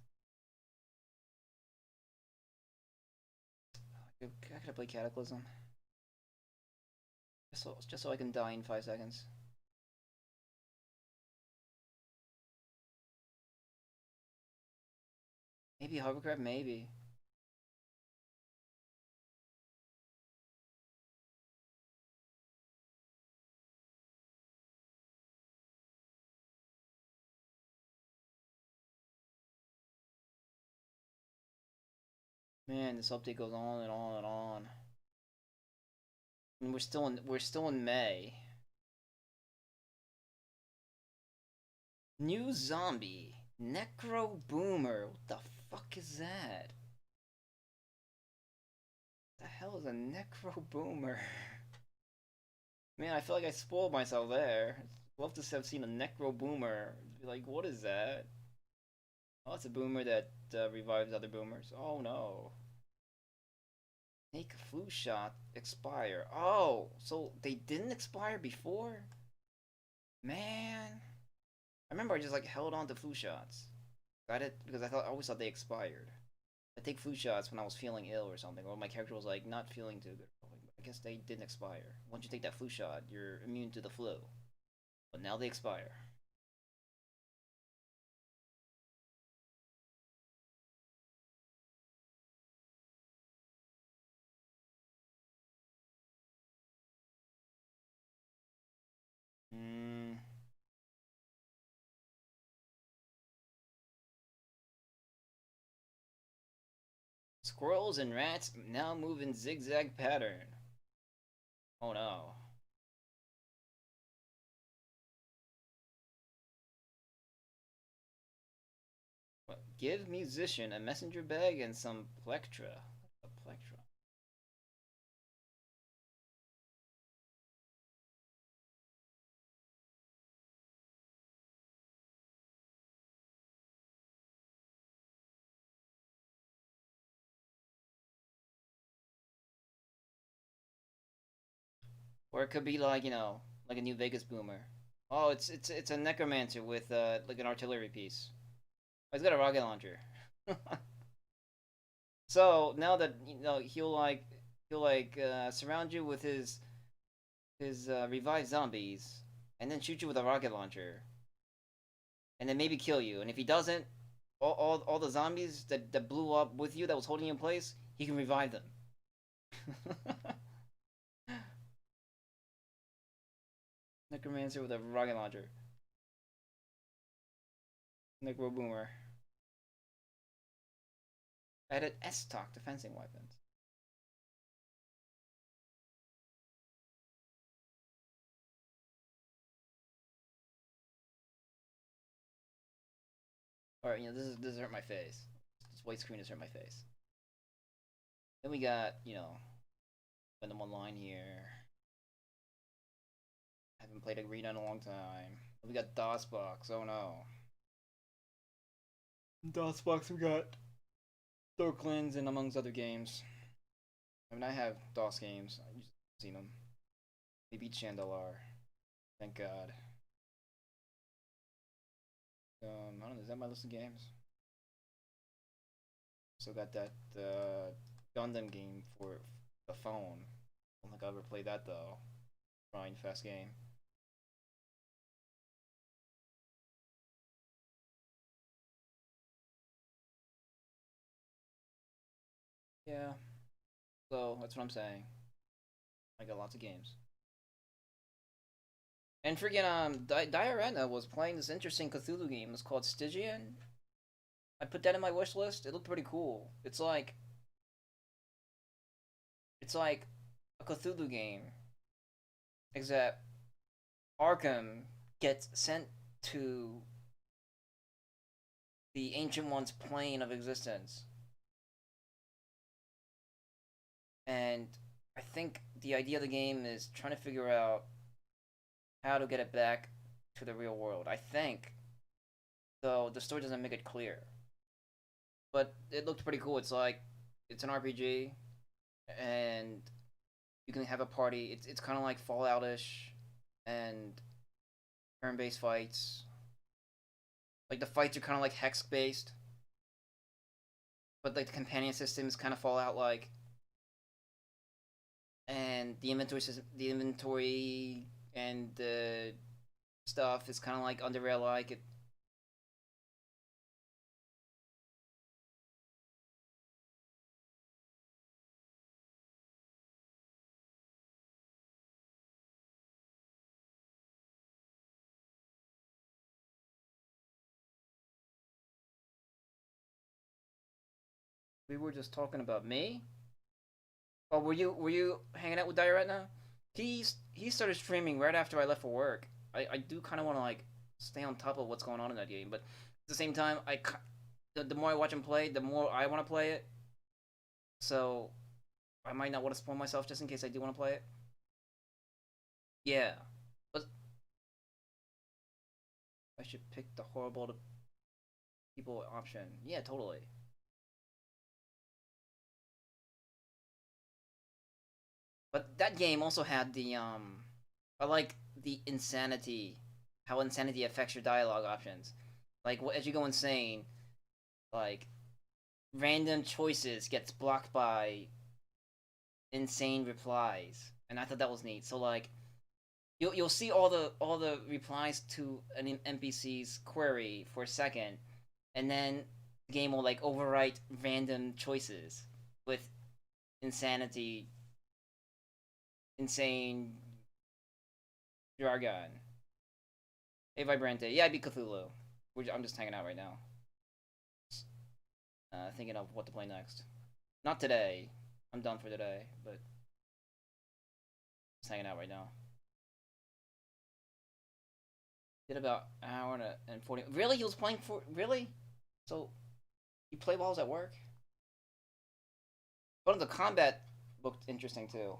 Speaker 1: I gotta play Cataclysm. Just so I can die in 5 seconds. Maybe hovercraft, maybe. Man, this update goes on and on and on. And we're still in May. New zombie, Necro Boomer. What the fuck is that? What the hell is a Necro Boomer? Man, I feel like I spoiled myself there. I'd love to have seen a Necro Boomer. Be like, what is that? Oh, it's a boomer that revives other boomers. Oh no. Make flu shot expire. Oh, so they didn't expire before? Man. I remember I just like held on to flu shots. Got it? Because I always thought they expired. I take flu shots when I was feeling ill or something, or my character was like not feeling too good. I guess they didn't expire. Once you take that flu shot, you're immune to the flu. But now they expire. Squirrels and rats now move in zigzag pattern. Oh no. What? Give musician a messenger bag and some plectra. A plectra. Or it could be like, you know, like a New Vegas boomer. Oh, it's a necromancer with like an artillery piece. Oh, he's got a rocket launcher. So now that you know he'll surround you with his revived zombies, and then shoot you with a rocket launcher, and then maybe kill you. And if he doesn't, all the zombies that blew up with you that was holding you in place, he can revive them. Necromancer with a rocket launcher. Necro Boomer. Added S-Talk to fencing weapons. Alright, you know, this hurt my face. This white screen has hurt my face. Then we got, you know, Venom Online here. I haven't played Arena in a long time. We got DOSBox, oh no. DOSBox, we got Dorklands and amongst other games. I mean, I have DOS games. I've seen them. They beat Chandelar. Thank God. I don't know, is that my list of games? So got that Gundam game for the phone. I don't think I ever played that though. Trying fast game. Yeah. So that's what I'm saying. I got lots of games. And freaking Diarena was playing this interesting Cthulhu game. It's called Stygian. I put that in my wish list. It looked pretty cool. It's like a Cthulhu game, except Arkham gets sent to the Ancient One's plane of existence. And I think the idea of the game is trying to figure out how to get it back to the real world. I think, though the story doesn't make it clear. But it looked pretty cool. It's like it's an RPG, and you can have a party. It's kind of like Fallout-ish, and turn-based fights. Like the fights are kind of like hex-based, but like the companion system is kind of Fallout-like. and the inventory system, the inventory and the stuff is kind of like Underrail like it. We were just talking about me. Oh, were you hanging out with Dyer right now? He started streaming right after I left for work. I do kind of want to like stay on top of what's going on in that game, but at the same time, the more I watch him play, the more I want to play it. So I might not want to spoil myself just in case I do want to play it. Yeah, but I should pick the horrible to people option. Yeah, totally. But that game also had the I like the insanity, how insanity affects your dialogue options. Like as you go insane, like random choices gets blocked by insane replies, and I thought that was neat. So like you'll see all the replies to an NPC's query for a second, and then the game will like overwrite random choices with insanity. Insane jargon. Hey Vibrante, yeah, I beat Cthulhu. I'm just hanging out right now. Thinking of what to play next. Not today. I'm done for today, but just hanging out right now. Did about an hour and 40. Really? He was playing for. Really? So, you play while I was at work? But the combat looked interesting too.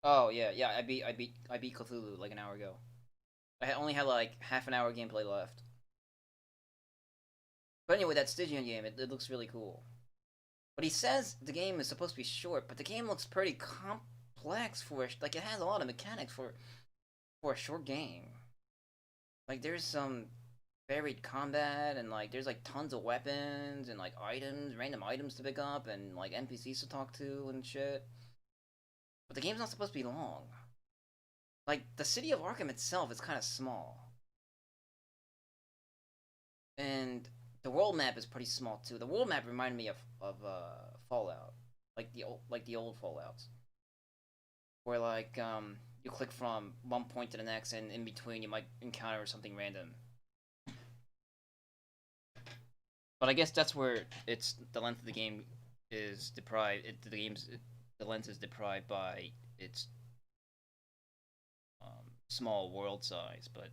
Speaker 1: Oh yeah, yeah. I beat Cthulhu like an hour ago. I only had like half an hour gameplay left. But anyway, that Stygian game, it looks really cool. But he says the game is supposed to be short, but the game looks pretty complex for like it has a lot of mechanics for a short game. Like there's some varied combat and like there's like tons of weapons and like items, random items to pick up and like NPCs to talk to and shit. But the game's not supposed to be long. Like, the city of Arkham itself is kind of small. And the world map is pretty small too. The world map reminded me of Fallout. Like the old Fallouts. Where like you click from one point to the next and in between you might encounter something random. But I guess that's where it's the length of the game is deprived. The length is deprived by its small world size, but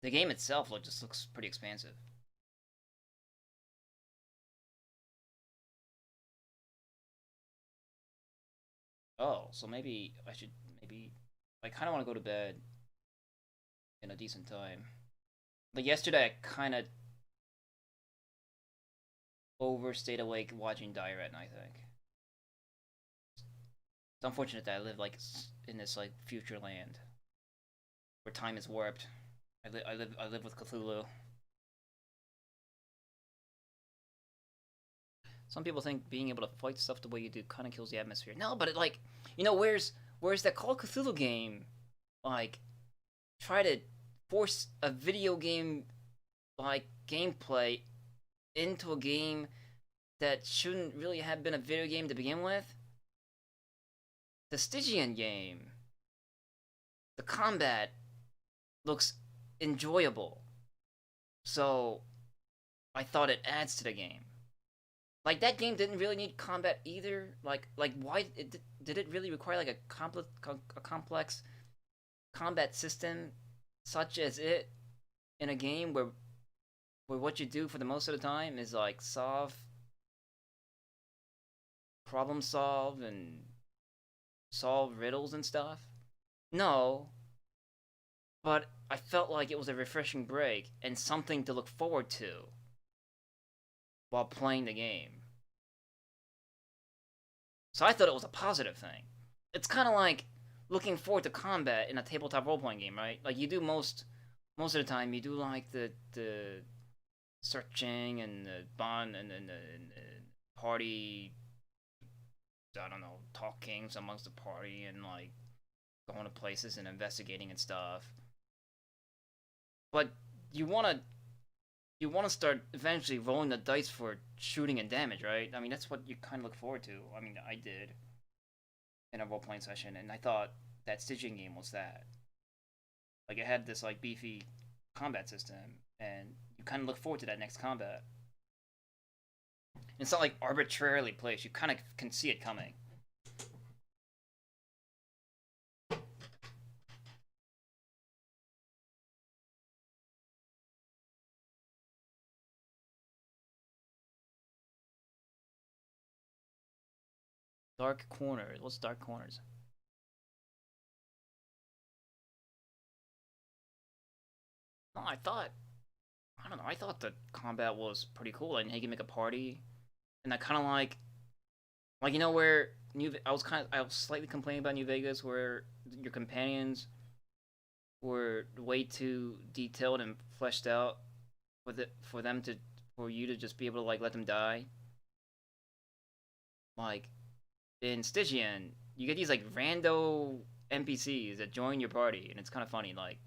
Speaker 1: the game itself just looks pretty expansive. Oh, so maybe I kind of want to go to bed in a decent time. Like yesterday, I kind of overstayed awake watching Diret, I think. It's unfortunate that I live like in this like future land where time is warped. I live with Cthulhu. Some people think being able to fight stuff the way you do kind of kills the atmosphere. No, but it like, you know, where's that Call of Cthulhu game like try to force a video game like gameplay into a game that shouldn't really have been a video game to begin with? The Stygian game, the combat looks enjoyable, so I thought it adds to the game. Like that game didn't really need combat either. Like why did it really require like a complex combat system such as it in a game where what you do for the most of the time is like problem solve and solve riddles and stuff? No. But I felt like it was a refreshing break and something to look forward to while playing the game. So I thought it was a positive thing. It's kind of like looking forward to combat in a tabletop role-playing game, right? Like you do most of the time, you do like the searching and the bond and the party, I don't know, talking amongst the party and like going to places and investigating and stuff. But you wanna start eventually rolling the dice for shooting and damage, right? I mean, that's what you kind of look forward to. I mean, I did in a role-playing session, and I thought that Stygian game was that. Like, it had this like beefy combat system, and you kind of look forward to that next combat. It's not like arbitrarily placed. You kind of can see it coming. Dark corner. What's dark corners? No, I don't know. I thought the combat was pretty cool, and he can make a party, and I kind of like you know where I was slightly complaining about New Vegas, where your companions were way too detailed and fleshed out for you to just be able to like let them die. Like in Stygian, you get these like rando NPCs that join your party, and it's kind of funny. Like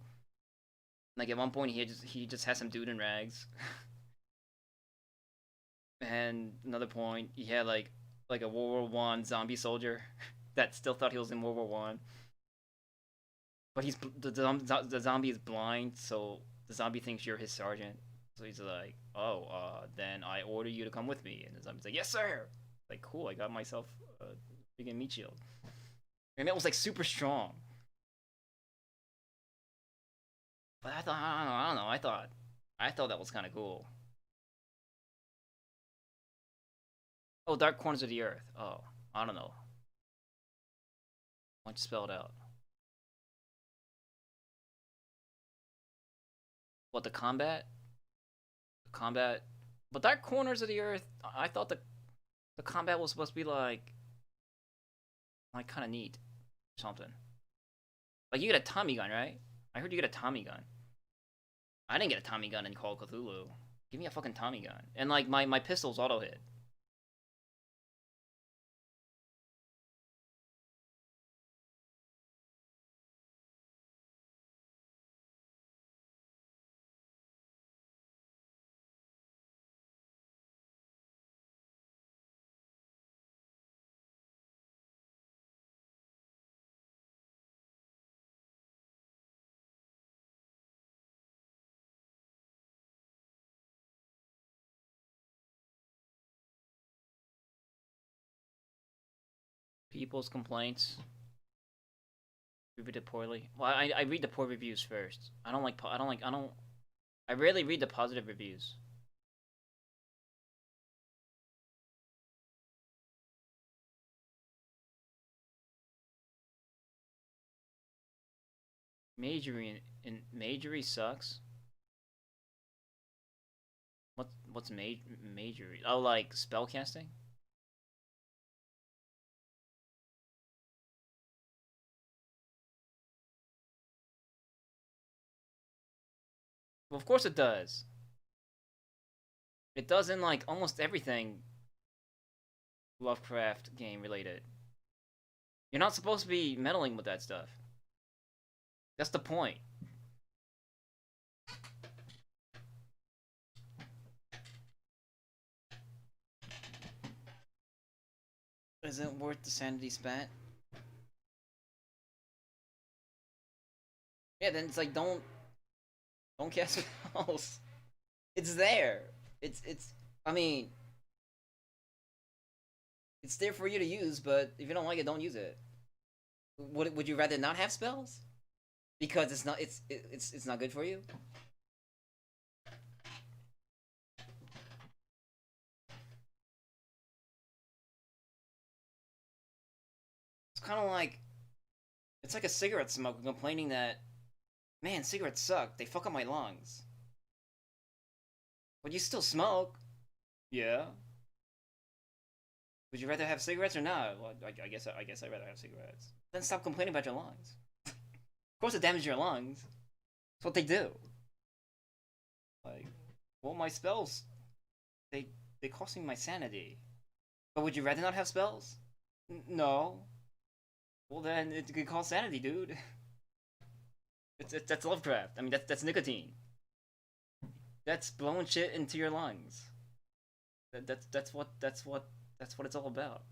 Speaker 1: at one point he just has some dude in rags, and another point he had like a World War I zombie soldier that still thought he was in World War One, but the zombie is blind, so the zombie thinks you're his sergeant. So he's like, oh, then I order you to come with me, and the zombie's like, yes sir. Like, cool, I got myself a freaking meat shield, and it was like super strong. But I don't know. I thought that was kind of cool. Oh, Dark Corners of the Earth. Oh, I don't know. Why don't you spell it out? What, the combat? The combat? But Dark Corners of the Earth, I thought the combat was supposed to be like kind of neat or something. Like, you get a Tommy gun, right? I heard you get a Tommy gun. I didn't get a Tommy gun in Call of Cthulhu. Give me a fucking Tommy gun. And like my pistol's auto hit. People's complaints. Reviewed it poorly. Well, I read the poor reviews first. I rarely read the positive reviews. Majory sucks. What's majory? Oh, like spellcasting? Well, of course it does. It does in like almost everything Lovecraft game related. You're not supposed to be meddling with that stuff. That's the point. Is it worth the sanity spent? Yeah, then it's like don't cast spells. It's there. It's I mean, it's there for you to use, but if you don't like it, don't use it. Would you rather not have spells? Because it's not good for you? It's kind of like it's like a cigarette smoker complaining that, man, cigarettes suck. They fuck up my lungs. But you still smoke. Yeah. Would you rather have cigarettes or not? Well, I guess I'd rather have cigarettes. Then stop complaining about your lungs. Of course it damages your lungs. That's what they do. Like, Well, my spells, they cost me my sanity. But would you rather not have spells? No. Well then, it could cost sanity, dude. That's Lovecraft. I mean, that's nicotine. That's blowing shit into your lungs. That's what it's all about.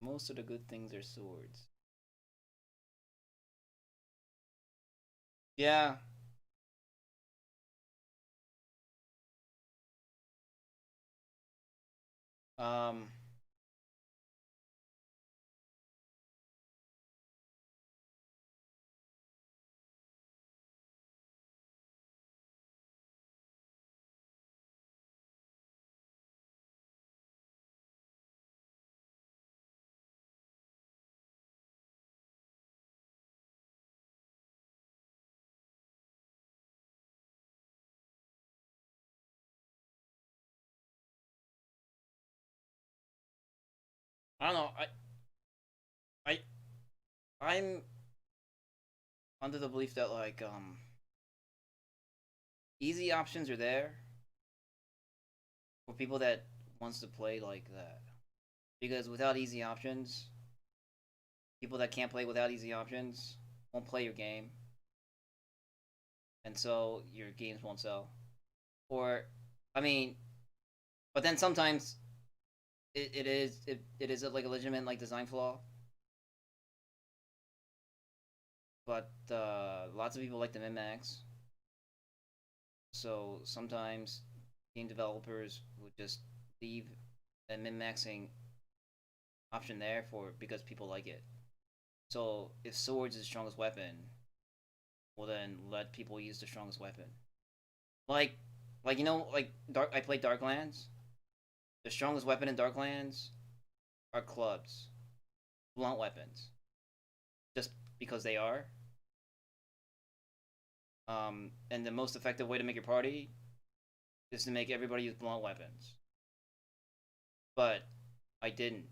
Speaker 1: Most of the good things are swords. Yeah. Um. I don't know. I, I'm under the belief that like easy options are there for people that wants to play like that. Because without easy options, people that can't play without easy options won't play your game. And so your games won't sell. Or I mean, but then sometimes it is like a legitimate like design flaw. But lots of people like the min-max. So sometimes game developers would just leave a min-maxing option there because people like it. So if swords is the strongest weapon, well then let people use the strongest weapon. Like you know, like I played Darklands. The strongest weapon in Darklands are clubs, blunt weapons, just because they are. And the most effective way to make your party is to make everybody use blunt weapons. But I didn't,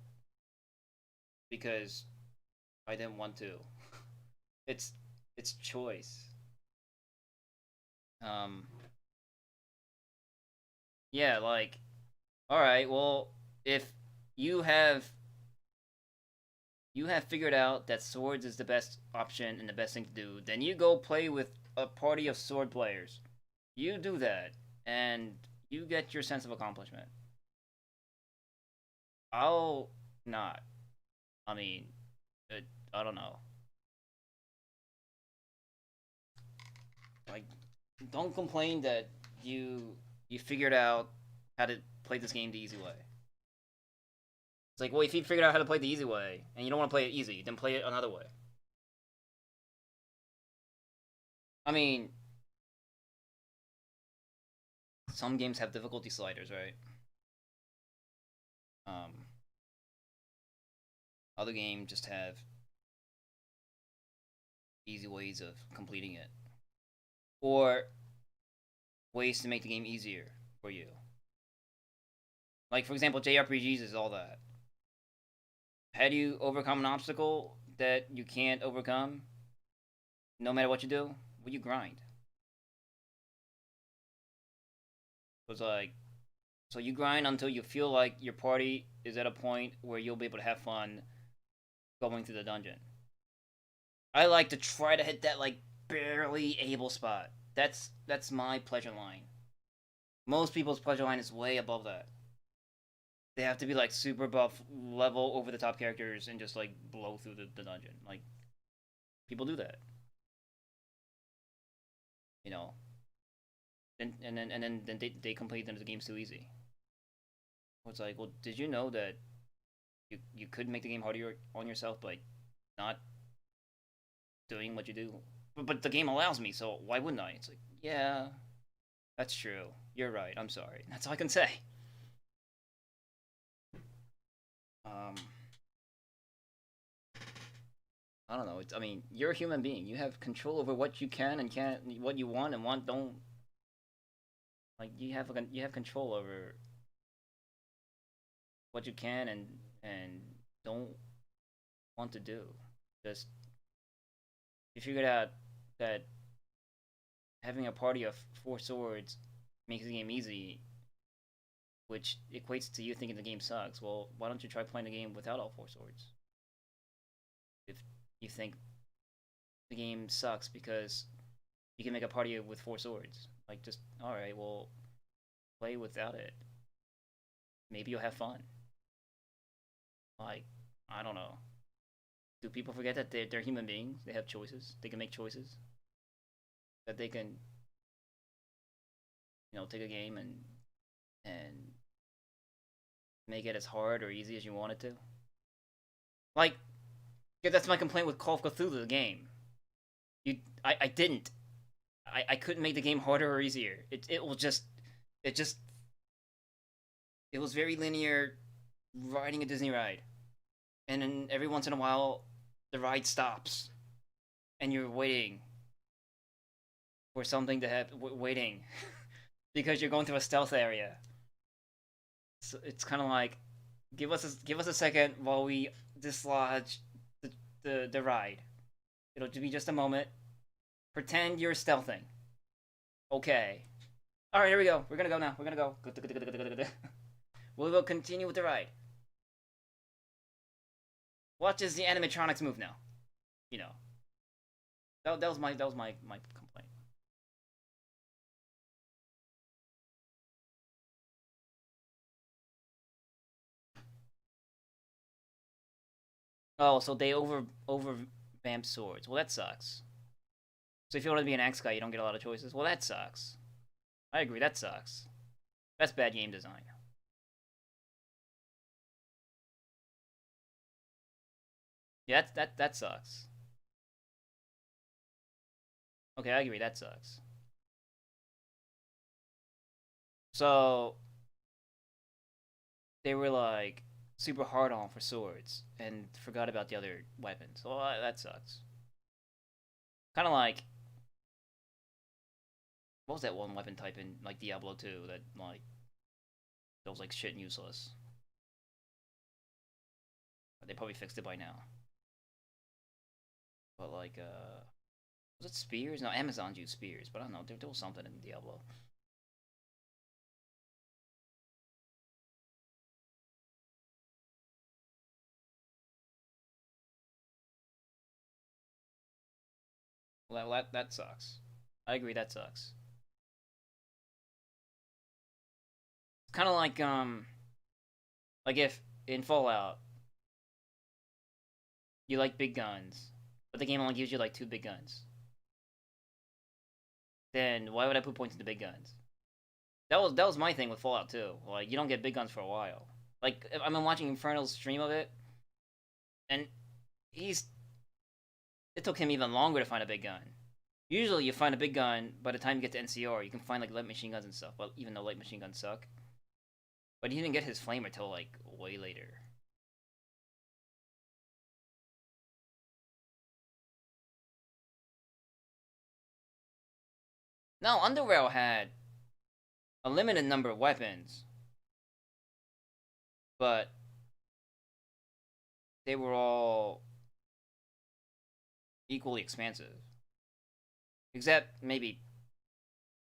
Speaker 1: because I didn't want to. It's choice. Yeah, like, alright, well, if you have figured out that swords is the best option and the best thing to do, then you go play with a party of sword players. You do that, and you get your sense of accomplishment. I'll not. I mean, I don't know. Like, don't complain that you figured out how to play this game the easy way. It's like, well, if you figured out how to play the easy way, and you don't want to play it easy, then play it another way. I mean, some games have difficulty sliders, right? Other games just have easy ways of completing it. Or ways to make the game easier for you. Like, for example, JRPGs is all that. How do you overcome an obstacle that you can't overcome, no matter what you do? Well, you grind. It's like, so you grind until you feel like your party is at a point where you'll be able to have fun going through the dungeon. I like to try to hit that, like, barely able spot. That's my pleasure line. Most people's pleasure line is way above that. They have to be, like, super buff, level, over-the-top characters and just, like, blow through the dungeon. Like, people do that. You know? And then they complain that the game's too easy. It's like, well, did you know that you could make the game harder on yourself by not doing what you do? But the game allows me, so why wouldn't I? It's like, yeah, that's true. You're right. I'm sorry. That's all I can say. I don't know. I mean, you're a human being. You have control over what you can and can't, what you want and don't. Like you have control over what you can and don't want to do. Just you figured out that having a party of 4 swords makes the game easy, which equates to you thinking the game sucks. Well, why don't you try playing the game without all 4 swords? If you think the game sucks because you can make a party with 4 swords, like just alright, well, play without it. Maybe you'll have fun. Like, I don't know. Do people forget that they're human beings? They have choices. They can make choices. That they can, take a game and make it as hard or easy as you want it to. Like, yeah, that's my complaint with Call of Cthulhu, the game. I didn't. I couldn't make the game harder or easier. It was very linear, riding a Disney ride, and then every once in a while, the ride stops, and you're waiting for something to happen. Waiting, because you're going through a stealth area. So it's kind of like, give us a second while we dislodge the ride. It'll be just a moment. Pretend you're stealthing. Okay. Alright, here we go. We're gonna go now. We're gonna go. We will continue with the ride. Watch as the animatronics move now. That was my complaint. Oh, so they over vamp swords. Well, that sucks. So if you want to be an axe guy, you don't get a lot of choices. Well, that sucks. I agree, that sucks. That's bad game design. Yeah, that sucks. Okay, I agree, that sucks. So they were like super hard on for swords and forgot about the other weapons. Well, that sucks. Kind of like, what was that one weapon type in like Diablo 2 that was like shit and useless? They probably fixed it by now. But like, was it spears? No, Amazon used spears, but I don't know. There was something in Diablo. Well, that sucks. I agree, that sucks. It's kind of like if in Fallout you like big guns, but the game only gives you like 2 big guns. Then why would I put points into big guns? That was my thing with Fallout 2. Like, you don't get big guns for a while. Like, I've been watching Infernal's stream of it, and it took him even longer to find a big gun. Usually you find a big gun by the time you get to NCR. You can find like light machine guns and stuff, well, even though light machine guns suck. But he didn't get his flamer till like way later. No, Underworld had a limited number of weapons, but they were all equally expansive. Except maybe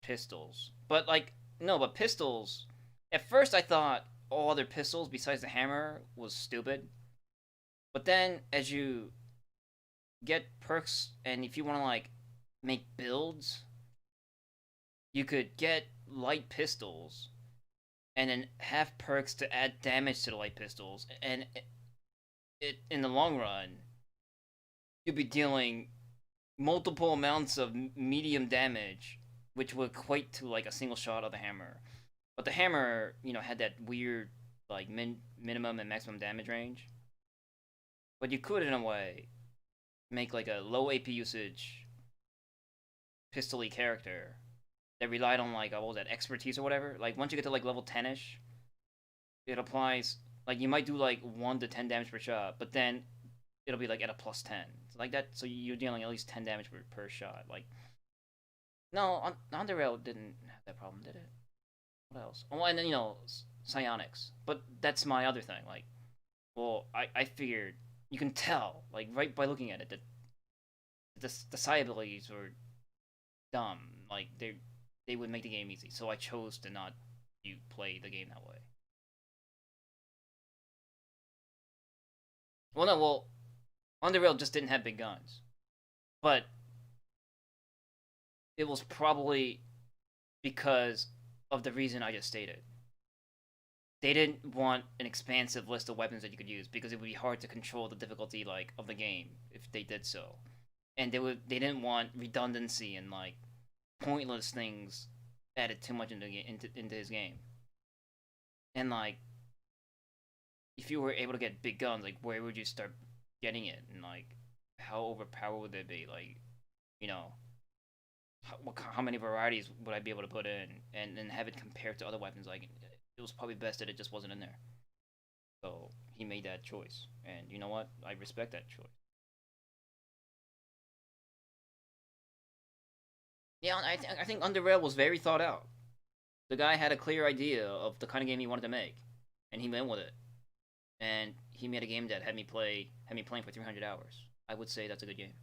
Speaker 1: pistols. But like, no, but pistols, at first I thought all other pistols besides the hammer was stupid. But then as you get perks, and if you want to like make builds, you could get light pistols and then have perks to add damage to the light pistols, and it in the long run you'd be dealing multiple amounts of medium damage, which would equate to like a single shot of the hammer. But the hammer, had that weird like minimum and maximum damage range. But you could, in a way, make like a low AP usage pistol-y character that relied on like, what was that, expertise or whatever. Like once you get to like level 10ish, it applies Like you might do like 1 to 10 damage per shot, but then it'll be like at a plus 10. Like that, so you're dealing at least 10 damage per shot. Like, no, Underrail didn't have that problem, did it? What else? Oh, and then, psionics. But that's my other thing. Like, well, I figured you can tell, like, right by looking at it, that the psi abilities were dumb. Like, they would make the game easy. So I chose to not play the game that way. Well, no, well, Underrail just didn't have big guns. But it was probably because of the reason I just stated. They didn't want an expansive list of weapons that you could use because it would be hard to control the difficulty like of the game if they did so. And they didn't want redundancy and like pointless things added too much into his game. And like if you were able to get big guns, like where would you start getting it, and like how overpowered would they be? Like, how many varieties would I be able to put in and have it compared to other weapons? Like, it was probably best that it just wasn't in there. So he made that choice, and you know what? I respect that choice. Yeah, I think Underrail was very thought out. The guy had a clear idea of the kind of game he wanted to make, and he went with it. And he made a game that had me playing for 300 hours. I would say that's a good game.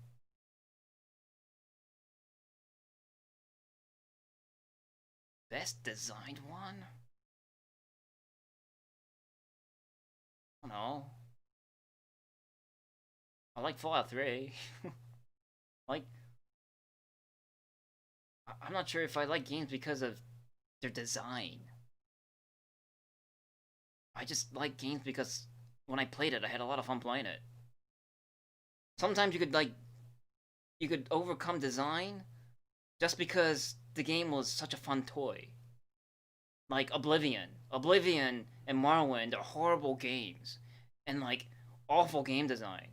Speaker 1: Best designed one? I don't know. I like Fallout 3. Like, I'm not sure if I like games because of their design. I just like games because when I played it, I had a lot of fun playing it. Sometimes you could overcome design just because the game was such a fun toy. Like Oblivion and Morrowind are horrible games and like awful game design.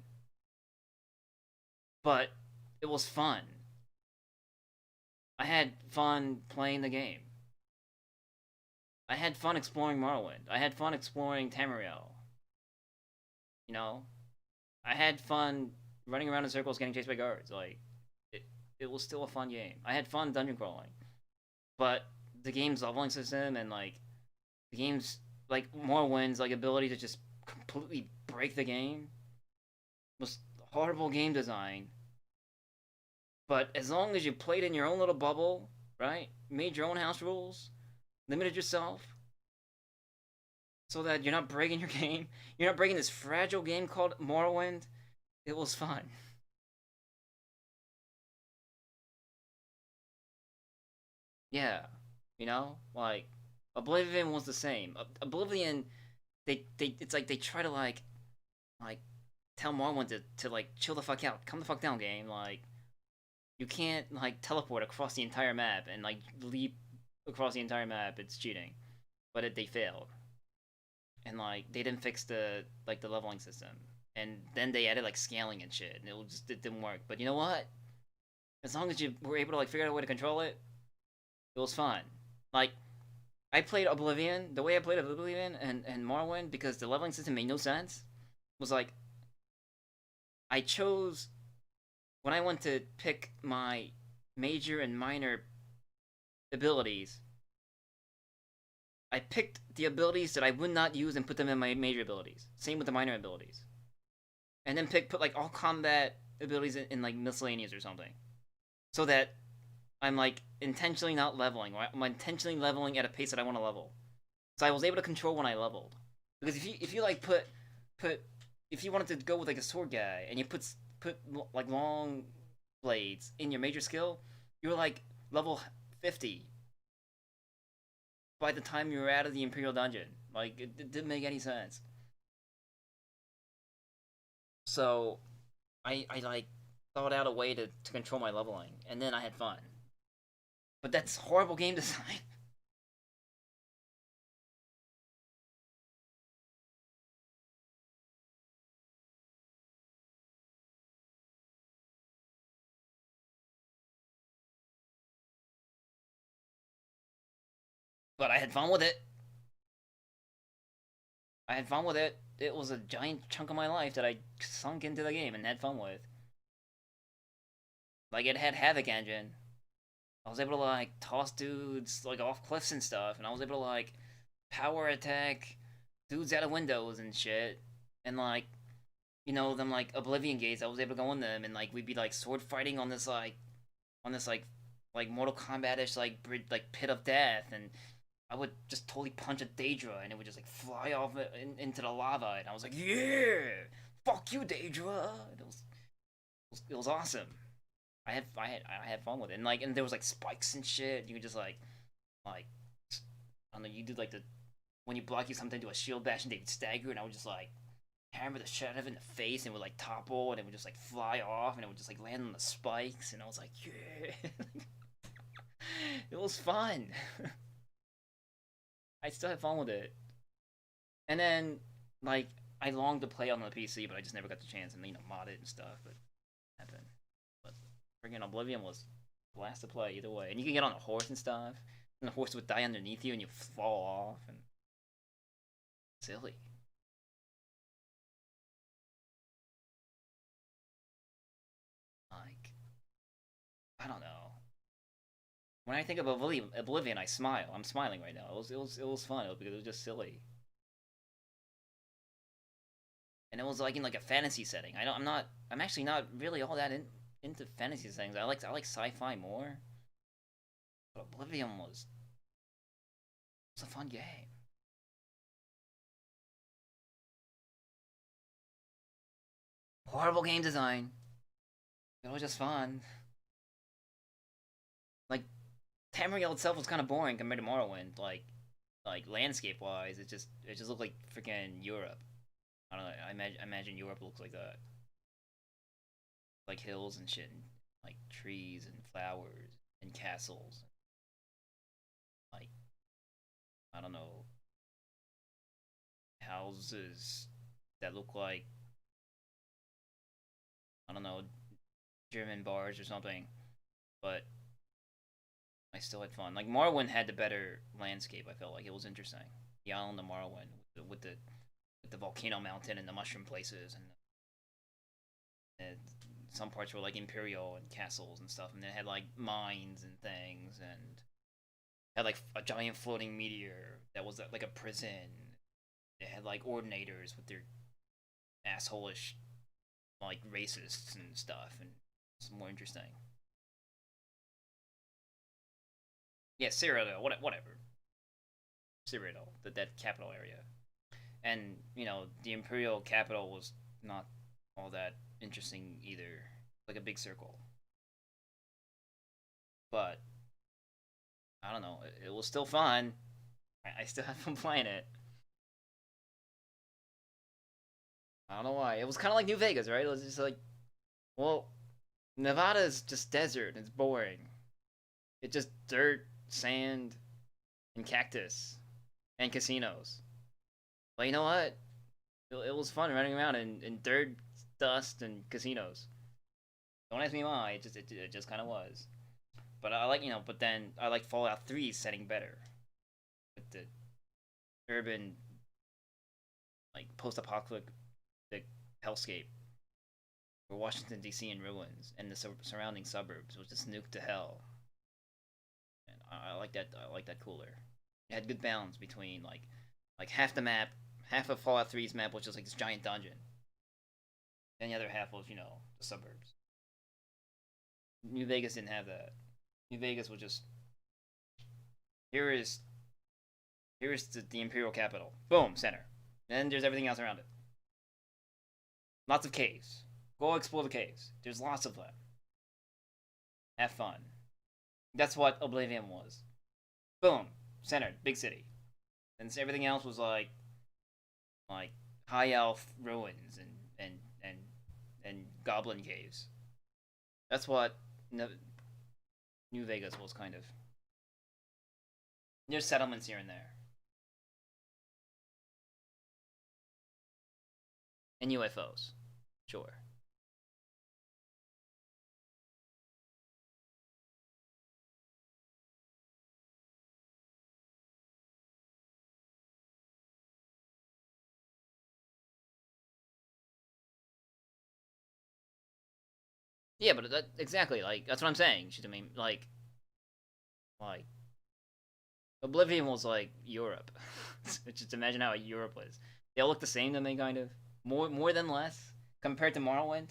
Speaker 1: But it was fun. I had fun playing the game. I had fun exploring Morrowind. I had fun exploring Tamriel. I had fun running around in circles getting chased by guards. Like, it was still a fun game. I had fun dungeon crawling. But the game's leveling system and, like, the game's, like, Morrowind's, like, ability to just completely break the game was horrible game design. But as long as you played in your own little bubble, right? Made your own house rules, limited yourself so that you're not breaking your game. You're not breaking this fragile game called Morrowind. It was fun. Yeah, like Oblivion was the same. Oblivion, it's like they try to like tell Morrowind to like chill the fuck out, calm the fuck down, game. Like you can't like teleport across the entire map and like leap across the entire map. It's cheating, but they failed, and like they didn't fix the leveling system, and then they added like scaling and shit, and it didn't work. But you know what? As long as you were able to like figure out a way to control it, it was fun. Like I played Oblivion the way I played Oblivion and Morrowind because the leveling system made no sense. Was like I chose when I went to pick my major and minor abilities, I picked the abilities that I would not use and put them in my major abilities. Same with the minor abilities. And then put like all combat abilities in like miscellaneous or something. So that I'm like intentionally not leveling, right? I'm intentionally leveling at a pace that I want to level. So I was able to control when I leveled. Because if you like put if you wanted to go with like a sword guy and you put like long blades in your major skill, you were like level 50 by the time you were out of the Imperial Dungeon. Like it didn't make any sense. So I like thought out a way to control my leveling, and then I had fun. But that's horrible game design. But I had fun with it. I had fun with it. It was a giant chunk of my life that I sunk into the game and had fun with. Like, it had Havoc engine. I was able to, like, toss dudes, like, off cliffs and stuff, and I was able to, like, power attack dudes out of windows and shit. And, like, you know, them, like, Oblivion gates, I was able to go in them, and, like, we'd be, like, sword fighting on this, like, Mortal Kombat-ish, like, pit of death, and I would just totally punch a Daedra, and it would just, like, fly off into the lava, and I was like, yeah! Fuck you, Daedra! It was awesome. I had fun with it, and there was like spikes and shit. You could just like I don't know. You do like when you block, you sometimes do a shield bash and they'd stagger, and I would just like hammer the shit out of it in the face, and it would like topple, and it would just like fly off, and it would just like land on the spikes, and I was like, yeah, it was fun. I still had fun with it, and then like I longed to play on the PC, but I just never got the chance, and mod it and stuff, but it happened. Friggin' Oblivion was a blast to play either way. And you can get on a horse and stuff. And the horse would die underneath you and you fall off. And silly. Like, I don't know. When I think of Oblivion, I smile. I'm smiling right now. It was fun because it was just silly. And it was like in like a fantasy setting. I'm actually not really all that into fantasy things. I like sci-fi more. But Oblivion was a fun game. Horrible game design. It was just fun. Like Tamriel itself was kind of boring compared to Morrowind. Like landscape wise, it just looked like freaking Europe. I don't know. I imagine Europe looks like that. Like hills and shit, and like trees and flowers and castles. Like, I don't know, houses that look like, I don't know, German bars or something. But I still had fun. Like Morrowind had the better landscape. I felt like it was interesting. The island of Morrowind with the volcano mountain and the mushroom places and some parts were like imperial and castles and stuff, and it had like mines and things, and had like a giant floating meteor that was like a prison. It had like ordinators with their assholish like racists and stuff, and it's more interesting. Yeah, Cyrodiil, whatever. Cyrodiil, that capital area, and you know the imperial capital was not all that interesting either. Like a big circle. But I don't know. It was still fun. I still have fun playing it. I don't know why. It was kind of like New Vegas, right? It was just like, well, Nevada's just desert. It's boring. It's just dirt, sand, and cactus, and casinos. But you know what? It was fun running around in dirt, dust, and casinos. Don't ask me why. It just kind of was. But I like, but then I like Fallout 3's setting better. With the urban, like, post-apocalyptic hellscape. Where Washington, D.C. in ruins, and the surrounding suburbs was just nuked to hell. And I like that. I like that cooler. It had good balance between like half the map, half of Fallout 3's map was just like this giant dungeon, and the other half was the suburbs. New Vegas didn't have that. New Vegas was just here's the Imperial capital. Boom, center. Then there's everything else around it. Lots of caves. Go explore the caves. There's lots of them. Have fun. That's what Oblivion was. Boom, centered, big city. And everything else was like high elf ruins and goblin caves. That's what New Vegas was kind of. There's settlements here and there. And UFOs. Sure. Yeah, but that exactly like that's what I'm saying. I mean, like Oblivion was like Europe. Just imagine how Europe was. They all look the same to me, kind of. More than less compared to Morrowind.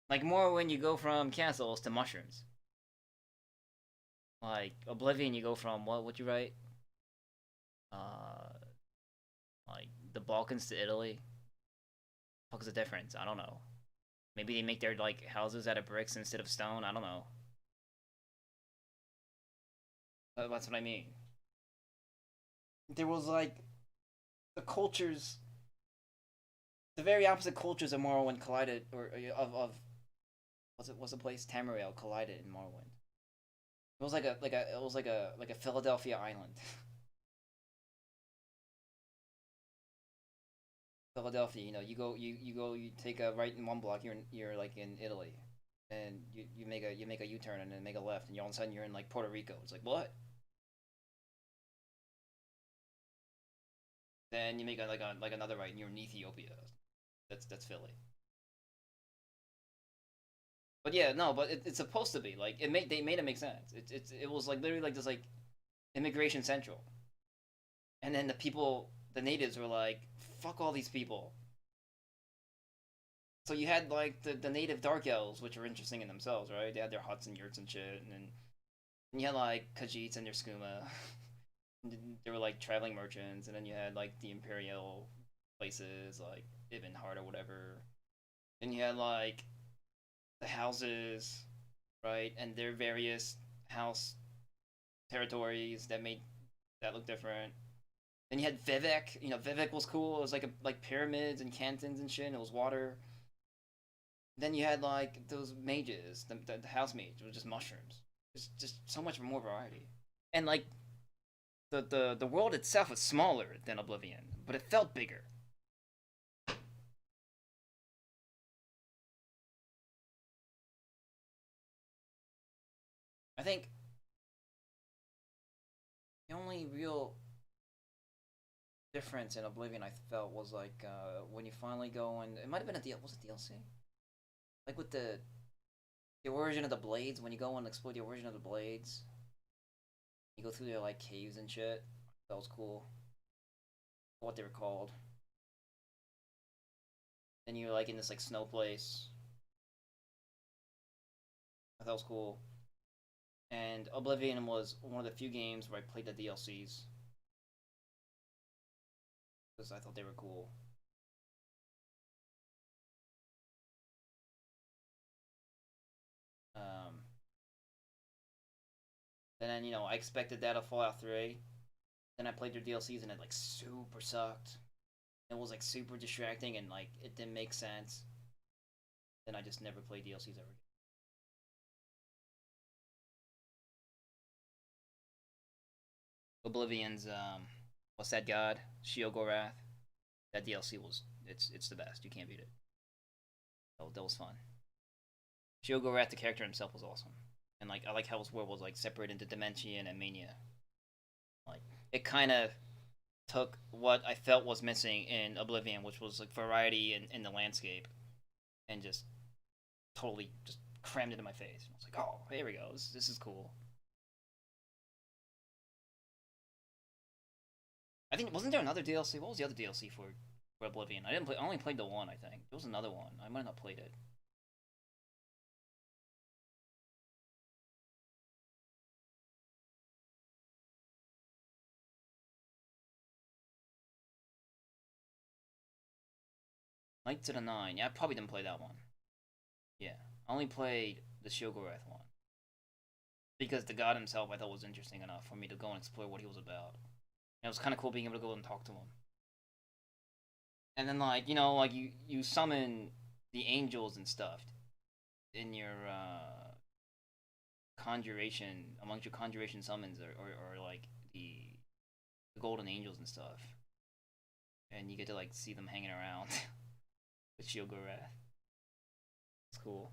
Speaker 1: Like Morrowind, you go from castles to mushrooms. Like Oblivion, you go from what would you write? Like the Balkans to Italy. What's the difference? I don't know. Maybe they make their like houses out of bricks instead of stone. I don't know. That's what I mean. There was like the cultures, the very opposite cultures of Morrowind collided, or of what's the place Tamriel collided in Morrowind. It was like a Philadelphia island. Philadelphia, you take a right in one block, you're like in Italy, and you make a U-turn and then make a left, and all of a sudden you're in like Puerto Rico. It's like what? Then you make like another right, and you're in Ethiopia. That's Philly. But yeah, no, but it's supposed to be like they made it make sense. It was like literally like this like immigration central, and then the natives were like, fuck all these people. So you had like the native dark elves, which were interesting in themselves, right? They had their huts and yurts and shit, and then you had like Khajiits and their skooma. They were like traveling merchants, and then you had like the imperial places like Ibn Hart or whatever. Then you had like the houses, right, and their various house territories that made that look different. Then you had Vivek. Vivek was cool. It was like pyramids and cantons and shit. And it was water. Then you had like those mages, the house mage, was just mushrooms. There's just so much more variety. And like the world itself was smaller than Oblivion, but it felt bigger. I think the only real difference in Oblivion I felt was like when you finally go and it might have been was it DLC? Like with the origin of the blades, when you go and explore the origin of the blades, you go through their like caves and shit. That was cool. What they were called. Then you're like in this like snow place. I thought it was cool. And Oblivion was one of the few games where I played the DLCs. Because I thought they were cool. Then I expected that of Fallout 3. Then I played their DLCs and it like super sucked. It was like super distracting and like it didn't make sense. Then I just never played DLCs ever again. Oblivion's what's that god? Sheogorath. That DLC was it's the best. You can't beat it. That was fun. Sheogorath, the character himself, was awesome. And like I like how his world was like separated into Dimension and Mania. Like it kind of took what I felt was missing in Oblivion, which was like variety in the landscape, and just totally just crammed it in my face. I was like, oh, here we go. This is cool. I think wasn't there another DLC? What was the other DLC for Oblivion? I only played the one. I think there was another one. I might not have played it. Knights of the Nine. Yeah, I probably didn't play that one. Yeah, I only played the Shogorath one because the god himself I thought was interesting enough for me to go and explore what he was about. And it was kind of cool being able to go and talk to him. And then like you summon the angels and stuff in your conjuration amongst your conjuration summons or like the golden angels and stuff, and you get to like see them hanging around with Shilgorath. It's cool.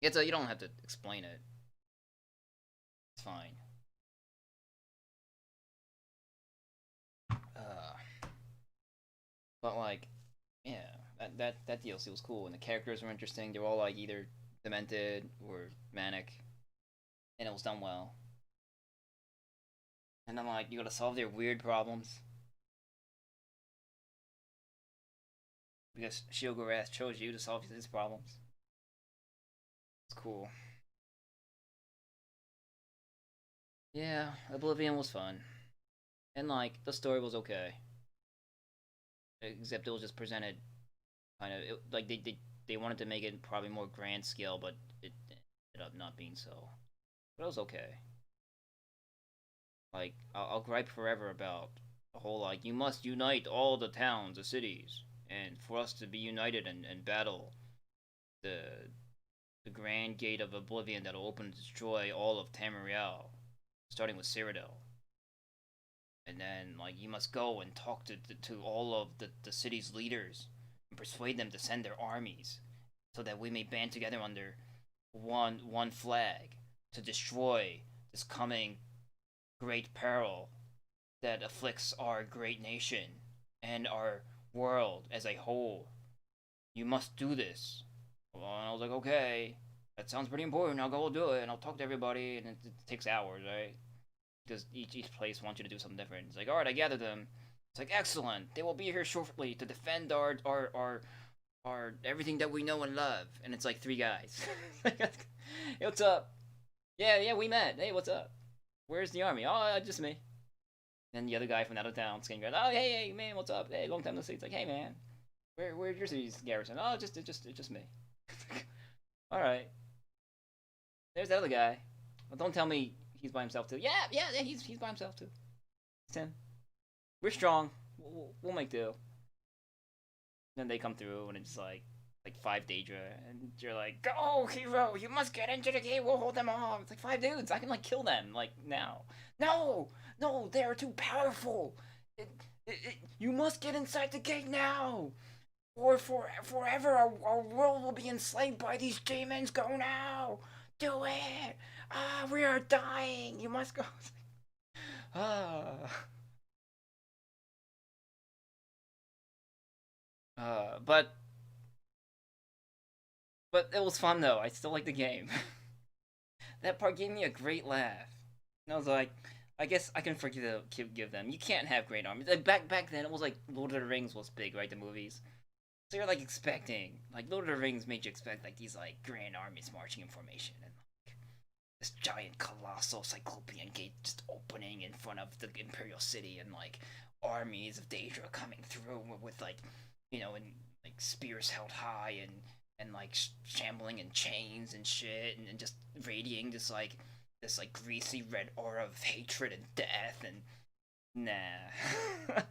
Speaker 1: You don't have to explain it. It's fine. But like Yeah, that DLC was cool, and the characters were interesting. They were all like either demented or manic, and it was done well. And then like you gotta solve their weird problems because Shiogorath chose you to solve his problems. It's cool. Yeah, Oblivion was fun, and like the story was okay, except it was just presented kind of like they wanted to make it probably more grand scale, but it ended up not being so. But it was okay. Like I'll gripe forever about the whole like you must unite all the towns, the cities, and for us to be united and battle the the grand gate of oblivion that'll open and destroy all of Tamriel, starting with Cyrodiil. And then like you must go and talk to all of the city's leaders and persuade them to send their armies so that we may band together under one flag to destroy this coming great peril that afflicts our great nation and our world as a whole. You must do this. Well, and I was like, okay, that sounds pretty important. I'll go do it, and I'll talk to everybody, and it takes hours, right? Because each place wants you to do something different. It's like, all right, I gathered them. It's like, excellent. They will be here shortly to defend our everything that we know and love. And it's like 3 guys. Hey, what's up? Yeah, we met. Hey, what's up? Where's the army? Oh, just me. Then the other guy from out of town came. Oh, hey, man, what's up? Hey, long time no see. It's like, hey, man, where's your city's garrison? Oh, just me. All right. There's that other guy. Well, don't tell me he's by himself too. Yeah, he's by himself too. It's him. We're strong. We'll make do. Then they come through and it's like 5 Daedra, and you're like, go, hero! You must get into the gate. We'll hold them off. It's like 5 dudes. I can like kill them like now. No, they are too powerful. You must get inside the gate now, or forever our world will be enslaved by these demons. Go now. Do it. We are dying. You must go. But it was fun though. I still like the game. That part gave me a great laugh. And I was like, I guess I can give them. You can't have great armies. Like, back then, it was like Lord of the Rings was big, right? The movies. So you're like expecting, like Lord of the Rings made you expect like these like grand armies marching in formation and like this giant colossal cyclopean gate just opening in front of the Imperial City and like armies of Daedra coming through with like, and like spears held high and like shambling in chains and shit and just radiating this like greasy red aura of hatred and death and nah.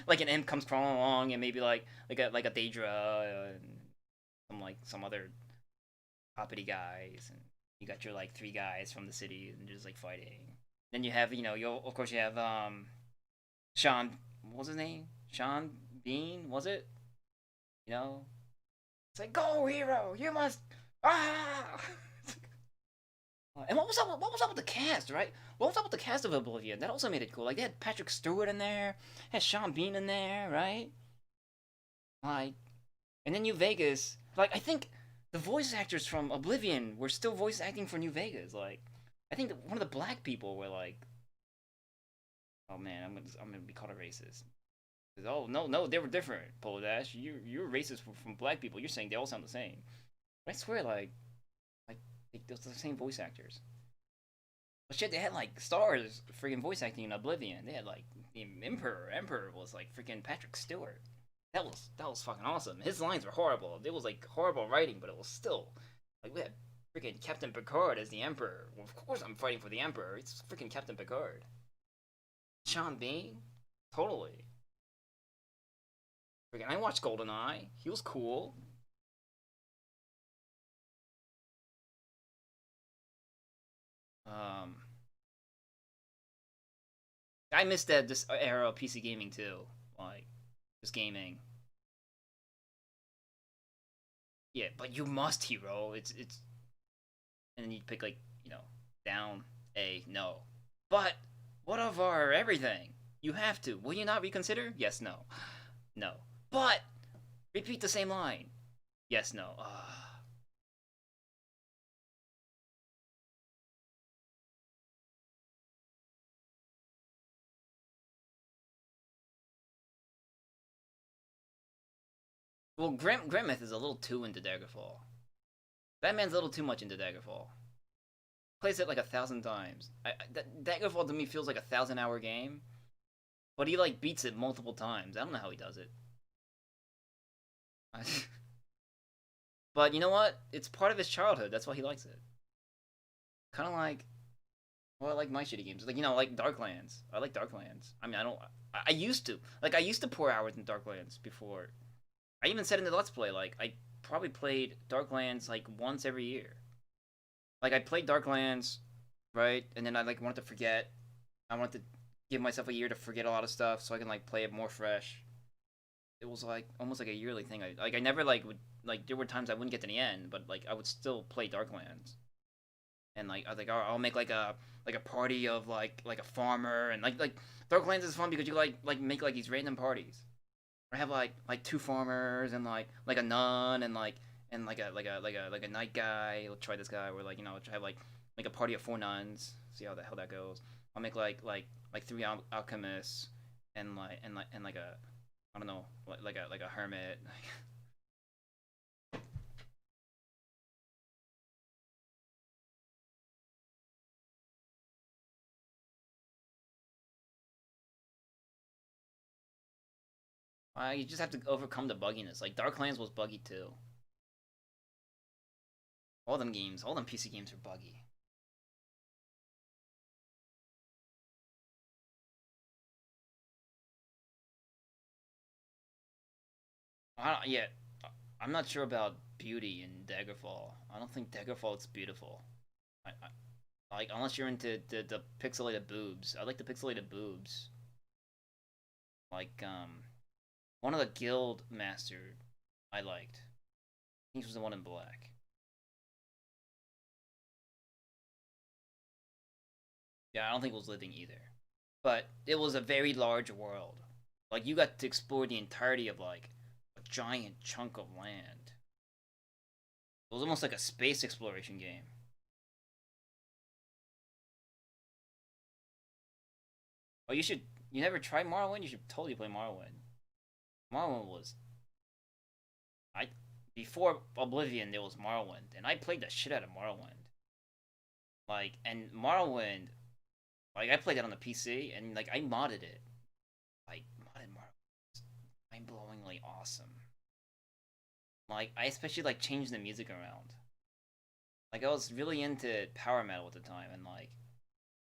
Speaker 1: Like an imp comes crawling along and maybe like a Daedra and some other hoppity guys, and you got your like 3 guys from the city and just like fighting. Then you have of course you have Sean, what was his name? Sean Bean, was it? It's like, go hero, you must And what was up with the cast, right? What was up with the cast of Oblivion? That also made it cool. Like they had Patrick Stewart in there, had Sean Bean in there, right? Like, and then New Vegas. Like I think the voice actors from Oblivion were still voice acting for New Vegas. Like, I think one of the black people were like, oh man, I'm gonna be called a racist. Oh no, they were different. Polodash, you're racist from black people. You're saying they all sound the same. But I swear, like those are the same voice actors. But shit, they had like stars freaking voice acting in Oblivion. They had like the Emperor. Emperor was like freaking Patrick Stewart. That was fucking awesome. His lines were horrible. It was like horrible writing, but it was still like we had freaking Captain Picard as the Emperor. Well, of course I'm fighting for the Emperor. It's freaking Captain Picard. Sean Bean, totally. Freaking, I watched GoldenEye. He was cool. I missed this era of PC gaming too, like just gaming. Yeah, but you must hero. It's and then you pick like down A no. But what of our everything? You have to. Will you not reconsider? Yes, no, no. But Repeat the same line. Yes, no. Well, Grimmeth is a little too into Daggerfall. That man's a little too much into Daggerfall. Plays it like 1,000 times. Daggerfall to me feels like a 1,000-hour game, but he like beats it multiple times. I don't know how he does it. But you know what? It's part of his childhood. That's why he likes it. Kind of like, well, I like my shitty games. Like, you know, like Darklands. I like Darklands. I mean, I used to. Like, I used to pour hours in Darklands before. I even said in the Let's Play, like, I probably played Darklands, like, once every year. Like, I played Darklands, right? And then I, like, wanted to forget. I wanted to give myself a year to forget a lot of stuff so I can, like, play it more fresh. It was, like, almost like a yearly thing. I never, like, would, like, there were times I wouldn't get to the end, but, like, I would still play Darklands. And, like, I was like, oh, I'll make, like a party of, like a farmer. And, like, Darklands is fun because you, like, make, like, these random parties. I have like 2 farmers and like a nun and like a night guy. We'll try this guy. Or like, you know, have like a party of 4 nuns. See how that goes. I'll make like 3 alchemists and like a, I don't know, like a hermit. You just have to overcome the bugginess. Like, Darklands was buggy too. All them PC games are buggy. I'm not sure about beauty in Daggerfall. I don't think Daggerfall is beautiful. Like, unless you're into the pixelated boobs. I like the pixelated boobs. Like, one of the guild master I liked. He was the one in black. Yeah, I don't think it was living either. But it was a very large world. Like, you got to explore the entirety of, like, a giant chunk of land. It was almost like a space exploration game. Oh, you never tried Morrowind? You should totally play Morrowind. Morrowind was... Before Oblivion, there was Morrowind, and I played the shit out of Morrowind. Like, and Morrowind, like, I played it on the PC, and, like, I modded it. Like, modded Morrowind. It's mind-blowingly awesome. Like, I especially, like, changed the music around. Like, I was really into power metal at the time, and, like,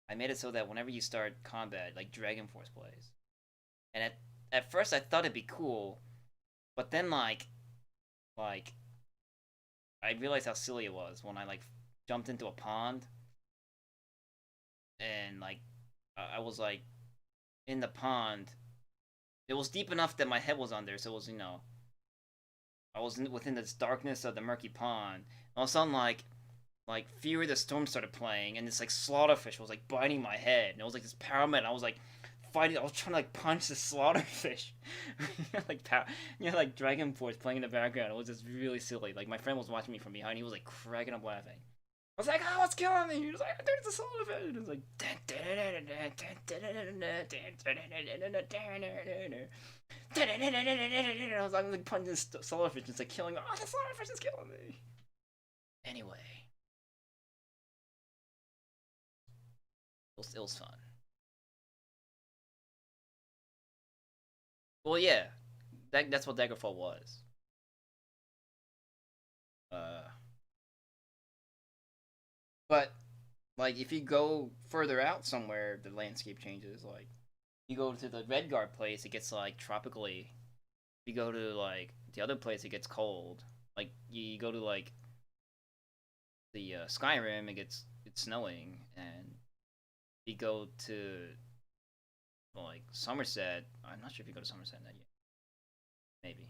Speaker 1: I made it so that whenever you start combat, like, Dragon Force plays. And at first I thought it'd be cool, but then, like, I realized how silly it was when I, like, jumped into a pond, and, like, I was, like, in the pond. It was deep enough that my head was under, so it was, you know, I was within this darkness of the murky pond. All of a sudden, like, Fury the Storm started playing, and this, like, slaughterfish was, like, biting my head, and it was, like, this paramedic, and I was, like, fighting. I was trying to, like, punch the slaughterfish. Like Dragon Force playing in the background. It was just really silly. Like, my friend was watching me from behind. He was, like, cracking up laughing. I was like, oh, what's killing me? He was like, there's a slaughterfish. And it was like, I was like punching this slaughterfish. It's like killing me. Oh, the slaughterfish is killing me. Anyway. It was fun. Well, yeah, that's what Daggerfall was. But like, if you go further out somewhere, the landscape changes. Like, you go to the Redguard place, it gets like tropically. You go to like the other place, it gets cold. Like, you go to like the Skyrim, it's snowing, and you go to like Somerset. I'm not sure if you go to Somerset yet. Maybe.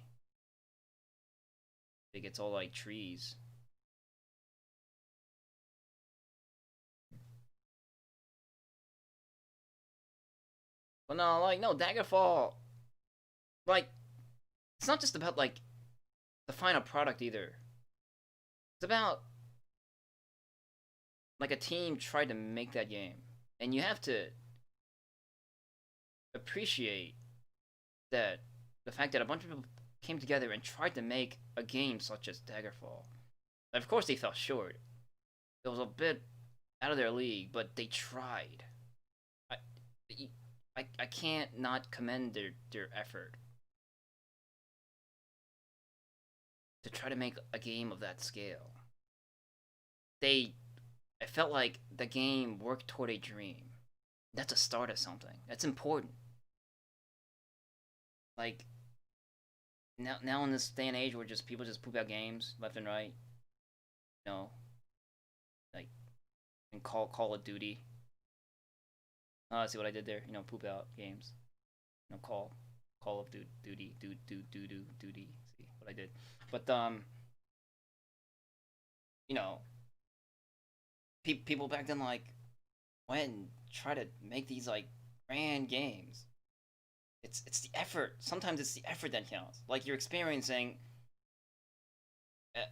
Speaker 1: It gets all like trees. But no, like, no, Daggerfall, like, it's not just about like the final product either. It's about like a team tried to make that game, and you have to appreciate that the fact that a bunch of people came together and tried to make a game such as Daggerfall. Of course, they fell short. It was a bit out of their league, but they tried. I can't not commend their effort to try to make a game of that scale. I felt like the game worked toward a dream. That's a start of something. That's important. Like, now in this day and age where just people just poop out games left and right, you know, like, and Call of Duty. Oh, see what I did there? You know, poop out games. You know, Call of Duty. See what I did? But you know, people back then like went and tried to make these like grand games. It's the effort. Sometimes it's the effort that counts. Like you're experiencing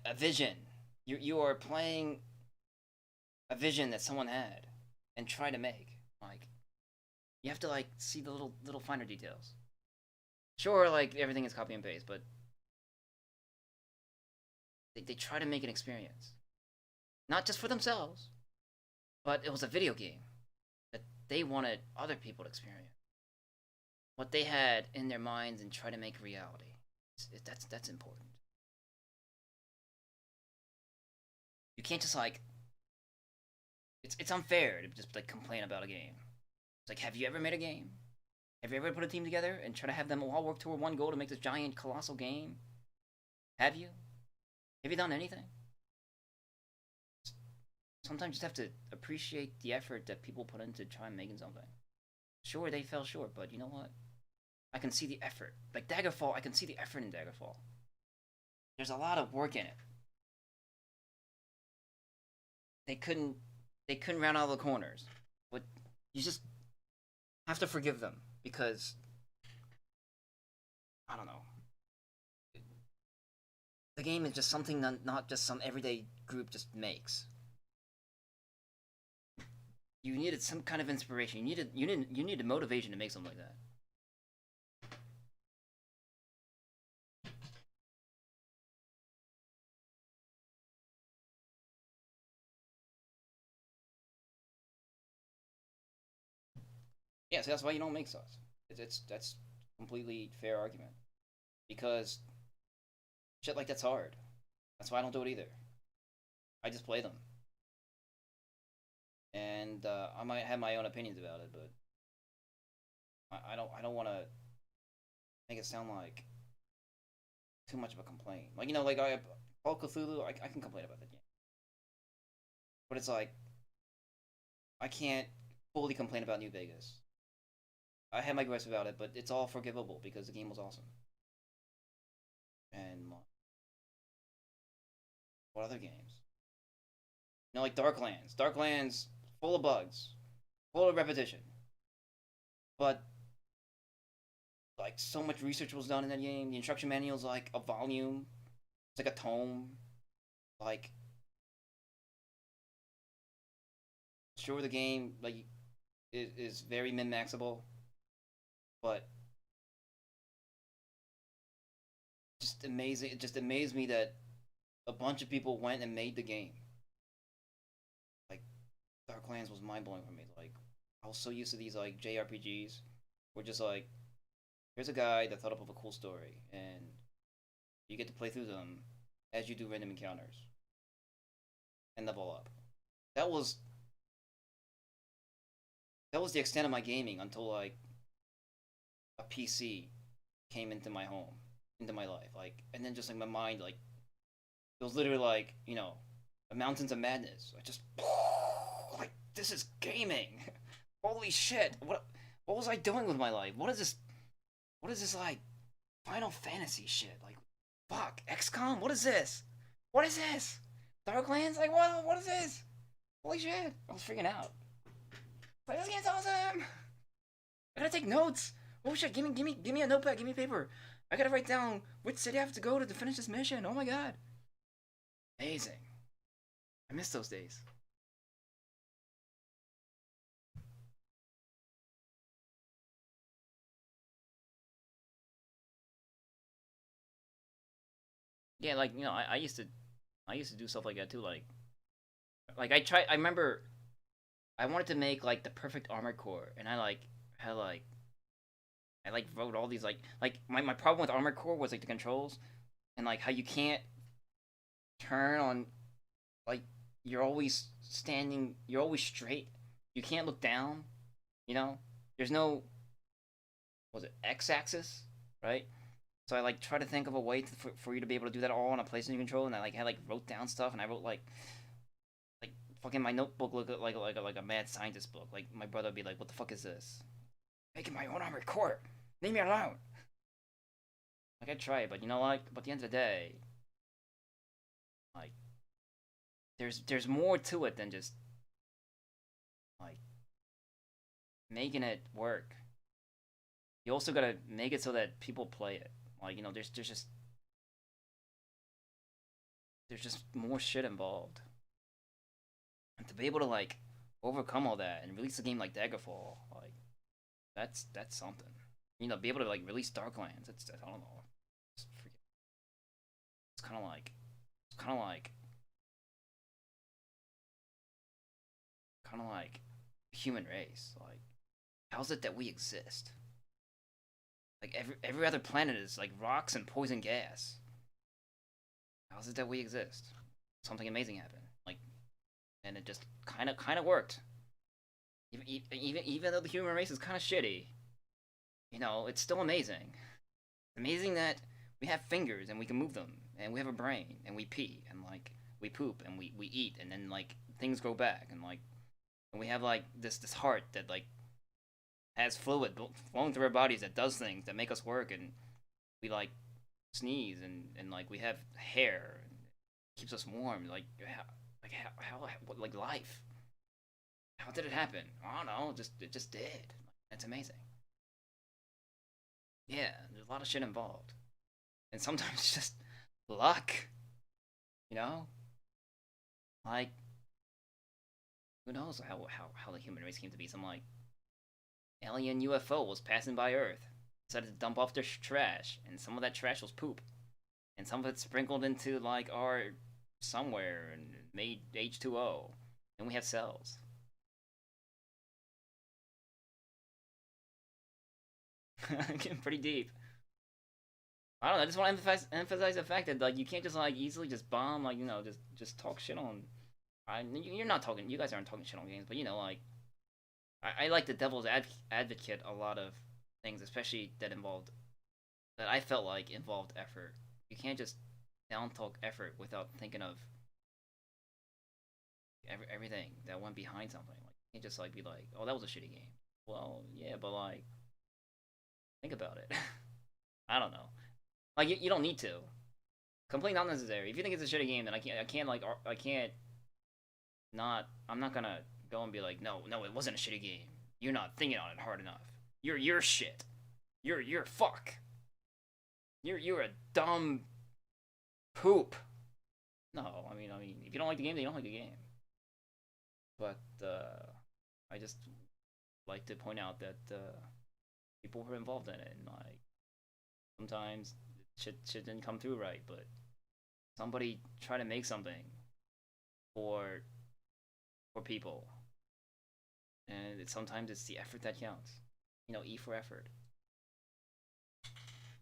Speaker 1: a vision. You are playing a vision that someone had and try to make. Like you have to like see the little finer details. Sure, like everything is copy and paste, but they try to make an experience. Not just for themselves, but it was a video game that they wanted other people to experience. What they had in their minds and try to make reality. That's important. You can't just like it's unfair to just like complain about a game. It's like, have you ever made a game? Have you ever put a team together and try to have them all work toward one goal to make this giant colossal game? Have you? Have you done anything? Sometimes you just have to appreciate the effort that people put into trying making something. Sure, they fell short, but you know what? I can see the effort. Like Daggerfall, I can see the effort in Daggerfall. There's a lot of work in it. They couldn't round all the corners. But you just have to forgive them because I don't know. The game is just something not just some everyday group just makes. You needed some kind of inspiration. You needed motivation to make something like that. Yeah, so that's why you don't make stuff. That's completely fair argument. Because shit like that's hard. That's why I don't do it either. I just play them. And I might have my own opinions about it, but I don't want to make it sound like too much of a complaint. Like, you know, like I Call Cthulhu, I can complain about that game. But it's like I can't fully complain about New Vegas. I have my gripes about it, but it's all forgivable because the game was awesome. And what other games? You know, like Darklands. Darklands, full of bugs, full of repetition. But like so much research was done in that game. The instruction manual is like a volume. It's like a tome. Like, sure, the game like is very min-maxable, but just amazing. It just amazed me that a bunch of people went and made the game. Like, Darklands was mind-blowing for me. Like, I was so used to these like JRPGs, where just like, here's a guy that thought up of a cool story, and you get to play through them as you do random encounters and level up. That was the extent of my gaming until like a PC came into my home, into my life, like, and then just like my mind, like, it was literally like, you know, the mountains of madness. I just like, this is gaming. Holy shit! What was I doing with my life? What is this like Final Fantasy shit? Like, fuck, XCOM? What is this? What is this? Darklands? Like, what is this? Holy shit! I was freaking out. Like, this game's awesome! I gotta take notes! Oh shit, give me a notepad, give me paper. I gotta write down which city I have to go to finish this mission. Oh my god. Amazing. I miss those days. Yeah, like, you know, I used to do stuff like that too, like I remember I wanted to make like the perfect armored core, and I wrote all these like my problem with armored core was like the controls and like how you can't turn on, like you're always standing, you're always straight, you can't look down, you know, there's no, was it x-axis, right? So I like try to think of a way for you to be able to do that all on a PlayStation controller, and I like wrote down stuff, and I wrote like fucking my notebook looked like a mad scientist book. Like my brother would be like, "What the fuck is this? Making my own armored core. Leave me alone." Like I try, but you know, like, but at the end of the day, like, there's more to it than just like making it work. You also gotta make it so that people play it. Like, you know, there's just more shit involved. And to be able to like overcome all that and release a game like Daggerfall, like that's something. You know, be able to like release Darklands. It's, I don't know. It's kind of like the human race. Like, how's it that we exist? Like every other planet is like rocks and poison gas. How's it that we exist? Something amazing happened. Like, and it just kind of worked. Even though the human race is kind of shitty, you know, it's still amazing. It's amazing that we have fingers and we can move them, and we have a brain and we pee and like we poop and we eat, and then like things grow back, and like, and we have like this heart that like has fluid flowing through our bodies that does things that make us work, and we like sneeze, and like we have hair and keeps us warm. Like how like life. How did it happen? I don't know. It just did. It's amazing. Yeah, there's a lot of shit involved, and sometimes it's just luck. You know, like who knows how the human race came to be? Some like alien UFO was passing by Earth, decided to dump off their trash, and some of that trash was poop, and some of it sprinkled into like our somewhere and made H2O, and we have cells. Getting pretty deep. I don't know. I just want to emphasize the fact that like you can't just like easily just bomb, like, you know, just talk shit on. You're not talking. You guys aren't talking shit on games, but you know, like I like the devil's advocate a lot of things, especially that I felt like involved effort. You can't just down talk effort without thinking of everything that went behind something. Like, you can't just like be like, oh, that was a shitty game. Well, yeah, but like, think about it. I don't know. Like, you don't need to. Completely not necessary. If you think it's a shitty game, then I'm not gonna go and be like, no, it wasn't a shitty game. You're not thinking on it hard enough. You're shit. You're fuck. You're a dumb poop. No, I mean, if you don't like the game, then you don't like the game. But I just like to point out that people were involved in it, and like sometimes shit didn't come through right, but somebody tried to make something for people, and sometimes it's the effort that counts. You know, E for effort.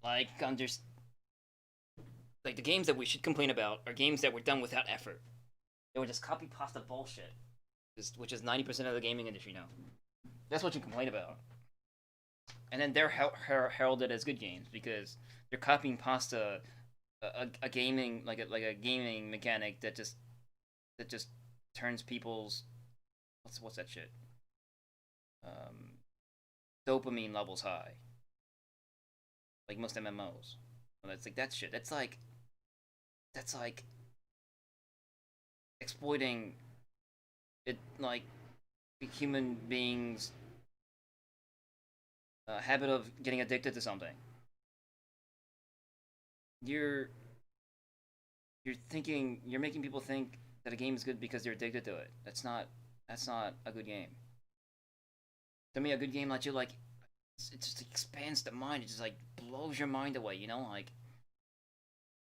Speaker 1: Like like the games that we should complain about are games that were done without effort. They were just copy pasta bullshit, which is 90% of the gaming industry now. That's what you complain about. And then they're heralded as good games because they're copying pasta a gaming like a gaming mechanic that just turns people's what's that shit? Dopamine levels high. Like most MMOs. Well, that's like that shit. That's like exploiting it, like human beings' habit of getting addicted to something. you're making people think that a game is good because they're addicted to it. That's not a good game. To me, a good game lets you like it just expands the mind. It just like blows your mind away. You know, like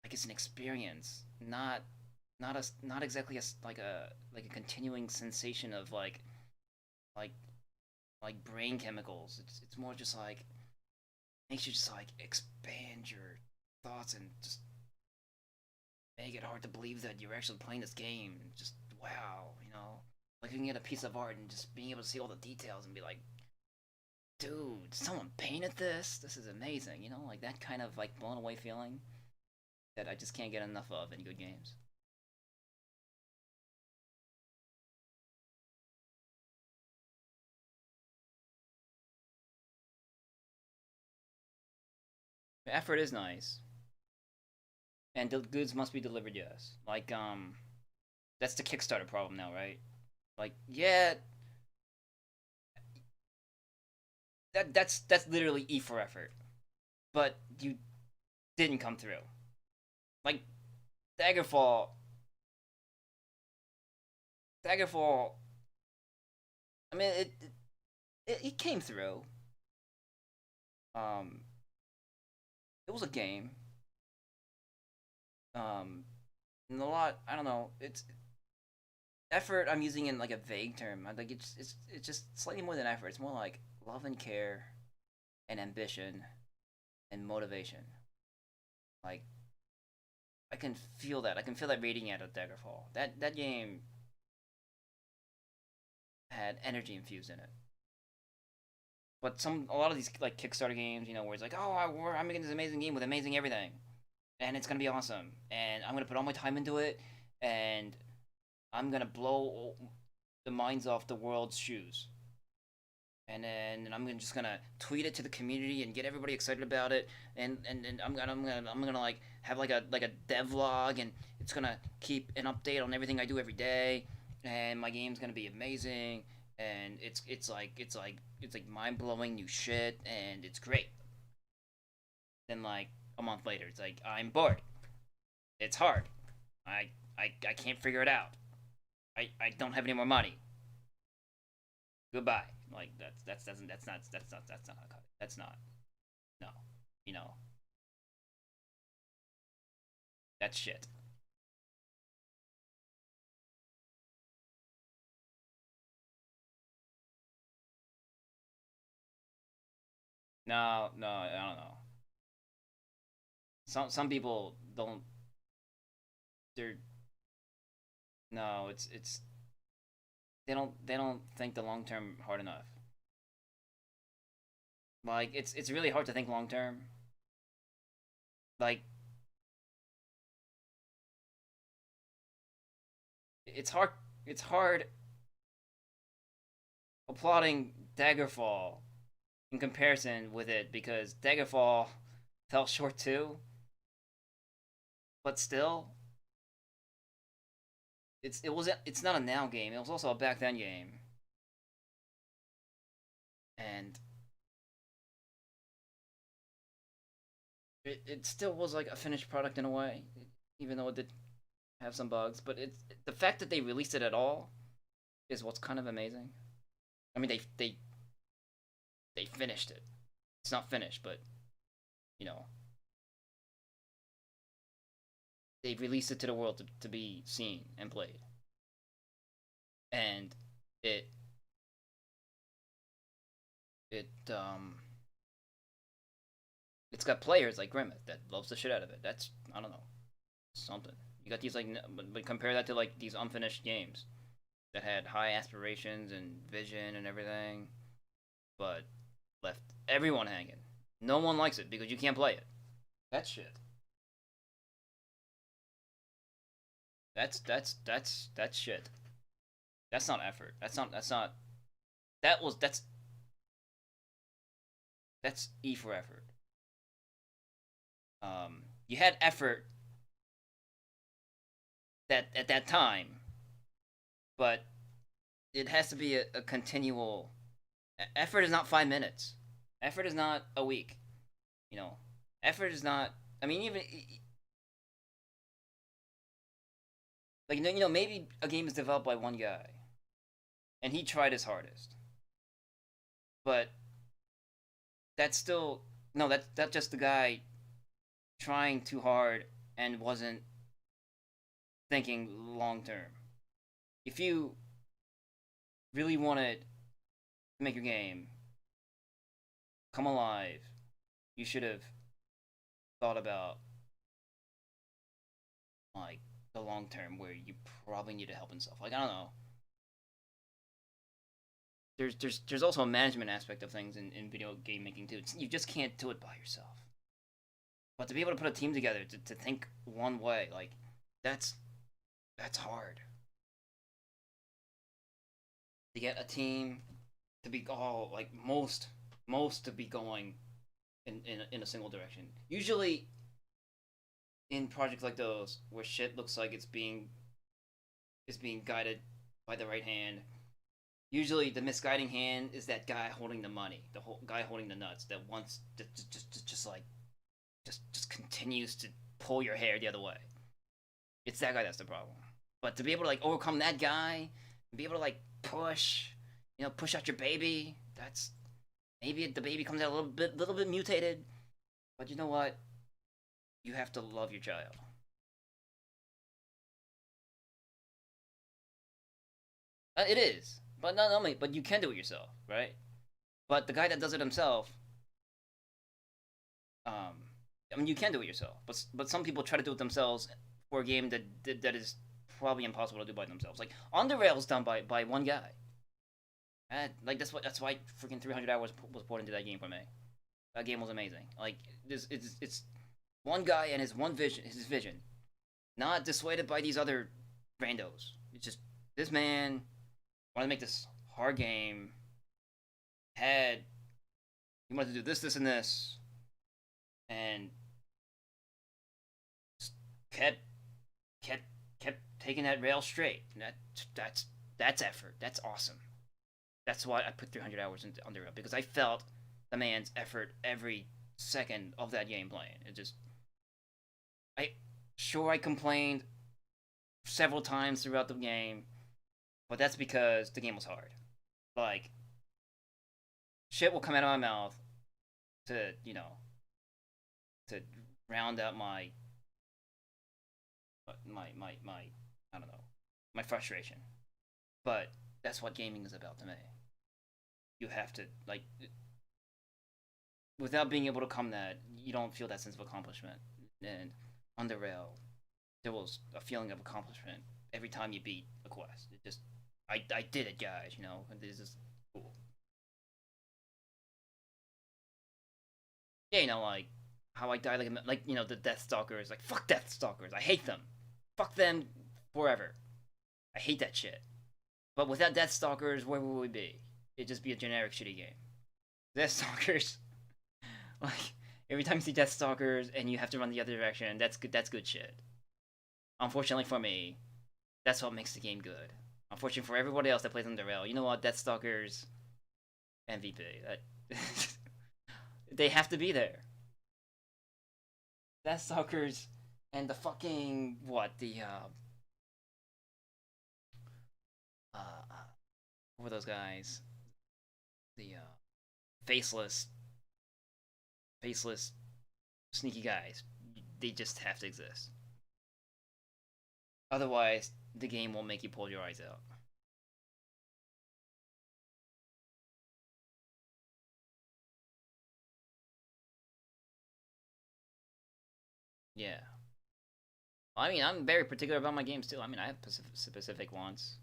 Speaker 1: it's an experience, not exactly like a continuing sensation of like brain chemicals. It's more just like makes you just like expand your thoughts and just make it hard to believe that you're actually playing this game. Just wow, you know, like looking at a piece of art and just being able to see all the details and be like, dude, someone painted this. This is amazing. You know, like that kind of like blown away feeling that I just can't get enough of in good games. The effort is nice, and the goods must be delivered. Yes, like that's the Kickstarter problem now, right? Like, yeah, that's literally E for effort, but you didn't come through. Like Daggerfall, Daggerfall. I mean, it came through. Um, it was a game. And a lot. I don't know. It's effort. I'm using in like a vague term. I think it's just slightly more than effort. It's more like love and care, and ambition, and motivation. Like I can feel that. I can feel that radiating out of Daggerfall. That game had energy infused in it. But a lot of these like Kickstarter games, you know, where it's like, oh, I'm making this amazing game with amazing everything, and it's gonna be awesome, and I'm gonna put all my time into it, and I'm gonna blow the minds off the world's shoes, and then just gonna tweet it to the community and get everybody excited about it, and I'm gonna like have like a devlog, and it's gonna keep an update on everything I do every day, and my game's gonna be amazing, and it's like mind blowing new shit, and it's great. Then like a month later, it's like I'm bored. It's hard. I can't figure it out. I don't have any more money. Goodbye. Like that's not how to cut it. That's not. No. You know. That's shit. No, I don't know. Some people don't. They're no. It's they don't think the long term hard enough. Like it's really hard to think long term. Like it's hard. It's hard applauding Daggerfall in comparison with it because Daggerfall fell short too. But still, it's not a now game. It was also a back then game, and it still was like a finished product in a way, even though it did have some bugs. But the fact that they released it at all is what's kind of amazing. I mean, they finished it. It's not finished, but you know, they released it to the world to be seen and played, and it it's got players like Grimmett that loves the shit out of it. That's I don't know something. You got these like, but compare that to like these unfinished games that had high aspirations and vision and everything, but left everyone hanging. No one likes it because you can't play it. That's shit. That's shit. That's not effort. That's E for effort. You had effort that at that time, but it has to be a continual effort is not 5 minutes. Effort is not a week. You know, effort is not I mean, even like you know, maybe a game is developed by one guy, and he tried his hardest, but that's still no. That's just the guy trying too hard and wasn't thinking long term. If you really wanted to make your game come alive, you should have thought about like the long term where you probably need to help himself. Like I don't know. There's also a management aspect of things in video game making too. You just can't do it by yourself. But to be able to put a team together to think one way, like that's hard. To get a team to be all like most to be going in a single direction. Usually in projects like those where shit looks like it's being guided by the right hand, usually the misguiding hand is that guy holding the money, the whole guy holding the nuts that wants to just continues to pull your hair the other way. It's that guy that's the problem. But to be able to like overcome that guy and be able to like push out your baby, that's maybe the baby comes out a little bit mutated, but you know what? You have to love your child. It is, but not only, but you can do it yourself, right? But the guy that does it himself, I mean, you can do it yourself, but some people try to do it themselves for a game that is probably impossible to do by themselves. Like Underrail's done by one guy. And, like that's why freaking 300 hours was poured into that game for me. That game was amazing. Like it's one guy and his vision, not dissuaded by these other randos. It's just this man wanted to make this hard game. He wanted to do this, and this, and just kept taking that rail straight. That's effort. That's awesome. That's why I put 300 hours into Underrail, because I felt the man's effort every second of that game playing. I complained several times throughout the game, but that's because the game was hard. Like, shit will come out of my mouth to round out my I don't know, my frustration. But that's what gaming is about to me. You have to, like, without being able to come that, you don't feel that sense of accomplishment. And under Rail, there was a feeling of accomplishment every time you beat a quest. It just, I did it, guys, this is cool. Yeah, like, how I died, the Death Stalkers, like, fuck Death Stalkers, I hate them. Fuck them forever. I hate that shit. But without Death Stalkers, where would we be? It'd just be a generic shitty game. Death Stalkers, like, every time you see Death Stalkers and you have to run the other direction, that's good shit. Unfortunately for me, that's what makes the game good. Unfortunately for everybody else that plays on the rail, you know what? Death Stalkers, MVP. They have to be there. Death Stalkers and the fucking what were those guys? The faceless sneaky guys. They just have to exist. Otherwise, the game will make you pull your eyes out. Yeah. I mean, I'm very particular about my games too. I mean, I have specific wants.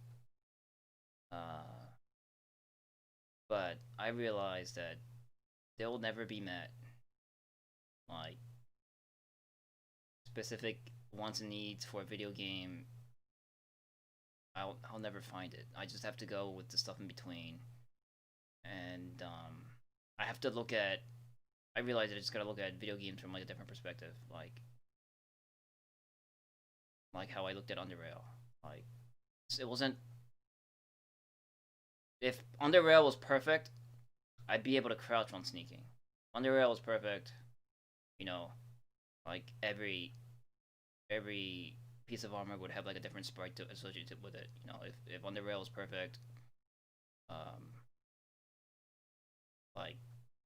Speaker 1: But I realize that they'll never be met. Like, specific wants and needs for a video game, I'll never find it. I just have to go with the stuff in between. And, I have to look at... I realize that I just gotta look at video games from, like, a different perspective. Like how I looked at Underrail. Like, it wasn't... If Underrail was perfect, I'd be able to crouch while sneaking. Underrail was perfect, like every piece of armor would have like a different sprite to associated with it. You know, if Under Rail is perfect, like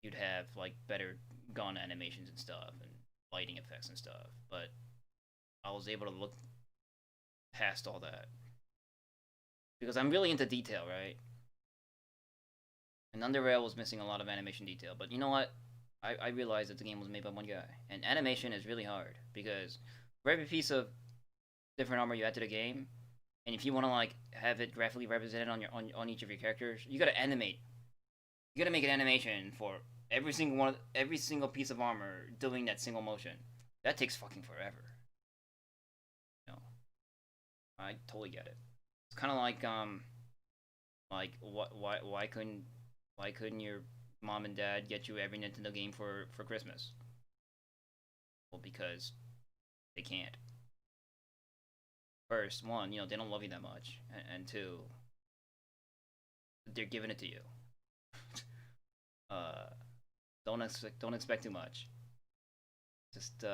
Speaker 1: you'd have like better gun animations and stuff and lighting effects and stuff. But I was able to look past all that because I'm really into detail, right? And Under Rail was missing a lot of animation detail. But you know what? I realized that the game was made by one guy, and animation is really hard because for every piece of different armor you add to the game, and if you want to like have it graphically represented on each of your characters, you gotta animate. You gotta make an animation for every single piece of armor doing that single motion. That takes fucking forever. No, I totally get it. It's kind of like why couldn't your mom and dad get you every Nintendo game for Christmas? Well, because they can't. First, one, you know, they don't love you that much, and two, they're giving it to you. Don't expect too much. Just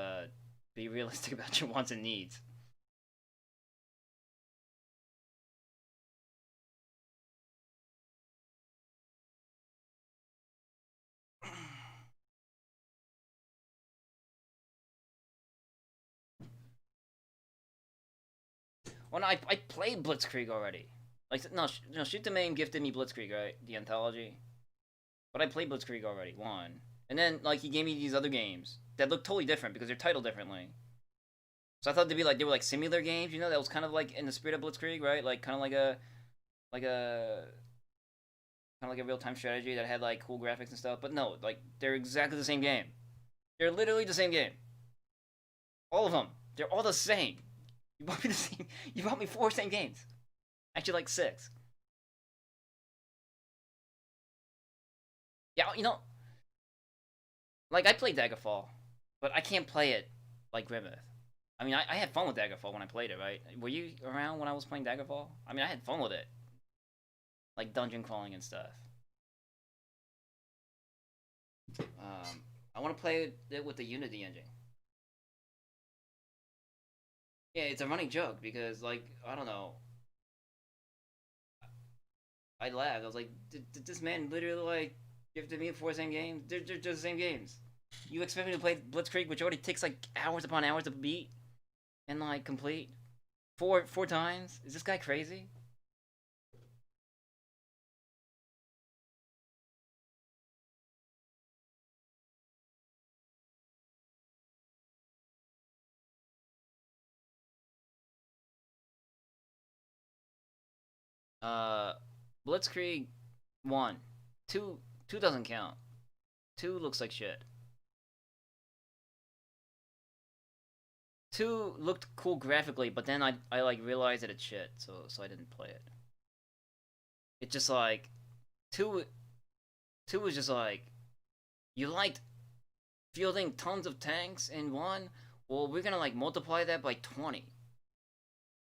Speaker 1: be realistic about your wants and needs. Well, no, I played Blitzkrieg already. Like, no, Shoot the Maim gifted me Blitzkrieg, right? The anthology. But I played Blitzkrieg already, one. And then, like, he gave me these other games that look totally different because they're titled differently. So I thought they were like similar games, you know, that was kind of like in the spirit of Blitzkrieg, right? Like, kind of like a real-time strategy that had, like, cool graphics and stuff. But no, like, they're exactly the same game. They're literally the same game. All of them. They're all the same. You bought me the same. You bought me 4 same games. Actually, like 6. Yeah, you know, like I played Daggerfall, but I can't play it like Grimmeth. I mean, I had fun with Daggerfall when I played it, right? Were you around when I was playing Daggerfall? I mean, I had fun with it, like dungeon crawling and stuff. I want to play it with the Unity engine. Yeah, it's a running joke because, like, I don't know. I laughed. I was like, did this man literally, like, gifted me 4 same games? They're just the same games. You expect me to play Blitzkrieg, which already takes, like, hours upon hours to beat and, like, complete? Four times? Is this guy crazy? Uh, Blitzkrieg 1. 2 doesn't count. 2 looks like shit. 2 looked cool graphically, but then I like realized that it's shit, so I didn't play it. It's just like 2 was just like, you liked fielding tons of tanks in 1? Well, we're gonna like multiply that by 20.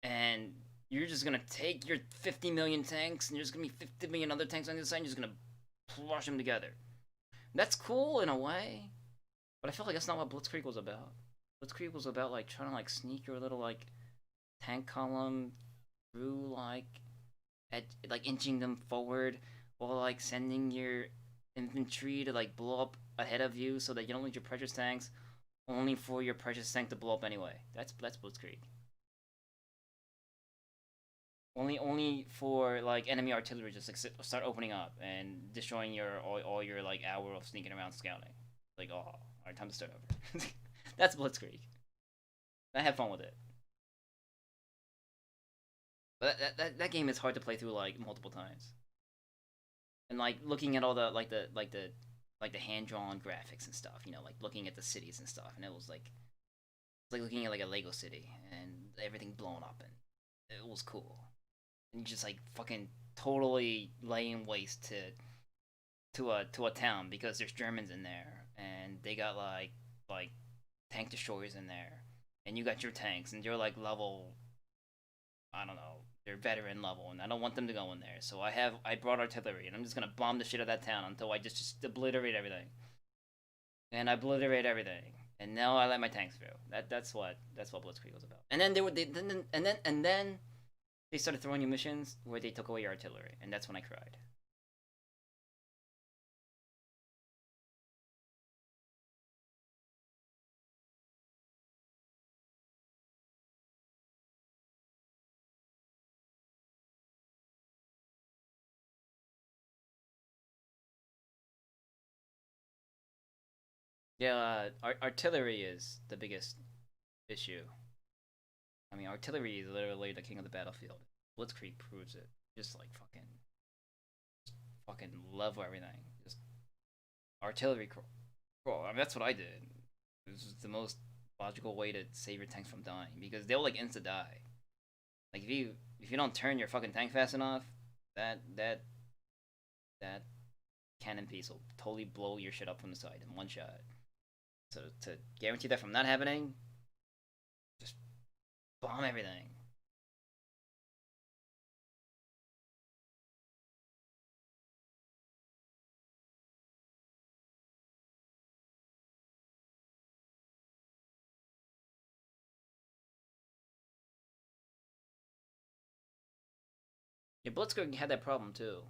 Speaker 1: And you're just gonna take your 50 million tanks and there's gonna be 50 million other tanks on the other side and you're just gonna flush them together. That's cool in a way, but I feel like that's not what Blitzkrieg was about. Blitzkrieg was about like trying to like sneak your little like tank column through like inching them forward while like sending your infantry to like blow up ahead of you so that you don't lose your precious tanks, only for your precious tank to blow up anyway. That's Blitzkrieg. Only for like enemy artillery just like start opening up and destroying your all your like hour of sneaking around scouting. Like, oh, alright, time to start over. That's Blitzkrieg. I had fun with it. But that game is hard to play through like multiple times. And like looking at all the hand drawn graphics and stuff, you know, like looking at the cities and stuff, and it was like looking at like a Lego city and everything blown up, and it was cool. And just like fucking totally laying waste to a town because there's Germans in there and they got like tank destroyers in there, and you got your tanks and you're like level, I don't know, they're veteran level, and I don't want them to go in there, so I brought artillery and I'm just gonna bomb the shit out of that town until I just obliterate everything. And I obliterate everything, And now I let my tanks through. That's what Blitzkrieg was about. And then then they started throwing you missions where they took away your artillery, and that's when I cried. Yeah, artillery is the biggest issue. I mean, artillery is literally the king of the battlefield. Blitzkrieg proves it. Just like fucking level everything. Just artillery crawl. I mean, that's what I did. It was the most logical way to save your tanks from dying because they'll like insta die. Like if you don't turn your fucking tank fast enough, that cannon piece will totally blow your shit up from the side in one shot. So to guarantee that from not happening, just bomb everything. Yeah, Blitzkrieg had that problem too.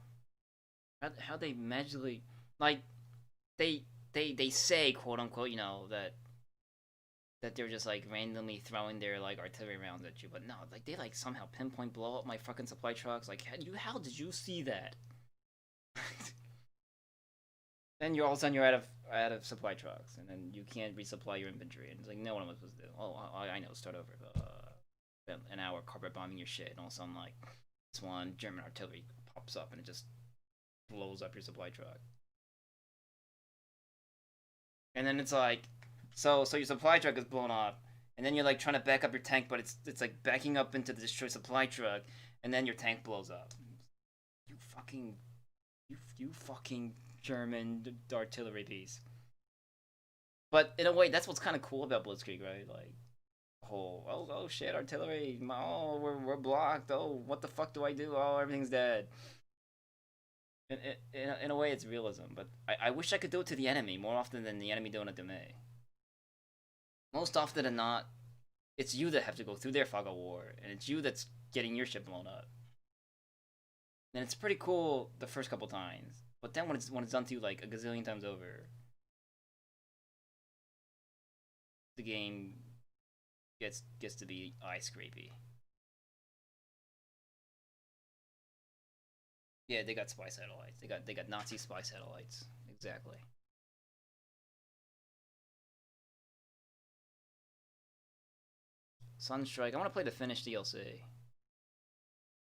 Speaker 1: How they magically like they say quote unquote, you know, that they're just like randomly throwing their like artillery rounds at you, but no, like they like somehow pinpoint blow up my fucking supply trucks. Like how did you see that? Then you're all of a sudden you're out of supply trucks, and then you can't resupply your inventory, and it's like no one was supposed to do. Oh, I know, start over. An hour carpet bombing your shit, and all of a sudden like this one German artillery pops up and it just blows up your supply truck. And then it's like, so your supply truck is blown up, and then you're like trying to back up your tank, but it's like backing up into the destroyed supply truck, and then your tank blows up. You fucking German artillery piece. But in a way, that's what's kind of cool about Blitzkrieg, right? Like, oh shit, artillery. Oh, we're blocked. Oh, what the fuck do I do? Oh, everything's dead. In a way, it's realism, but I wish I could do it to the enemy more often than the enemy doing it to me. Most often than not, it's you that have to go through their fog of war, and it's you that's getting your ship blown up. And it's pretty cool the first couple times, but then when it's done to you like a gazillion times over, the game gets to be eye scrapey. Yeah, they got spy satellites. They got Nazi spy satellites. Exactly. Sunstrike. I want to play the Finnish DLC.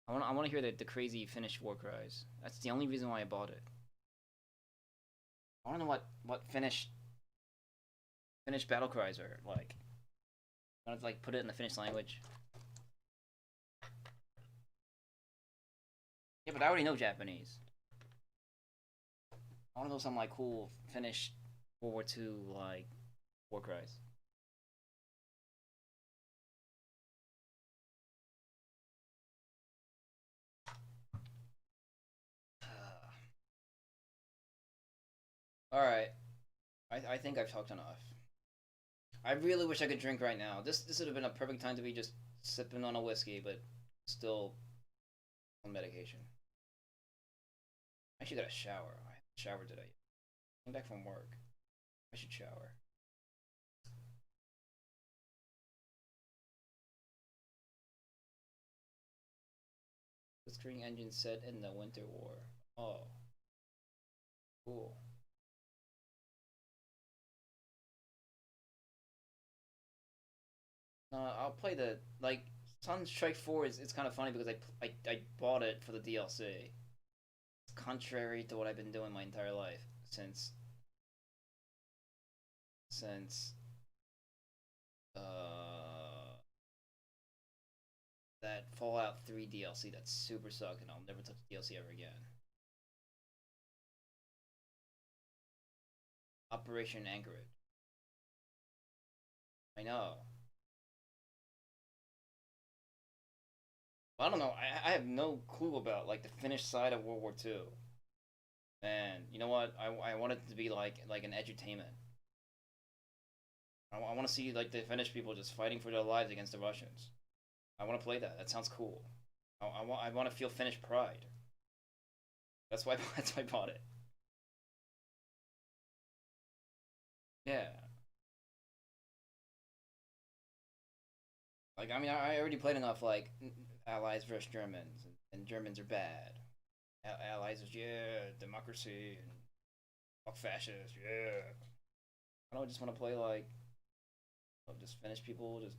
Speaker 1: I want to hear the crazy Finnish war cries. That's the only reason why I bought it. I want to know what Finnish battle cries are like. I want to like put it in the Finnish language. Yeah, but I already know Japanese. I want to know some like cool Finnish World War II like war cries. All right, I think I've talked enough. I really wish I could drink right now. This would have been a perfect time to be just sipping on a whiskey, but still on medication. I actually got a shower. I haven't showered today. Came back from work. I should shower. Blitzkrieg engine set in the Winter War. Oh, cool. I'll play the like Sunstrike 4 is it's kind of funny because I bought it for the DLC. It's contrary to what I've been doing my entire life since that Fallout 3 DLC that super sucked, and I'll never touch the DLC ever again. Operation Anchorage. I know. I don't know. I have no clue about like the Finnish side of World War II. And you know what? I want it to be like an edutainment. I want to see like the Finnish people just fighting for their lives against the Russians. I want to play that. That sounds cool. I want to feel Finnish pride. That's why I bought it. Yeah. Like, I mean, I already played enough, like, Allies versus Germans, and Germans are bad. Allies is, yeah, democracy, and fuck fascists, yeah. I don't just want to play, like, just Finnish people just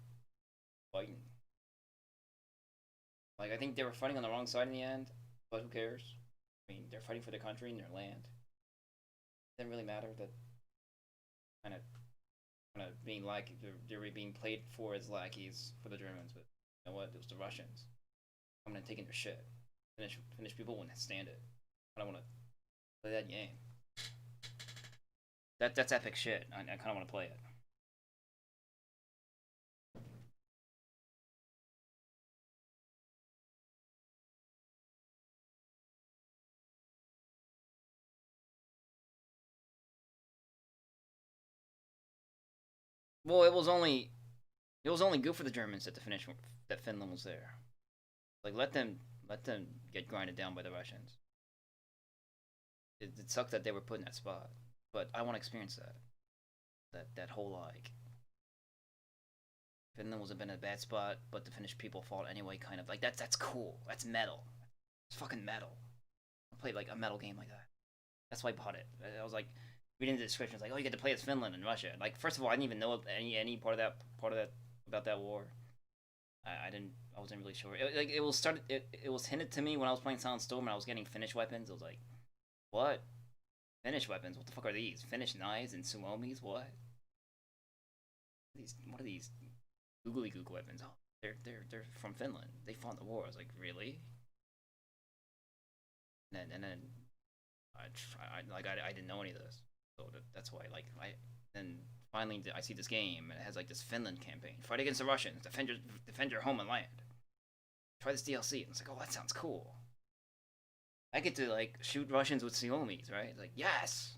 Speaker 1: fighting. Like, I think they were fighting on the wrong side in the end, but who cares? I mean, they're fighting for their country and their land. It didn't really matter that kind of being like they were being played for as lackeys for the Germans, but you know what? It was the Russians. I'm gonna take in their shit. Finnish people wouldn't stand it. I don't want to play that game. That's epic shit. I kind of want to play it. Well, it was only good for the Germans that that Finland was there. Like let them get grinded down by the Russians. It sucked that they were put in that spot, but I want to experience that whole like Finland was been in a bad spot, but the Finnish people fought anyway. Kind of like that's cool. That's metal. It's fucking metal. I played like a metal game like that. That's why I bought it. I was like reading the description, it's like, oh, you get to play as Finland and Russia. Like, first of all, I didn't even know any part of that about that war. I wasn't really sure. It was hinted to me when I was playing Silent Storm and I was getting Finnish weapons. I was like, what? Finnish weapons? What the fuck are these? Finnish knives and suomis? What? What are these googly gook weapons? Oh, they're from Finland. They fought in the war. I was like, really? And then I didn't know any of this. So that's why, like, then finally I see this game and it has like this Finland campaign: fight against the Russians, defend your home and land. Try this DLC, and it's like, oh, that sounds cool. I get to like shoot Russians with suomis, right? It's like, yes.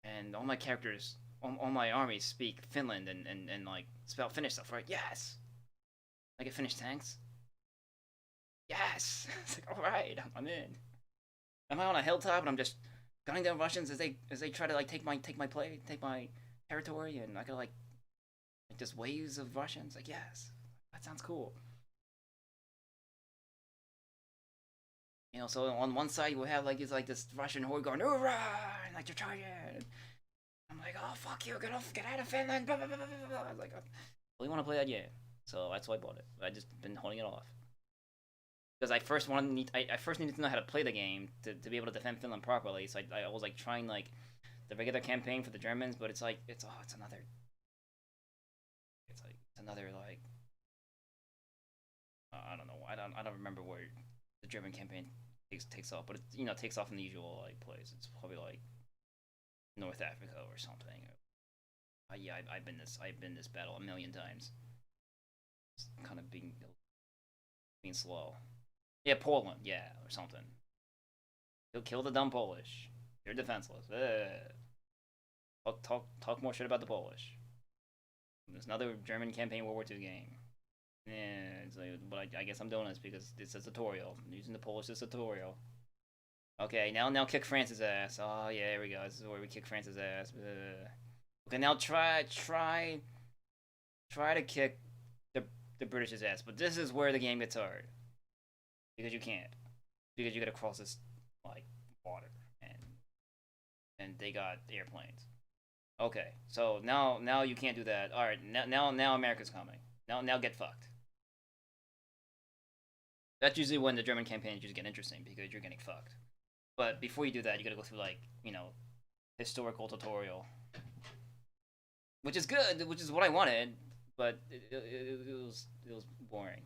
Speaker 1: And all my characters, all my armies speak Finland and like spell Finnish stuff, right? Yes. I get Finnish tanks. Yes. It's like, all right, I'm in. I'm out on a hilltop and I'm just gunning down Russians as they try to like take my territory, and I got like just waves of Russians. Like, yes, that sounds cool. You know, so on one side we have like this Russian horde going, hoorah, and like they're charging. I'm like, oh fuck you, get out of Finland. Blah, blah, blah, blah, blah. I was like, I really want to play that game, so that's why I bought it. I just been holding it off. Because I first needed to know how to play the game to be able to defend Finland properly. So I was like trying like the regular campaign for the Germans, but it's another like I don't know, I don't remember where the German campaign takes off, but it takes off in the usual like place. It's probably like North Africa or something. Yeah, I've been this battle a million times. It's kind of being slow. Yeah, Poland, yeah, or something. He'll kill the dumb Polish. You're defenseless. Talk more shit about the Polish. There's another German campaign World War II game. Yeah, it's like, but I guess I'm doing this because it's a tutorial. I'm using the Polish as a tutorial. Okay, now kick France's ass. Oh yeah, here we go. This is where we kick France's ass. Okay, now try to kick the British's ass, but this is where the game gets hard. Because you can't. Because you gotta cross this like water and they got airplanes. Okay, so now you can't do that. Alright, now America's coming. Now get fucked. That's usually when the German campaigns just get interesting because you're getting fucked. But before you do that, you gotta go through like, historical tutorial. Which is good, which is what I wanted, but it was boring.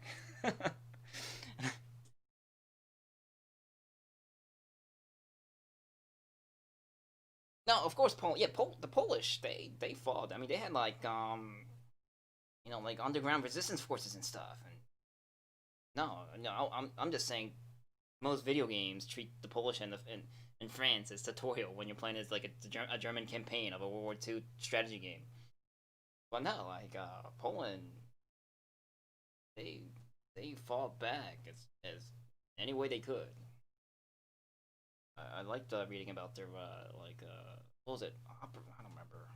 Speaker 1: No, of course, the Polish, they fought. I mean, they had like like underground resistance forces and stuff. And no, I'm just saying, most video games treat the Polish and in France as tutorial when you're playing as like a German campaign of a World War II strategy game. But no, like Poland, they fought back as any way they could. I liked reading about their what was it? I don't remember.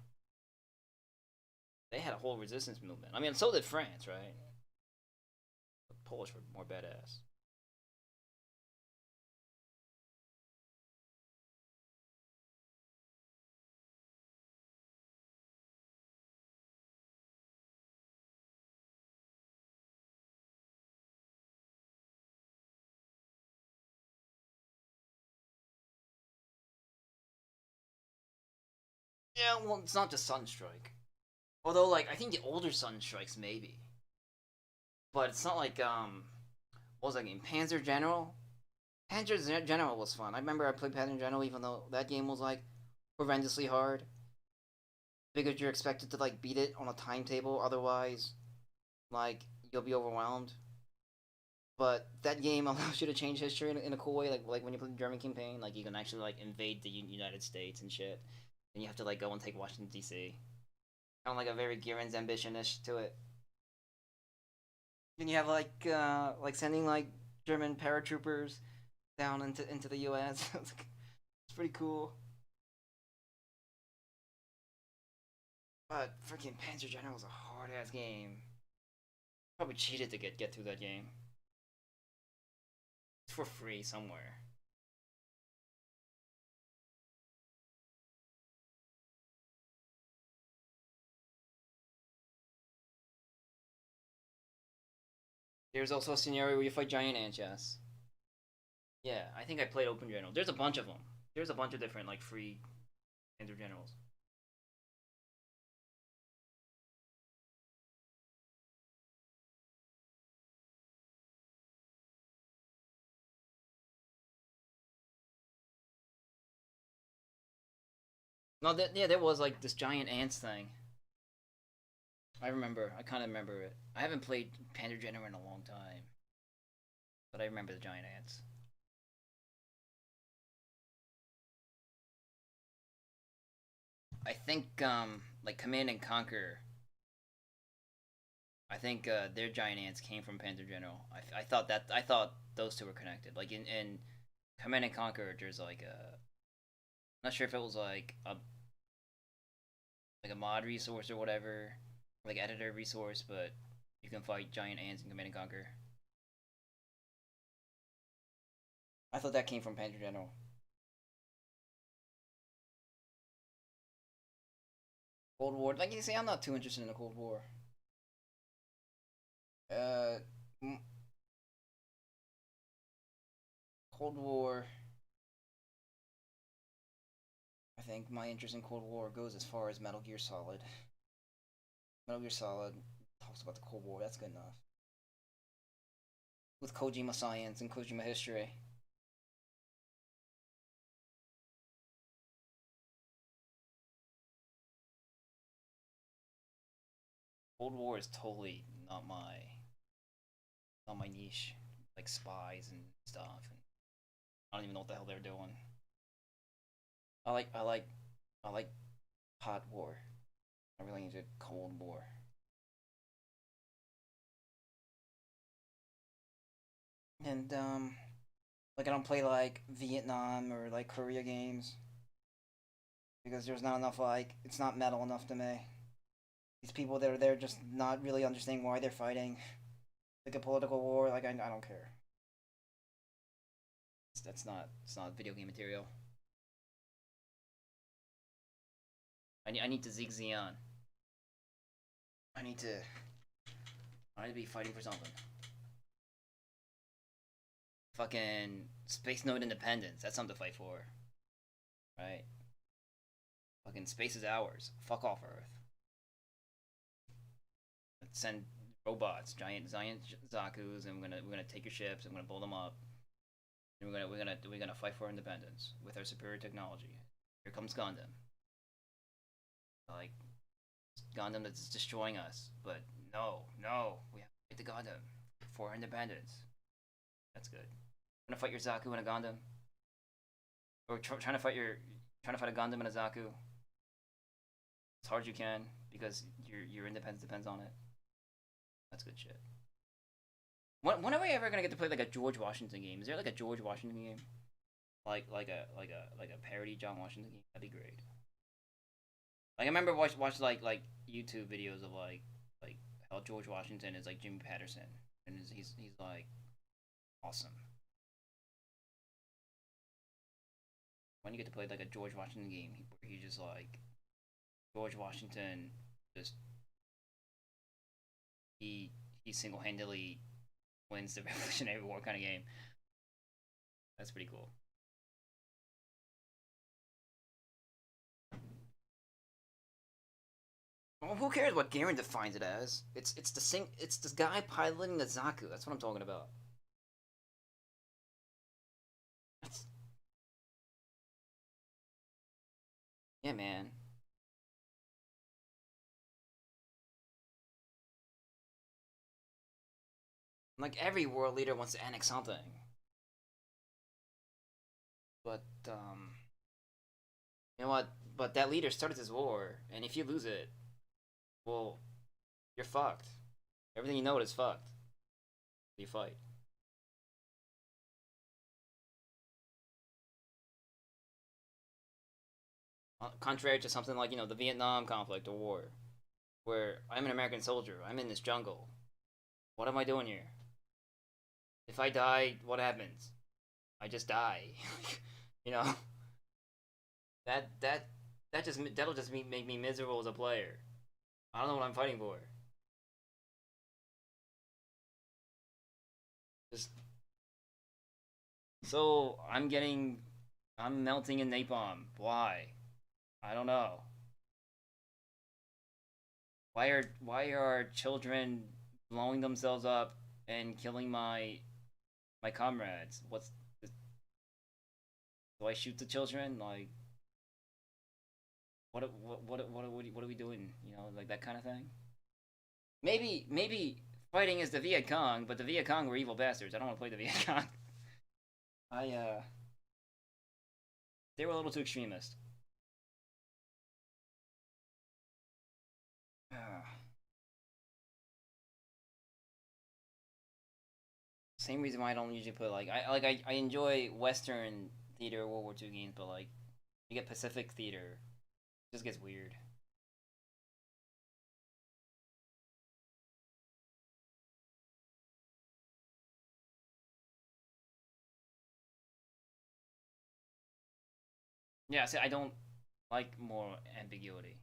Speaker 1: They had a whole resistance movement. I mean, so did France, right? The Polish were more badass. Yeah, well, it's not just Sunstrike. Although, like, I think the older Sunstrikes maybe, but it's not like what was that game? Panzer General. Panzer General was fun. I remember I played Panzer General, even though that game was like horrendously hard. Because you're expected to like beat it on a timetable, otherwise, like you'll be overwhelmed. But that game allows you to change history in a cool way, like when you play the German campaign, like you can actually like invade the United States and shit, and you have to like go and take Washington D.C. Kind of like a very Gihren's ambition-ish to it. Then you have like sending like German paratroopers down into the U.S. It's pretty cool. But freaking Panzer General was a hard ass game. Probably cheated to get through that game. It's for free somewhere. There's also a scenario where you fight giant ants, yes. Yeah, I think I played Open General. There's a bunch of them. There's a bunch of different, like, free Panzer Generals. No, yeah, there was, like, this giant ants thing. I remember. I kind of remember it. I haven't played Panzer General in a long time. But I remember the giant ants. I think, like, Command and Conquer. I think their giant ants came from Panzer General. I thought those two were connected. Like in Command and Conquer, there's like a, I'm not sure if it was like a mod resource or whatever, like editor resource, but you can fight giant ants in Command and Conquer. I thought that came from Panzer General. Cold War, like you say, I'm not too interested in the Cold War. Uh, Cold War. I think my interest in Cold War goes as far as Metal Gear Solid. Metal Gear Solid talks about the Cold War. That's good enough. With Kojima science and Kojima history. Cold War is totally not my niche. Like spies and stuff. And I don't even know what the hell they're doing. I like hot war. I really need a Cold War. And like I don't play like Vietnam or like Korea games because there's not enough like it's not metal enough to me. These people that are there just not really understanding why they're fighting. Like a political war, like I don't care. It's not video game material. I need to zig Zion. I need to be fighting for something. Fucking Space Node Independence. That's something to fight for. Right? Fucking space is ours. Fuck off Earth. Let's send robots, giant Zaku's, and we're gonna take your ships. And we're gonna blow them up. And we're gonna fight for independence with our superior technology. Here comes Gundam. Like Gundam that's destroying us, but no, we have to fight the Gundam for our independence. That's good. Wanna fight your Zaku in a Gundam? Or trying to fight a Gundam and a Zaku as hard as you can because your independence depends on it. That's good shit. When are we ever gonna get to play like a George Washington game? Is there like a George Washington game? Like a parody John Washington game? That'd be great. Like I remember watch like YouTube videos of like how George Washington is like Jimmy Patterson, and he's like awesome. When you get to play like a George Washington game where he just like George Washington just he single-handedly wins the Revolutionary War kind of game. That's pretty cool. Well, who cares what Garen defines it as? It's this guy piloting the Zaku. That's what I'm talking about. Yeah, man. Like every world leader wants to annex something. But you know what? But that leader started this war, and if you lose it, well, you're fucked. Everything you know is fucked. You fight. Contrary to something like, you know, the Vietnam conflict or war, where I'm an American soldier, I'm in this jungle. What am I doing here? If I die, what happens? I just die. You know? That'll just make me miserable as a player. I don't know what I'm fighting for. Just so I'm melting in napalm. Why? I don't know. Why are children blowing themselves up and killing my comrades? Do I shoot the children? Like, what are we doing? You know, like that kind of thing. Maybe fighting is the Viet Cong, but the Viet Cong were evil bastards. I don't want to play the Viet Cong. They were a little too extremist. Same reason why I don't usually play I enjoy Western theater World War II games, but like you get Pacific theater, it just gets weird. Yeah, see, I don't like moral ambiguity.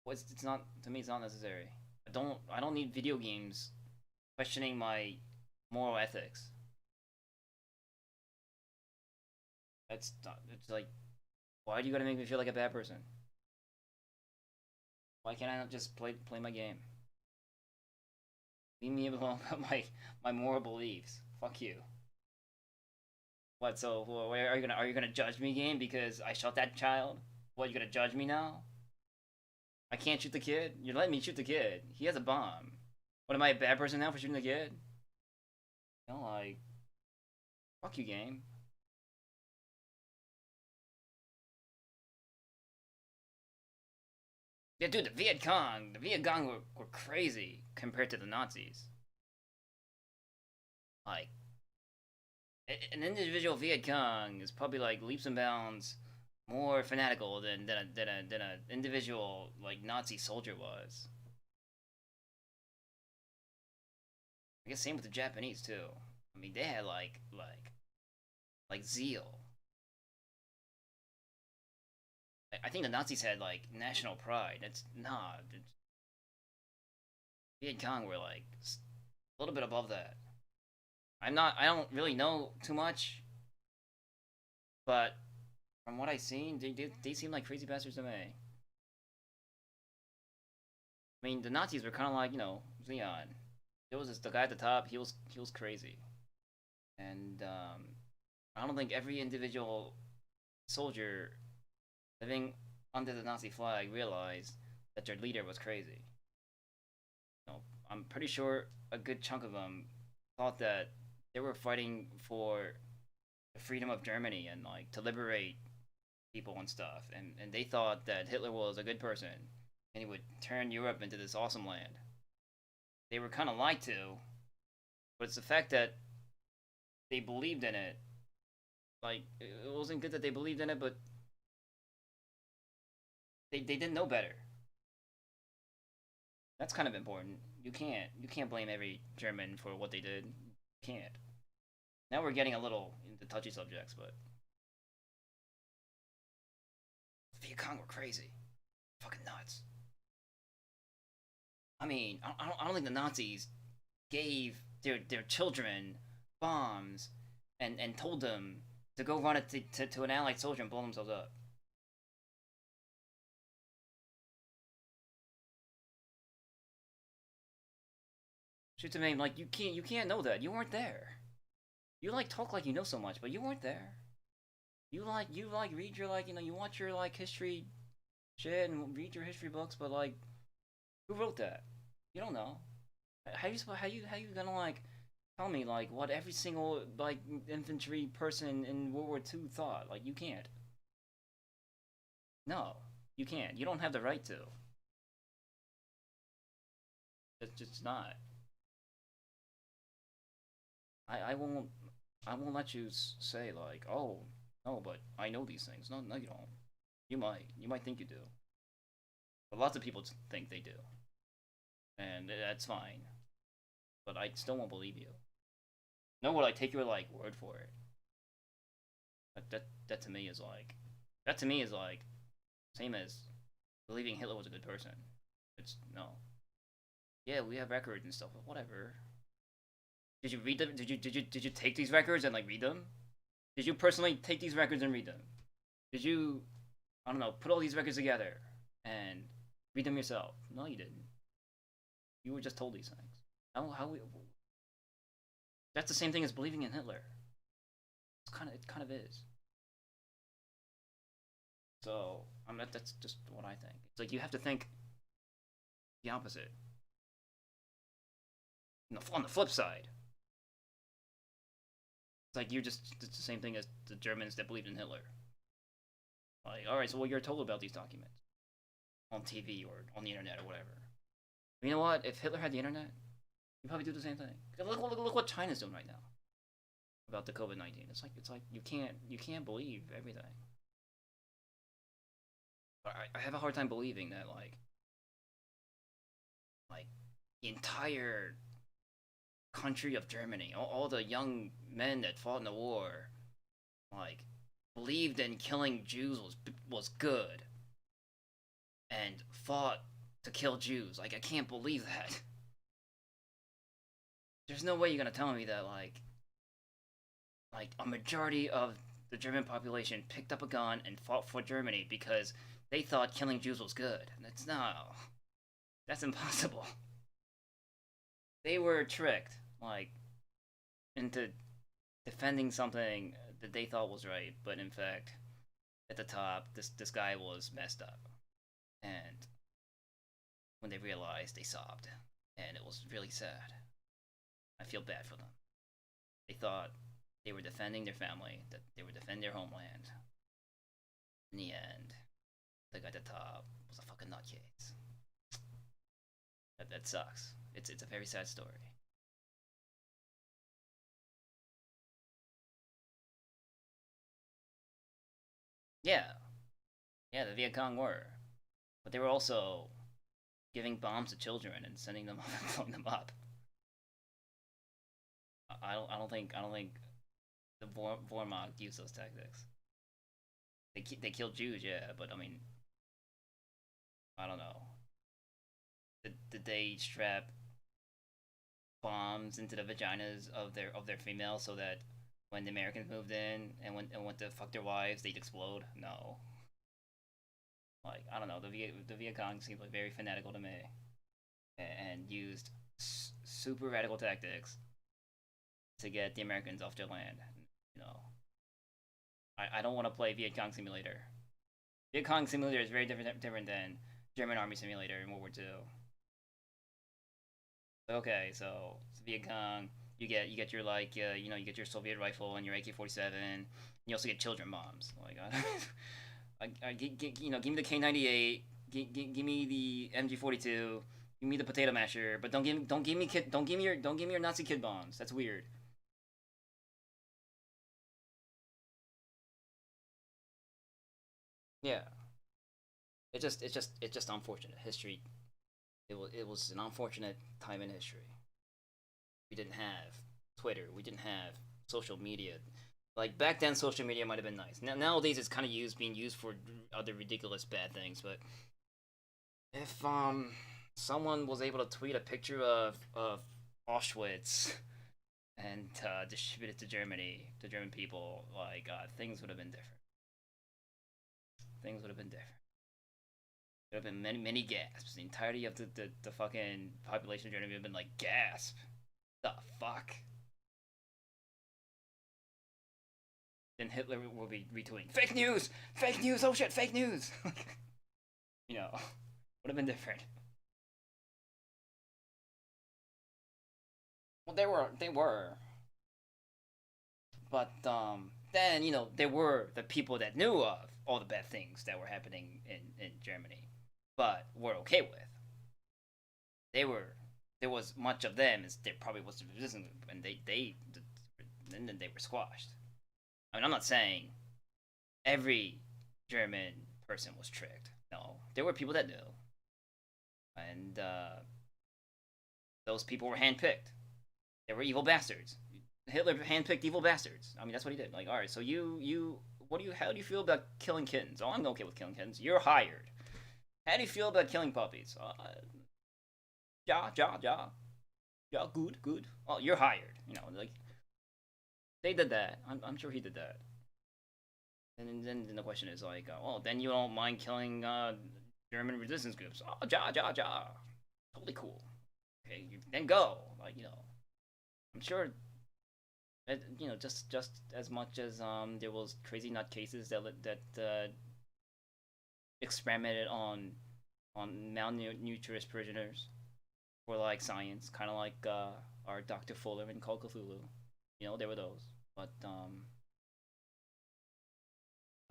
Speaker 1: Well, it's not, to me. It's not necessary. I don't need video games questioning my moral ethics. It's like, why do you gotta make me feel like a bad person? Why can't I not just play my game? Leave me alone about my moral beliefs. Fuck you. What? So, are you gonna judge me, game, because I shot that child? What? You gonna judge me now? I can't shoot the kid? You're letting me shoot the kid. He has a bomb. What, am I a bad person now for shooting the kid? You know, like, fuck you, game. Yeah, dude, the Viet Cong were crazy compared to the Nazis. Like, an individual Viet Cong is probably like leaps and bounds more fanatical than an individual like Nazi soldier was. I guess same with the Japanese too. I mean, they had like zeal. I think the Nazis had like national pride. It's nah. Viet Cong were like a little bit above that. I don't really know too much, but from what I've seen, they seem like crazy bastards to me. I mean, the Nazis were kind of like, you know, Leon. There was the guy at the top. He was crazy, and I don't think every individual soldier living under the Nazi flag realized that their leader was crazy. You know, I'm pretty sure a good chunk of them thought that they were fighting for the freedom of Germany and like to liberate people and stuff, and they thought that Hitler was a good person and he would turn Europe into this awesome land. They were kind of lied to, but it's the fact that they believed in it. Like, it wasn't good that they believed in it, but they didn't know better. That's kind of important. You can't blame every German for what they did. You can't. Now we're getting a little into touchy subjects, but the Viet Cong were crazy, fucking nuts. I mean, I don't think the Nazis gave their children bombs and told them to go run it to an Allied soldier and blow themselves up. Shoot to me, like, you can't know that. You weren't there. You like talk like you know so much, but you weren't there. You read your, like, you know, you watch your, like, history shit and read your history books, but, like, who wrote that? You don't know. How you gonna, like, tell me, like, what every single, like, infantry person in World War II thought? Like, you can't. No, you can't. You don't have the right to. It's just not. I won't let you say, like, oh no, but I know these things. No, you don't. You might think you do, but lots of people think they do, and that's fine. But I still won't believe you. Nor will I take your, like, word for it. That to me is like same as believing Hitler was a good person. It's no. Yeah, we have records and stuff, but whatever. Did you read them? Did you take these records and, like, read them? Did you personally take these records and read them? Did you, I don't know, put all these records together and read them yourself? No, you didn't. You were just told these things. That's the same thing as believing in Hitler. It kind of is. So, that's just what I think. It's like you have to think the opposite. On the flip side, it's like it's the same thing as the Germans that believed in Hitler. Like, alright, so you're told about these documents on TV or on the internet or whatever. You know what? If Hitler had the internet, he'd probably do the same thing. Look what China's doing right now about the COVID-19. It's like you can't believe everything. I have a hard time believing that, like the entire country of Germany, all the young men that fought in the war, like, believed in killing Jews was good, and fought to kill Jews. Like, I can't believe that. There's no way you're gonna tell me that, like a majority of the German population picked up a gun and fought for Germany because they thought killing Jews was good. That's impossible. They were tricked, like, into defending something that they thought was right, but in fact, at the top, this guy was messed up. And when they realized, they sobbed. And it was really sad. I feel bad for them. They thought they were defending their family, that they were defending their homeland. In the end, the guy at the top was a fucking nutcase. That sucks. It's a very sad story. Yeah, the Viet Cong were, but they were also giving bombs to children and sending them up and blowing them up. I don't think the Wehrmacht used those tactics. They killed Jews, yeah, but I mean, I don't know. Did they strap bombs into the vaginas of their females so that when the Americans moved in and went to fuck their wives, they'd explode? No. Like, I don't know. The Viet Cong seemed like very fanatical to me, and used super radical tactics to get the Americans off their land. You know, I don't want to play Viet Cong Simulator. Viet Cong Simulator is very different than German Army Simulator in World War II. Okay, so Viet Cong, you get your, like, you get your Soviet rifle and your AK-47. You also get children bombs. Like, You know, give me the K98, give me the MG42, give me the potato masher, but don't give me your Nazi kid bombs. That's weird. Yeah, it's just unfortunate history. It was an unfortunate time in history. We didn't have Twitter. We didn't have social media. Like back then, social media might have been nice. Nowadays, it's kind of being used for other ridiculous bad things. But if someone was able to tweet a picture of Auschwitz and distribute it to Germany, to German people, like things would have been different. Things would have been different. There would have been many gasps. The entirety of the fucking population of Germany would have been like, gasp. The fuck? Then Hitler will be retweeting, fake news! Fake news! Oh shit, fake news! You know, would have been different. Well, they were. But, then, you know, there were the people that knew of all the bad things that were happening in Germany, but were okay with. There was much of them, as there probably was the resistance group, and then they were squashed. I mean, I'm not saying every German person was tricked. No, there were people that knew, and those people were handpicked. They were evil bastards. Hitler handpicked evil bastards. I mean, that's what he did. Like, all right, so how do you feel about killing kittens? Oh, I'm okay with killing kittens. You're hired. How do you feel about killing puppies? Ja, good. Oh, you're hired. You know, like, they did that. I'm sure he did that. And then the question is like, well, then you don't mind killing German resistance groups? Oh, ja. Totally cool. Okay, then go. Like, you know, I'm sure. You know, just as much as there was crazy nutcases that experimented on malnourished prisoners for like science, kind of like our Dr. Fuller in Call Cthulhu. You know, there were those, but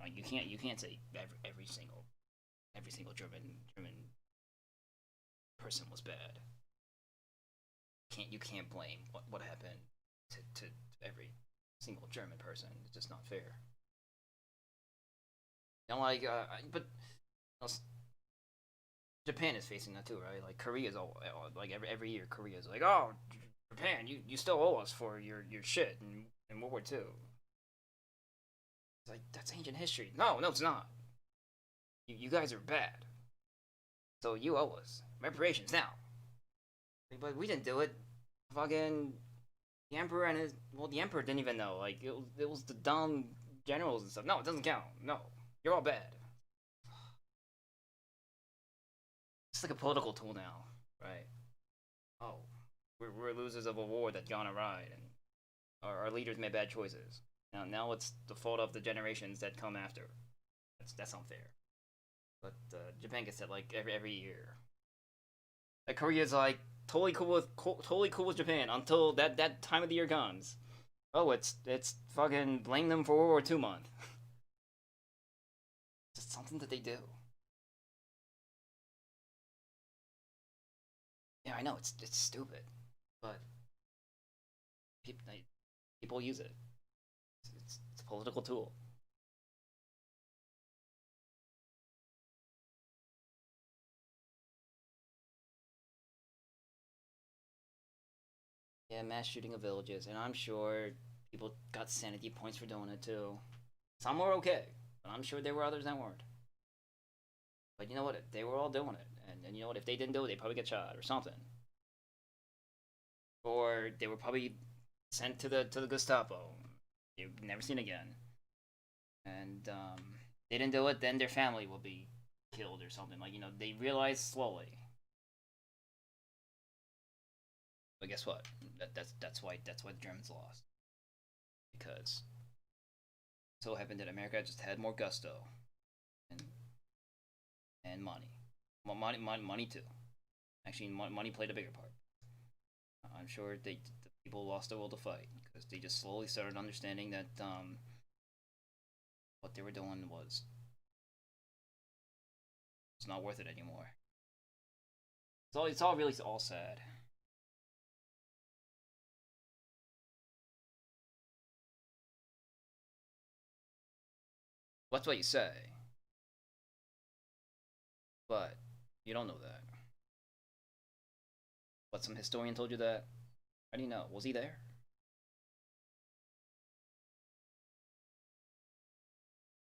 Speaker 1: you can't say every single German person was bad. You can't blame what happened to every single German person. It's just not fair. And like, but Japan is facing that too, right? Like Korea's like every year Korea's like, oh, Japan, you still owe us for your shit in World War II. It's like, that's ancient history. No, it's not. You guys are bad. So you owe us reparations now. But we didn't do it. Fucking the Emperor and the Emperor didn't even know. Like, it was the dumb generals and stuff. No, it doesn't count. No, you're all bad. It's like a political tool now, right? Oh, we're losers of a war that gone awry, and our leaders made bad choices. Now it's the fault of the generations that come after. That's unfair. But Japan gets that like every year. Like Korea's like totally cool with Japan until that time of the year comes. Oh, it's fucking blame them for World War II month. It's just something that they do. Yeah, I know it's stupid, but people use it. It's a political tool. Yeah, mass shooting of villages, and I'm sure people got sanity points for doing it too. Some were okay, but I'm sure there were others that weren't. But you know what? They were all doing it, and you know what? If they didn't do it, they'd probably get shot or something, or they were probably sent to the Gestapo. They're never seen again, and they didn't do it. Then their family will be killed or something. Like, you know, they realize slowly. But guess what? That's why the Germans lost, because it so happened that America just had more gusto and money. Well, money too. Actually, money played a bigger part. I'm sure the people lost their will to fight because they just slowly started understanding that what they were doing was It's not worth it anymore. It's all really all sad. That's what you say. But you don't know that. What, some historian told you that? How do you know? Was he there?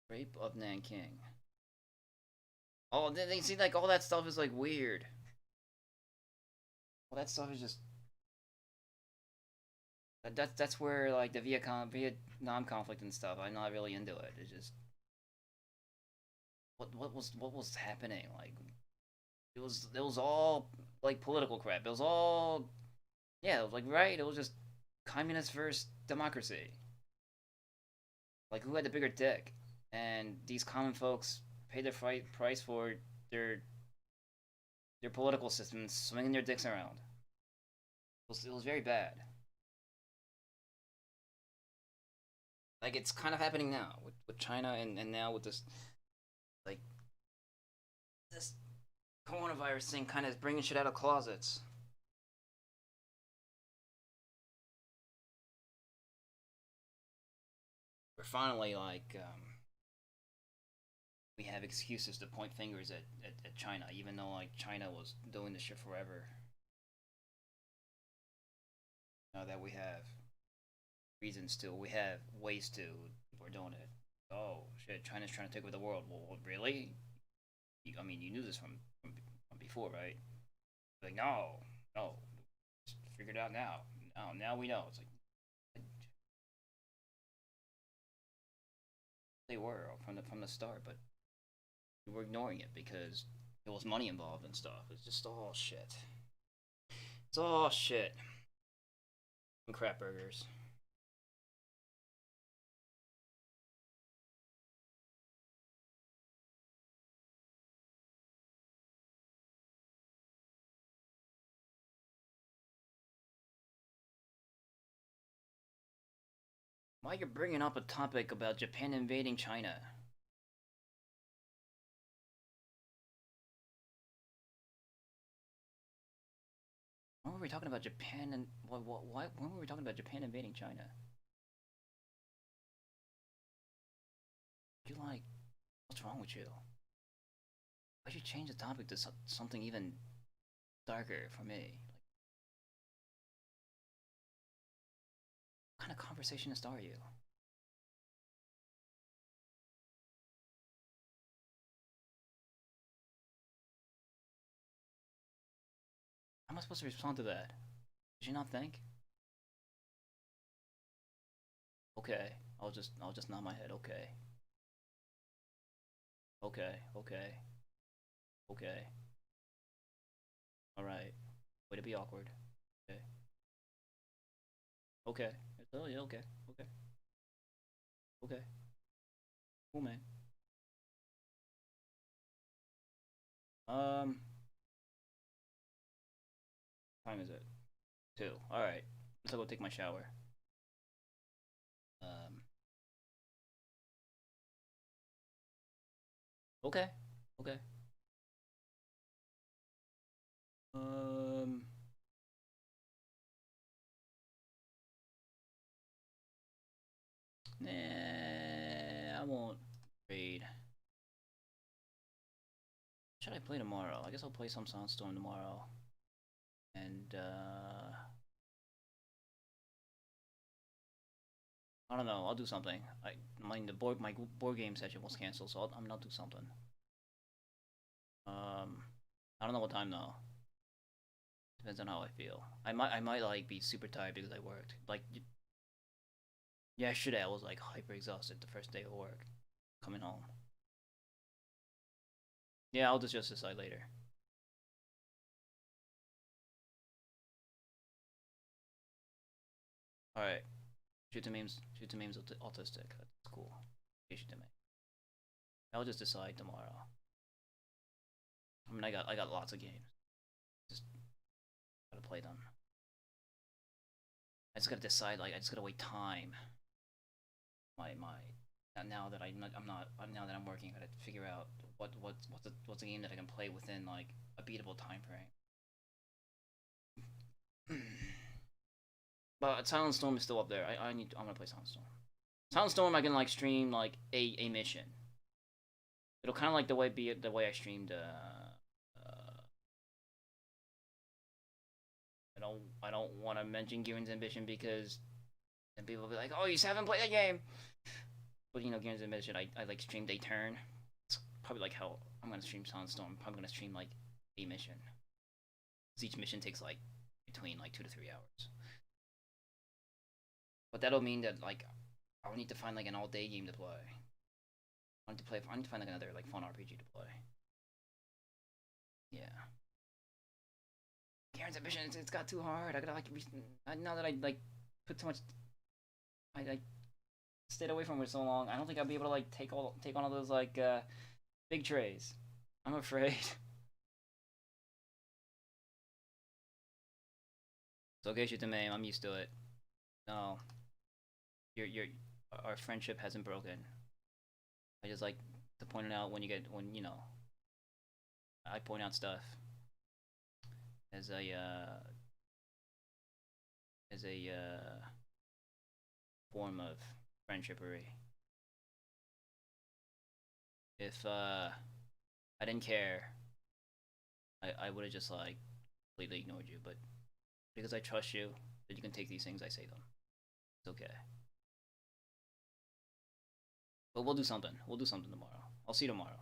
Speaker 1: Rape of Nanking. Oh, they see, like, all that stuff is, like, weird. All that stuff is just... That's where, like, the Vietnam conflict and stuff, I'm not really into it. It's just... What was happening? Like, it was all, like, political crap. It was all... Yeah, it was, like, right? It was just communist versus democracy. Like, who had the bigger dick? And these common folks paid their price for their political systems swinging their dicks around. It was very bad. Like, it's kind of happening now with China and now with this, like, this coronavirus thing kind of bringing shit out of closets. We're finally, like, we have excuses to point fingers at China, even though, like, China was doing this shit forever. Now that we have reasons to, we have ways to, we're doing it. Oh, shit, China's trying to take over the world. Well, really? I mean, you knew this from before, right? Like, no, just figured it out now. Now we know. It's like, they were from the start, but we were ignoring it because there was money involved and stuff. It's just all shit. It's all shit. And crap burgers. Why you're bringing up a topic about Japan invading China? When were we talking about Japan and why? When were we talking about Japan invading China? You like, what's wrong with you? Why'd you change the topic to something even darker for me? What kind of conversationist are you? How am I supposed to respond to that? Did you not think? Okay, I'll just nod my head. Okay. Okay. All right. Way to be awkward. Okay. Okay. Oh yeah. Okay. Cool, man. Time is it? 2. All right. Let's go take my shower. Okay. Nah, I won't read. What should I play tomorrow? I guess I'll play some Soundstorm tomorrow. And, I don't know, I'll do something. My board game session was canceled, so I'm gonna do something. I don't know what time though. Depends on how I feel. I might like be super tired because I worked. Like, yesterday I was like hyper exhausted the first day of work, coming home. Yeah, I'll just decide later. All right, shoot the memes autistic. That's cool. Shoot to me. I'll just decide tomorrow. I mean, I got lots of games. Just gotta play them. I just gotta decide. Like, I just gotta wait time. My now that now that I'm working, I gotta figure out what's a game that I can play within like a beatable time frame. But Silent Storm is still up there. I'm gonna play Silent Storm. Silent Storm I can like stream like a mission. It'll kind of like the way I streamed. I don't want to mention Gieren's Ambition because then people will be like, oh, you haven't played that game. But you know, Gieren's Ambition, I like streamed a turn. It's probably like how I'm gonna stream Silent Storm. I'm probably gonna stream like a mission. Because each mission takes like between like 2 to 3 hours. But that'll mean that like I'll need to find like an all-day game to play. I need to find like another like fun RPG to play. Yeah. Gieren's Ambition, it's got too hard. I gotta like now that I like put too much. I like stayed away from it so long. I don't think I'll be able to like take on all those like big trays. I'm afraid. It's okay, shoot the maim. I'm used to it. No, our friendship hasn't broken. I just like to point it out when you know. I point out stuff as a form of friendshipery. If I didn't care, I would have just like completely ignored you, but because I trust you that you can take these things, I say them. It's okay. But we'll do something. We'll do something tomorrow. I'll see you tomorrow.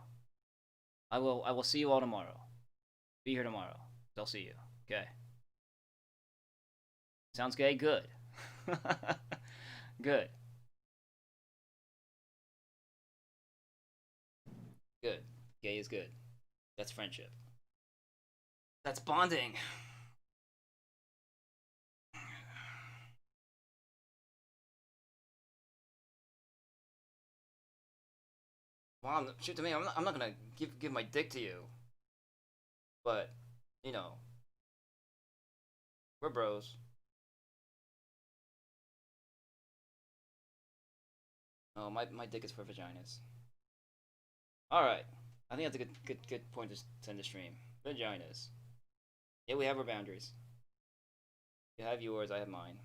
Speaker 1: I will see you all tomorrow. Be here tomorrow. I'll see you. Okay. Sounds gay? Good. Good. Good. Gay is good. That's friendship. That's bonding. Mom, shoot to me. I'm not gonna give my dick to you. But, you know, we're bros. Oh, my dick is for vaginas. Alright. I think that's a good point to end the stream. Vaginas. Yeah, we have our boundaries. You have yours, I have mine.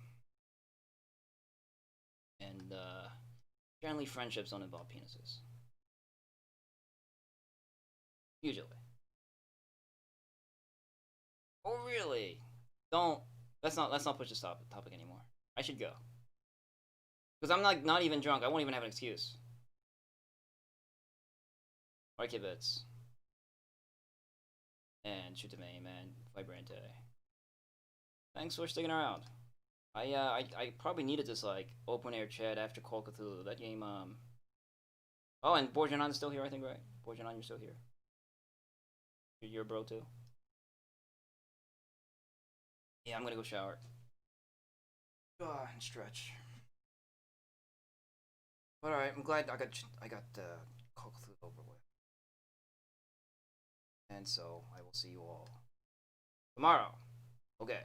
Speaker 1: And, generally friendships don't involve penises. Usually. Oh, really? Don't. Let's not push this topic anymore. I should go. Because I'm not even drunk. I won't even have an excuse. Alright, Kibitz. And shoot the maim and Vibrante. Thanks for sticking around. I probably needed this like open air chat after Call of Cthulhu. That game Oh, and Borjanon's still here, I think, right? Borjanon, you're still here. You're a bro too. Yeah, I'm gonna go shower. And stretch. But alright, I'm glad I got Call of Cthulhu over with. And so I will see you all tomorrow. Okay.